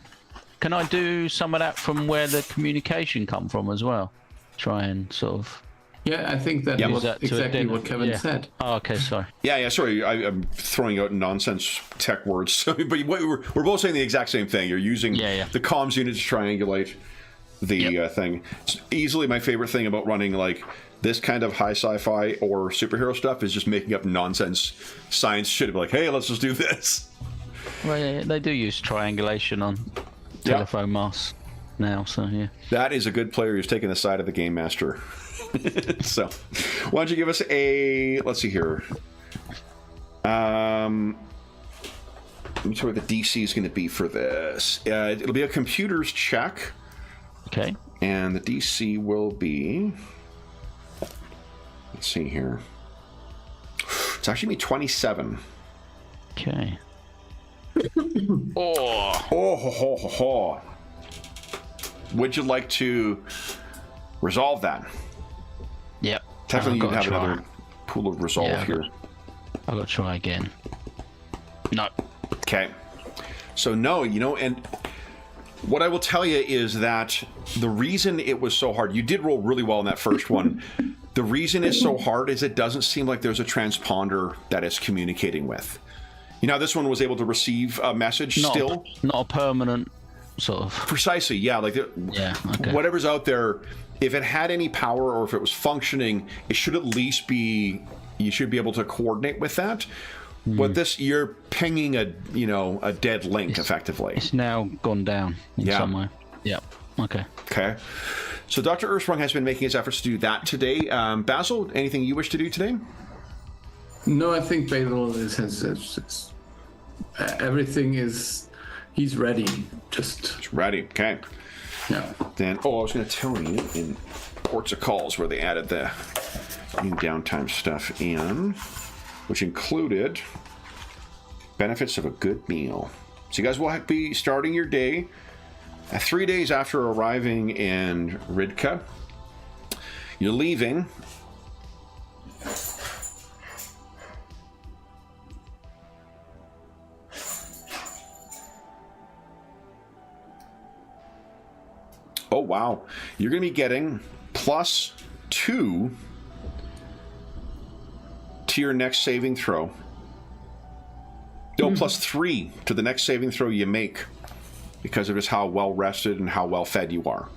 Can I do some of that from where the communication come from as well? Try and sort of... Yeah, I think that was exactly what Kevin said. Oh, okay, sorry. Yeah, sorry. I'm throwing out nonsense tech words. But we're both saying the exact same thing. You're using the comms unit to triangulate the thing. It's easily my favorite thing about running this kind of high sci-fi or superhero stuff is just making up nonsense science shit. Like, hey, let's just do this. Well, they do use triangulation on telephone masts now, so yeah. That is a good player who's taking the side of the game master. So, why don't you give us let's see here. Let me see what the DC is going to be for this. It'll be a computer's check. Okay. And the DC will be... Let's see here. It's actually me 27. Okay. Oh. Would you like to resolve that? Yep. Definitely you'd have another pool of resolve here. I've got to try again. No. Okay. So no, and what I will tell you is that the reason it was so hard, you did roll really well in that first one. The reason it's so hard is it doesn't seem like there's a transponder that it's communicating with. This one was able to receive a message still. Not a permanent sort of. Precisely, yeah. Whatever's out there, if it had any power or if it was functioning, it should at least be, you should be able to coordinate with that. But this, you're pinging a dead link, effectively. It's now gone down in some way. Yep. Okay. Okay. So Dr. Ersprung has been making his efforts to do that today. Basil, anything you wish to do today? No, I think Basil is everything is, he's ready. Just ready. Okay. Yeah. Then, I was going to tell you in Ports of Calls where they added the new downtime stuff in, which included benefits of a good meal. So you guys will be starting your day 3 days after arriving in Ridka. You're leaving. Oh, wow. You're going to be getting +2 to your next saving throw. +3 to the next saving throw you make because of just how well rested and how well fed you are.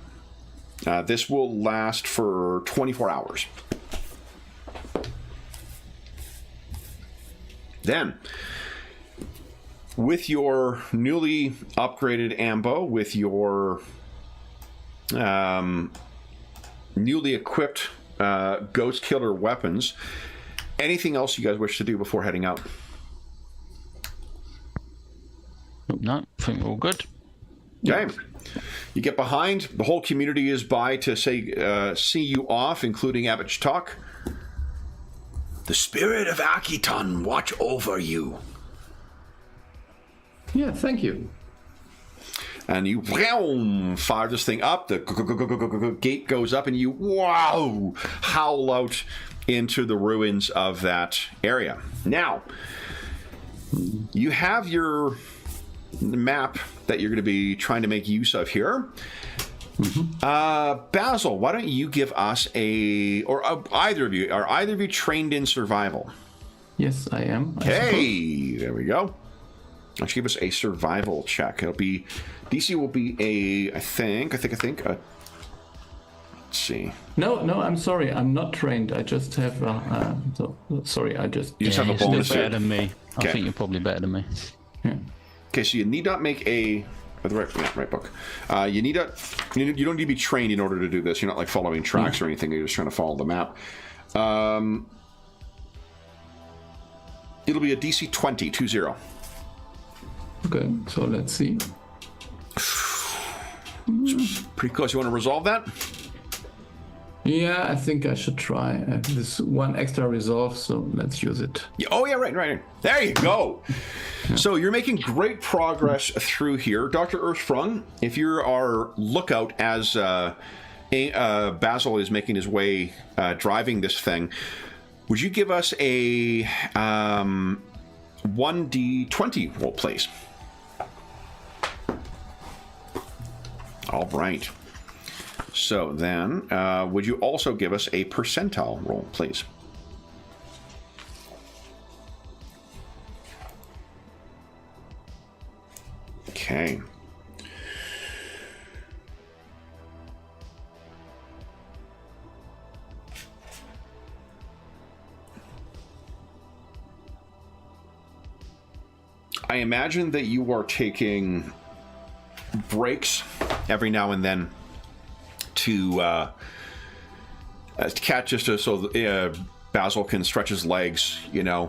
This will last for 24 hours. Then, with your newly upgraded ambo, with your newly equipped ghost killer weapons, anything else you guys wish to do before heading out? No, I think we're all good. Okay. You get behind. The whole community is by to say, see you off, including Abbot Shtok. The spirit of Akiton watch over you. Yeah, thank you. And you fire this thing up. The gate goes up, and you howl out into the ruins of that area. Now, you have your map that you're going to be trying to make use of here. Basil, why don't you give us either of you trained in survival? Yes, I am. Hey, there we go. Why don't you give us a survival check? It'll be DC will be I think. Let's see. No, I'm sorry. I'm not trained. I just have. Sorry, I just. You just have a bonus. Better than me. Okay. I think you're probably better than me. Yeah. Okay, so you need not make a. Right book. You need a. You don't need to be trained in order to do this. You're not like following tracks or anything. You're just trying to follow the map. It'll be a DC 20. Okay, so let's see. Pretty close. You want to resolve that? Yeah, I think I should try. This one extra resolve, so let's use it. Yeah, right. There you go. So you're making great progress through here. Dr. Earthsprung, if you're our lookout as Basil is making his way driving this thing, would you give us a 1d20 roll, please? All right. So then, would you also give us a percentile roll, please? Okay. I imagine that you are taking breaks every now and then to catch so Basil can stretch his legs. Yeah.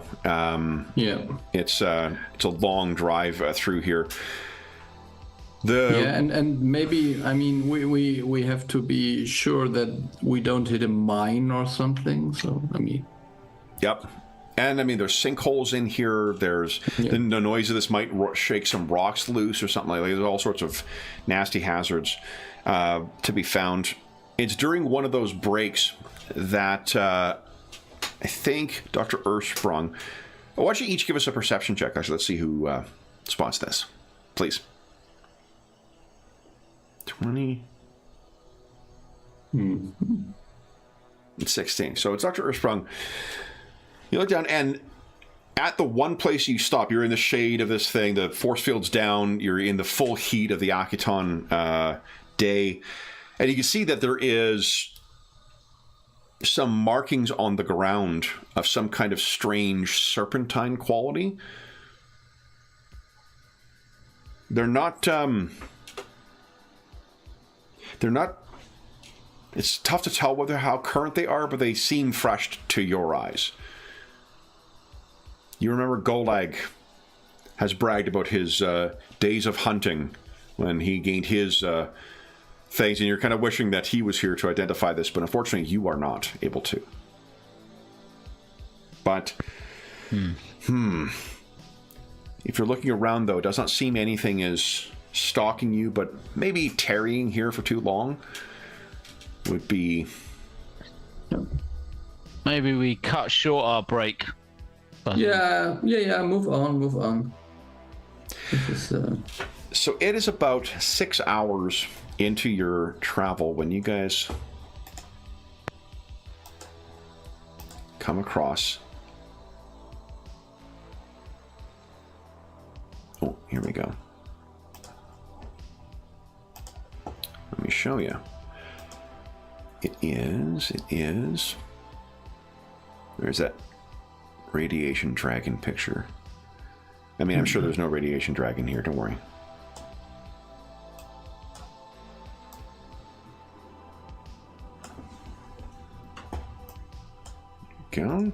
It's a long drive through here. And maybe, I mean, we have to be sure that we don't hit a mine or something. So, I mean. Yep. And I mean, there's sinkholes in here. There's the noise of this might shake some rocks loose or something like that. There's all sorts of nasty hazards to be found. It's during one of those breaks that I think Dr. Ersprung. Why don't you each give us a perception check? Actually, let's see who spots this, please. 20. And 16. So it's Dr. Ersprung. You look down, and at the one place you stop, you're in the shade of this thing, the force field's down, you're in the full heat of the Akiton day, and you can see that there is some markings on the ground of some kind of strange serpentine quality. They're not, it's tough to tell how current they are, but they seem fresh to your eyes. You remember Golag has bragged about his days of hunting when he gained his things, and you're kind of wishing that he was here to identify this, but unfortunately you are not able to. But, if you're looking around, though, it does not seem anything is stalking you, but maybe tarrying here for too long would be... Maybe we cut short our break. Yeah, move on. This is, So it is about 6 hours into your travel when you guys come across... Oh, here we go. Let me show you. It is... There's that radiation dragon picture. I mean, I'm sure there's no radiation dragon here, don't worry. Go.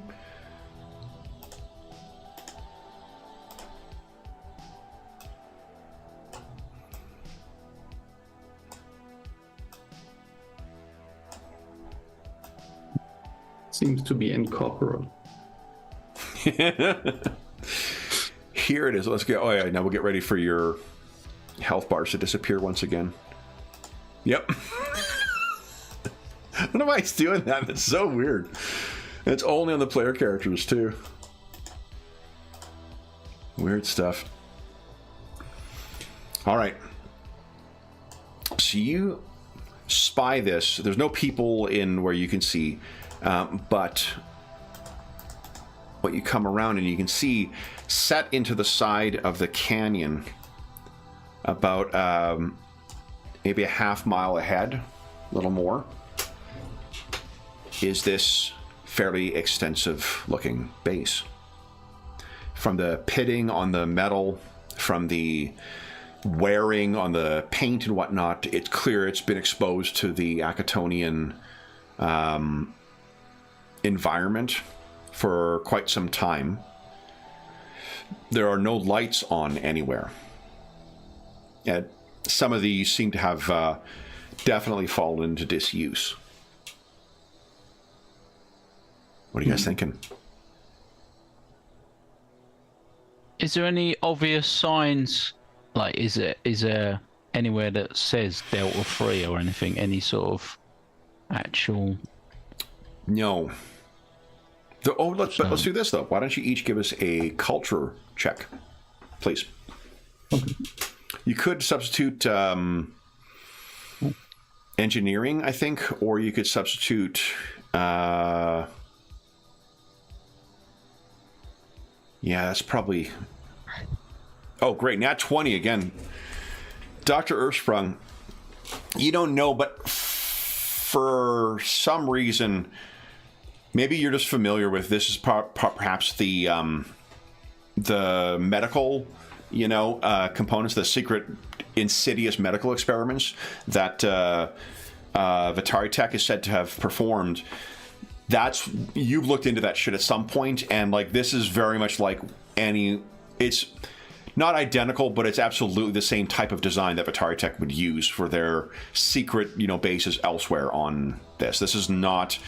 seems to be incorporeal. Here it is. Let's go. Oh, yeah. Now we'll get ready for your health bars to disappear once again. Yep. I don't know why he's doing that. That's so weird. And it's only on the player characters, too. Weird stuff. All right. So you spy this. There's no people in where you can see, but what you come around and you can see set into the side of the canyon about maybe a half mile ahead, a little more, is this fairly extensive looking base. From the pitting on the metal, from the wearing on the paint and whatnot, it's clear it's been exposed to the Akatonian environment for quite some time. There are no lights on anywhere. Some of these seem to have definitely fallen into disuse. What are you guys thinking? Is there any obvious signs? Like, is there anywhere that says Delta 3 or anything? Any sort of actual... No. Let's do this, though. Why don't you each give us a culture check, please? Okay. You could substitute engineering, I think, or you could substitute... yeah, that's probably... Oh, great. Nat 20 again. Dr. Ersprung, you don't know, but for some reason, maybe you're just familiar with this is perhaps the medical, components, the secret insidious medical experiments that Vitari Tech is said to have performed. You've looked into that shit at some point, and like this is very much like it's not identical, but it's absolutely the same type of design that Atari Tech would use for their secret, bases elsewhere on this. This is not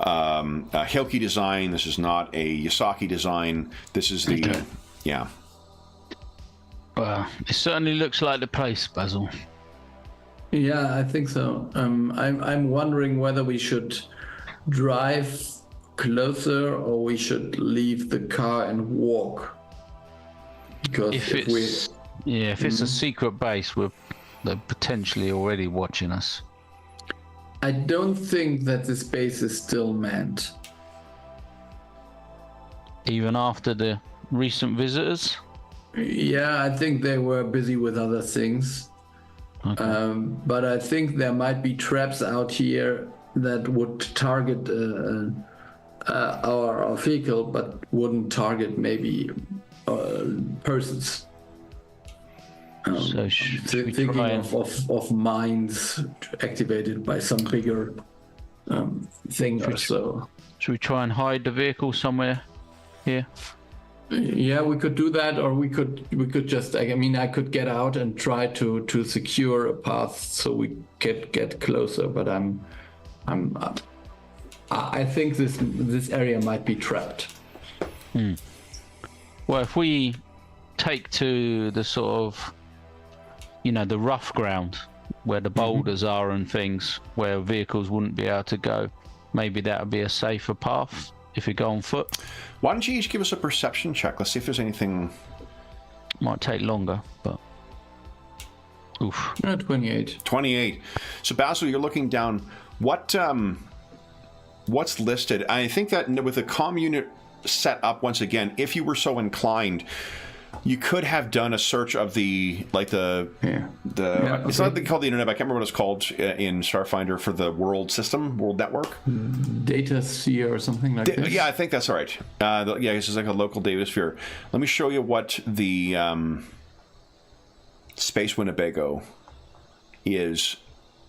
a Hilke design. This is not a Yasaki design. This is the, yeah. Well, it certainly looks like the place, Basil. Yeah, I think so. I'm wondering whether we should drive closer or we should leave the car and walk. Because if it's a secret base, they're potentially already watching us. I don't think that this base is still manned. Even after the recent visitors? Yeah, I think they were busy with other things. Okay. But I think there might be traps out here that would target our vehicle, but wouldn't target maybe persons. So thinking of mines activated by some bigger thing or so. Should we try and hide the vehicle somewhere here? Yeah, we could do that, or we could just. I could get out and try to secure a path so we could get closer. But I think this area might be trapped. Well, if we take to the sort of, the rough ground where the boulders are and things, where vehicles wouldn't be able to go, maybe that would be a safer path if we go on foot. Why don't you each give us a perception check? Let's see if there's anything. Might take longer, but. Oof. 28. 28. So Basil, you're looking down. What's listed? I think that with the comm unit set up once again, if you were so inclined, you could have done a search of it's not called the internet, but I can't remember what it's called in Starfinder for the world network. Data sphere or something like that. Yeah, I think that's right. It's like a local data sphere. Let me show you what the Space Winnebago is,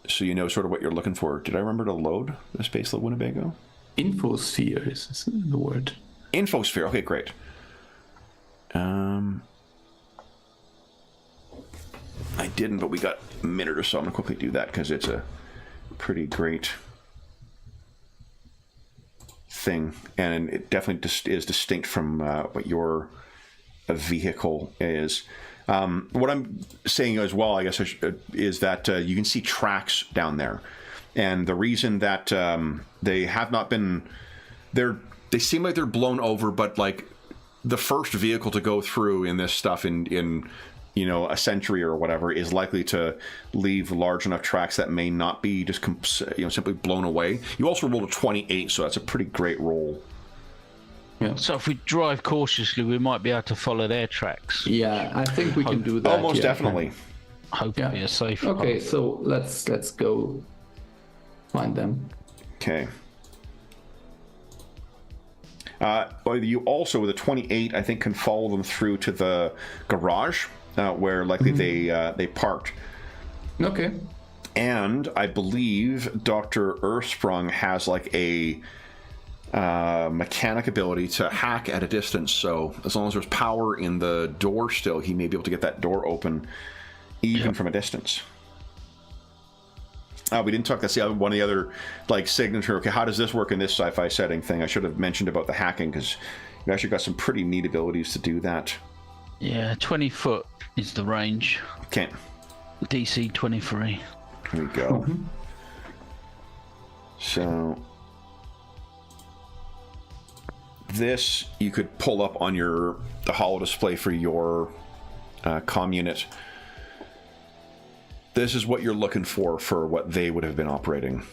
so you know sort of what you're looking for. Did I remember to load the Space Winnebago? Infosphere is the word. Infosphere. Okay, great. I didn't, but we got a minute or so. I'm going to quickly do that because it's a pretty great thing. And it definitely is distinct from what your vehicle is. What I'm saying as well, I guess, is that you can see tracks down there. And the reason that they have not been... They seem like they're blown over, but like the first vehicle to go through in this stuff in a century or whatever is likely to leave large enough tracks that may not be just simply blown away. You also rolled a 28, so that's a pretty great roll. Yeah. So if we drive cautiously, we might be able to follow their tracks. Yeah, I think we can do that. Almost definitely. Hopefully a safe path. Okay, so let's go find them. Okay. You also, with a 28, I think, can follow them through to the garage where likely they parked. Okay. And I believe Dr. Earthsprung has like a mechanic ability to hack at a distance. So as long as there's power in the door still, he may be able to get that door open even from a distance. We didn't talk. That's one of the other signature. Okay, how does this work in this sci-fi setting thing? I should have mentioned about the hacking because you've actually got some pretty neat abilities to do that. Yeah, 20 foot is the range. Okay. DC 23. Here we go. So this you could pull up on the holo display for your comm unit. This is what you're looking for what they would have been operating.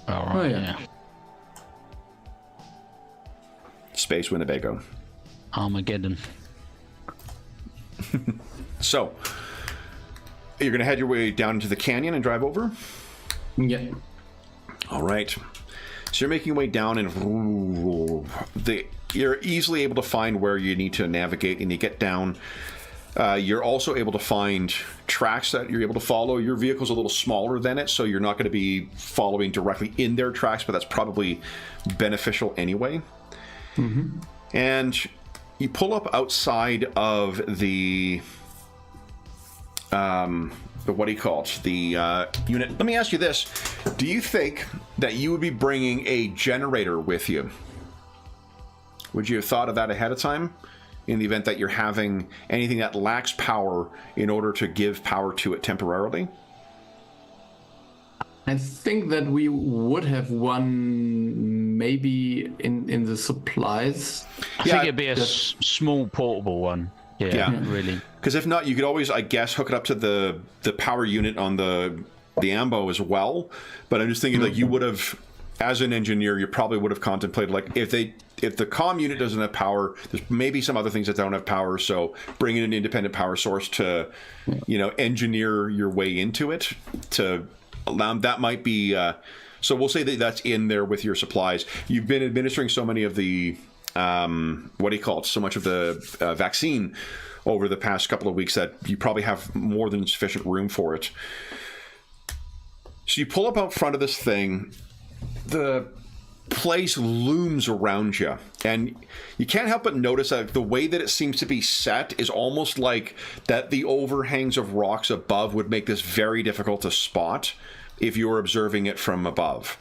All right. Oh, yeah. Space Winnebago. Armageddon. So, you're going to head your way down into the canyon and drive over? Yeah. All right. So you're making your way down and you're easily able to find where you need to navigate, and you get down. You're also able to find tracks that you're able to follow. Your vehicle's a little smaller than it, so you're not going to be following directly in their tracks, but that's probably beneficial anyway. And you pull up outside of the what do you call it? The unit. Let me ask you this: do you think that you would be bringing a generator with you? Would you have thought of that ahead of time, in the event that you're having anything that lacks power in order to give power to it temporarily? I think that we would have one maybe in the supplies. I think it'd be a small portable one. Yeah. Really. Because if not, you could always, I guess, hook it up to the power unit on the ambo as well. But I'm just thinking, like, you would have, as an engineer, you probably would have contemplated, like, if the comm unit doesn't have power, there's maybe some other things that don't have power. So bring in an independent power source to, engineer your way into it to allow that might be. So we'll say that that's in there with your supplies. You've been administering so many of the what do you call it? So much of the vaccine over the past couple of weeks that you probably have more than sufficient room for it. So you pull up out front of this thing. The place looms around you, and you can't help but notice that the way that it seems to be set is almost like that the overhangs of rocks above would make this very difficult to spot if you were observing it from above.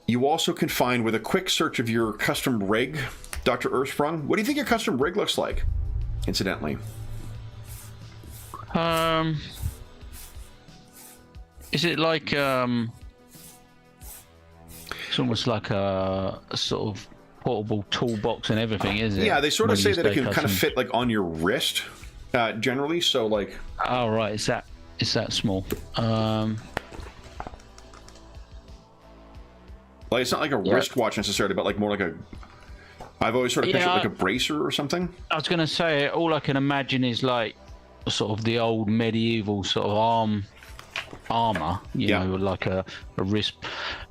You also can find, with a quick search of your custom rig, Dr. Earthsprung, what do you think your custom rig looks like, incidentally? Is it like it's almost like a sort of portable toolbox and everything, is it? Yeah, they sort of say that it can kind of fit like on your wrist, generally. So like. Oh right, it's that small. Like it's not like a wristwatch necessarily, but like more like a. I've always sort of pictured like a bracer or something. I was going to say, all I can imagine is like sort of the old medieval sort of armor, you know, like a wrist,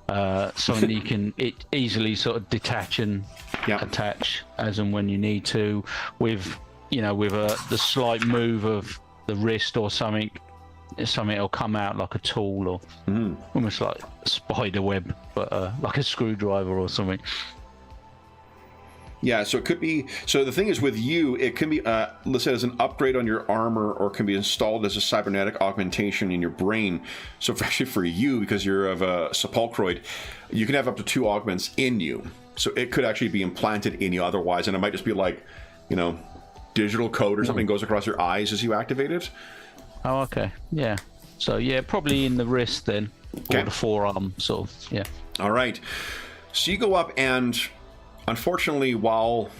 something you can easily sort of detach and attach as and when you need to, with the slight move of the wrist or something will come out like a tool, or almost like a spider web, but like a screwdriver or something. Yeah, so it could be. So the thing is, with you, it can be listed as an upgrade on your armor, or can be installed as a cybernetic augmentation in your brain. So actually, for you, because you're of a sepulchroid, you can have up to 2 augments in you. So it could actually be implanted in you otherwise, and it might just be like, digital code or something goes across your eyes as you activate it. Oh, okay. Yeah. So yeah, probably in the wrist then, or the forearm, sort of. Yeah. All right. So you go up and. Unfortunately, while,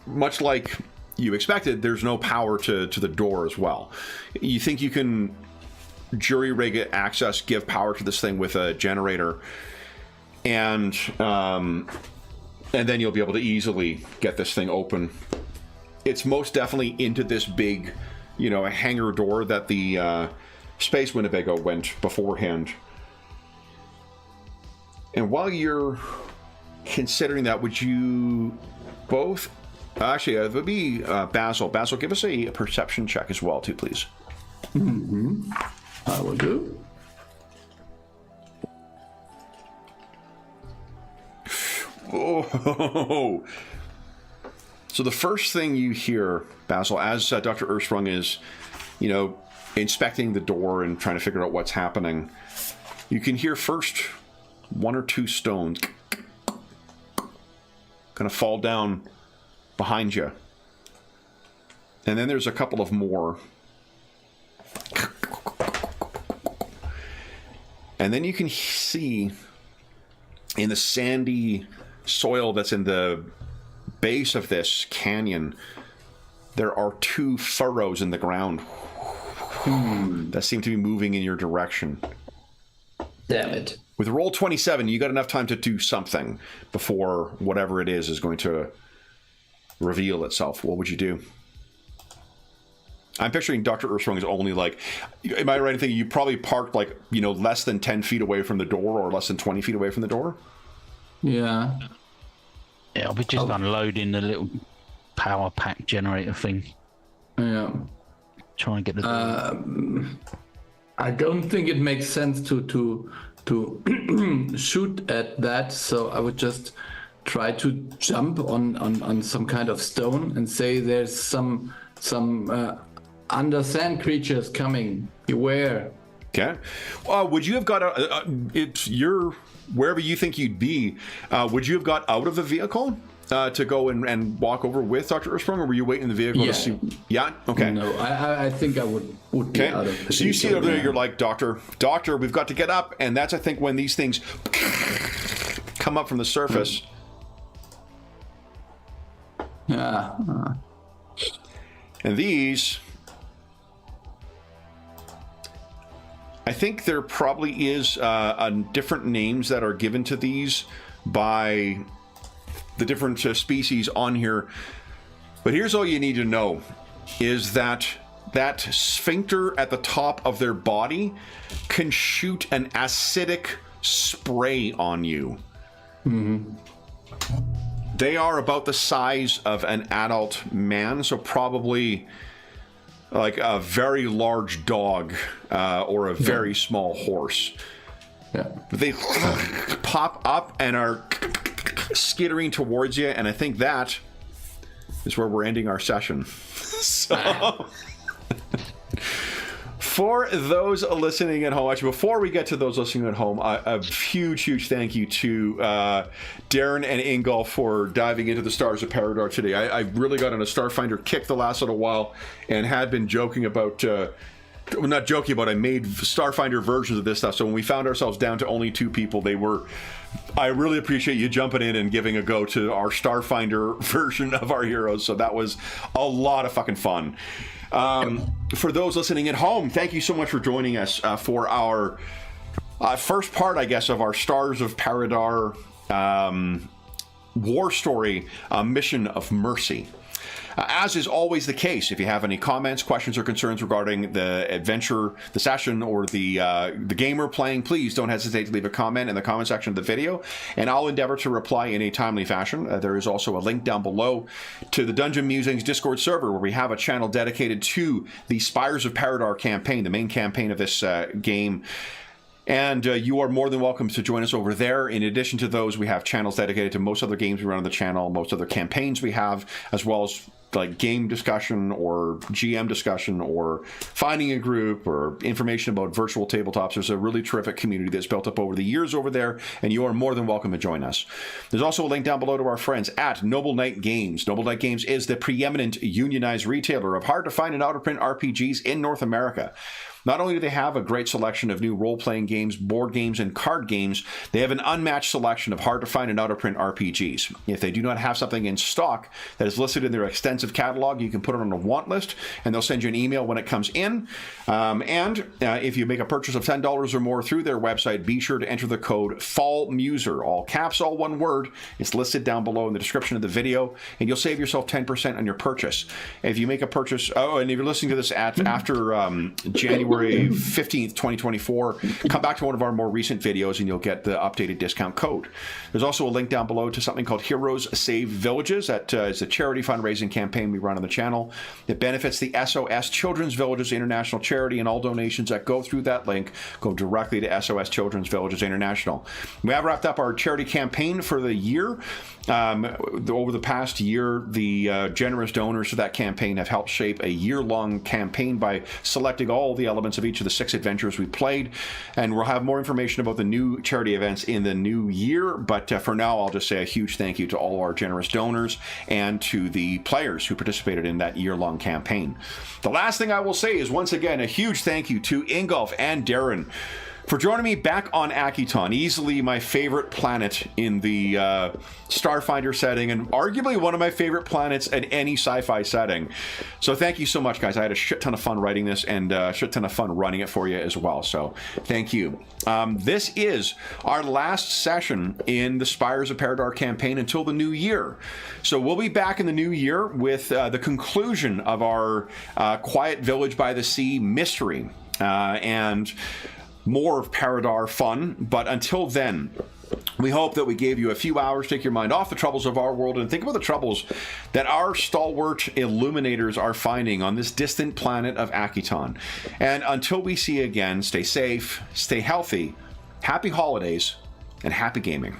much like you expected, there's no power to the door as well. You think you can jury-rig it, access, give power to this thing with a generator, and then you'll be able to easily get this thing open. It's most definitely into this big, a hangar door that the Space Winnebago went beforehand. And while you're considering that, would you both actually it would be Basil, give us a perception check as well too, please. I will do. Oh, so the first thing you hear, Basil, as Dr. Earthsprung is inspecting the door and trying to figure out what's happening, you can hear first 1 or 2 stones kind of fall down behind you. And then there's a couple of more. And then you can see in the sandy soil that's in the base of this canyon, there are 2 furrows in the ground that seem to be moving in your direction. Damn it. With roll 27, you got enough time to do something before whatever it is going to reveal itself. What would you do? I'm picturing Dr. Earthsprung is only like, am I right in thinking you probably parked like, less than 10 feet away from the door, or less than 20 feet away from the door? Yeah. Yeah, I'll be just unloading the little power pack generator thing. Yeah. Try and get the door. I don't think it makes sense to shoot at that, so I would just try to jump on some kind of stone and say there's some under sand creatures coming. Beware. Okay. Would you have got it's your wherever you think you'd be? Would you have got out of the vehicle to go and walk over with Dr. Ursprung, or were you waiting in the vehicle to see? Yeah. Okay. No, I think I would be out of the So you see it over there, you're like, Doctor, we've got to get up, and that's I think when these things come up from the surface. Yeah. And these, I think there probably is different names that are given to these by the different species on here. But here's all you need to know, is that sphincter at the top of their body can shoot an acidic spray on you. Mm-hmm. They are about the size of an adult man, so probably like a very large dog or a very small horse. Yeah. They pop up and are skittering towards you, and I think that is where we're ending our session. So... For those listening at home, actually, before we get to those listening at home, a huge thank you to Darren and Ingolf for diving into the Stars of Paridar today. I really got on a Starfinder kick the last little while and had been joking about... not joking about, I made Starfinder versions of this stuff, so when we found ourselves down to only 2 people, I really appreciate you jumping in and giving a go to our Starfinder version of our heroes, so that was a lot of fucking fun. For those listening at home, thank you so much for joining us for our first part, I guess, of our Stars of Paridar war story, Mission of Mercy. As is always the case, if you have any comments, questions, or concerns regarding the adventure, the session, or the game we're playing, please don't hesitate to leave a comment in the comment section of the video, and I'll endeavor to reply in a timely fashion. There is also a link down below to the Dungeon Musings Discord server, where we have a channel dedicated to the Spires of Paridar campaign, the main campaign of this game. And you are more than welcome to join us over there. In addition to those, we have channels dedicated to most other games we run on the channel, most other campaigns we have, as well as like game discussion or GM discussion or finding a group or information about virtual tabletops. There's a really terrific community that's built up over the years over there, and you are more than welcome to join us. There's also a link down below to our friends at Noble Knight Games. Noble Knight Games is the preeminent unionized retailer of hard-to-find and out-of-print RPGs in North America. Not only do they have a great selection of new role-playing games, board games, and card games, they have an unmatched selection of hard-to-find and out-of-print RPGs. If they do not have something in stock that is listed in their extensive catalog, you can put it on a want list, and they'll send you an email when it comes in. If you make a purchase of $10 or more through their website, be sure to enter the code FALLMUSER, all caps, all one word. It's listed down below in the description of the video, and you'll save yourself 10% on your purchase. If you make a purchase, and if you're listening to this after January 15th, 2024, come back to one of our more recent videos and you'll get the updated discount code. There's also a link down below to something called Heroes Save Villages. That is a charity fundraising campaign we run on the channel. It benefits the SOS Children's Villages International charity, and all donations that go through that link go directly to SOS Children's Villages International. We have wrapped up our charity campaign for the year. Over the past year, the generous donors to that campaign have helped shape a year-long campaign by selecting all the elements of each of the 6 adventures we played, and we'll have more information about the new charity events in the new year, but for now I'll just say a huge thank you to all our generous donors and to the players who participated in that year-long campaign. The last thing I will say is, once again, a huge thank you to Ingolf and Darren for joining me back on Akiton, easily my favorite planet in the Starfinder setting, and arguably one of my favorite planets in any sci-fi setting. So thank you so much, guys. I had a shit ton of fun writing this and a shit ton of fun running it for you as well. So thank you. This is our last session in the Spires of Paridar campaign until the new year. So we'll be back in the new year with the conclusion of our Quiet Village by the Sea mystery and more of Paridar fun. But until then, we hope that we gave you a few hours to take your mind off the troubles of our world and think about the troubles that our stalwart illuminators are finding on this distant planet of Akiton. And until we see you again, stay safe, stay healthy, happy holidays, and happy gaming.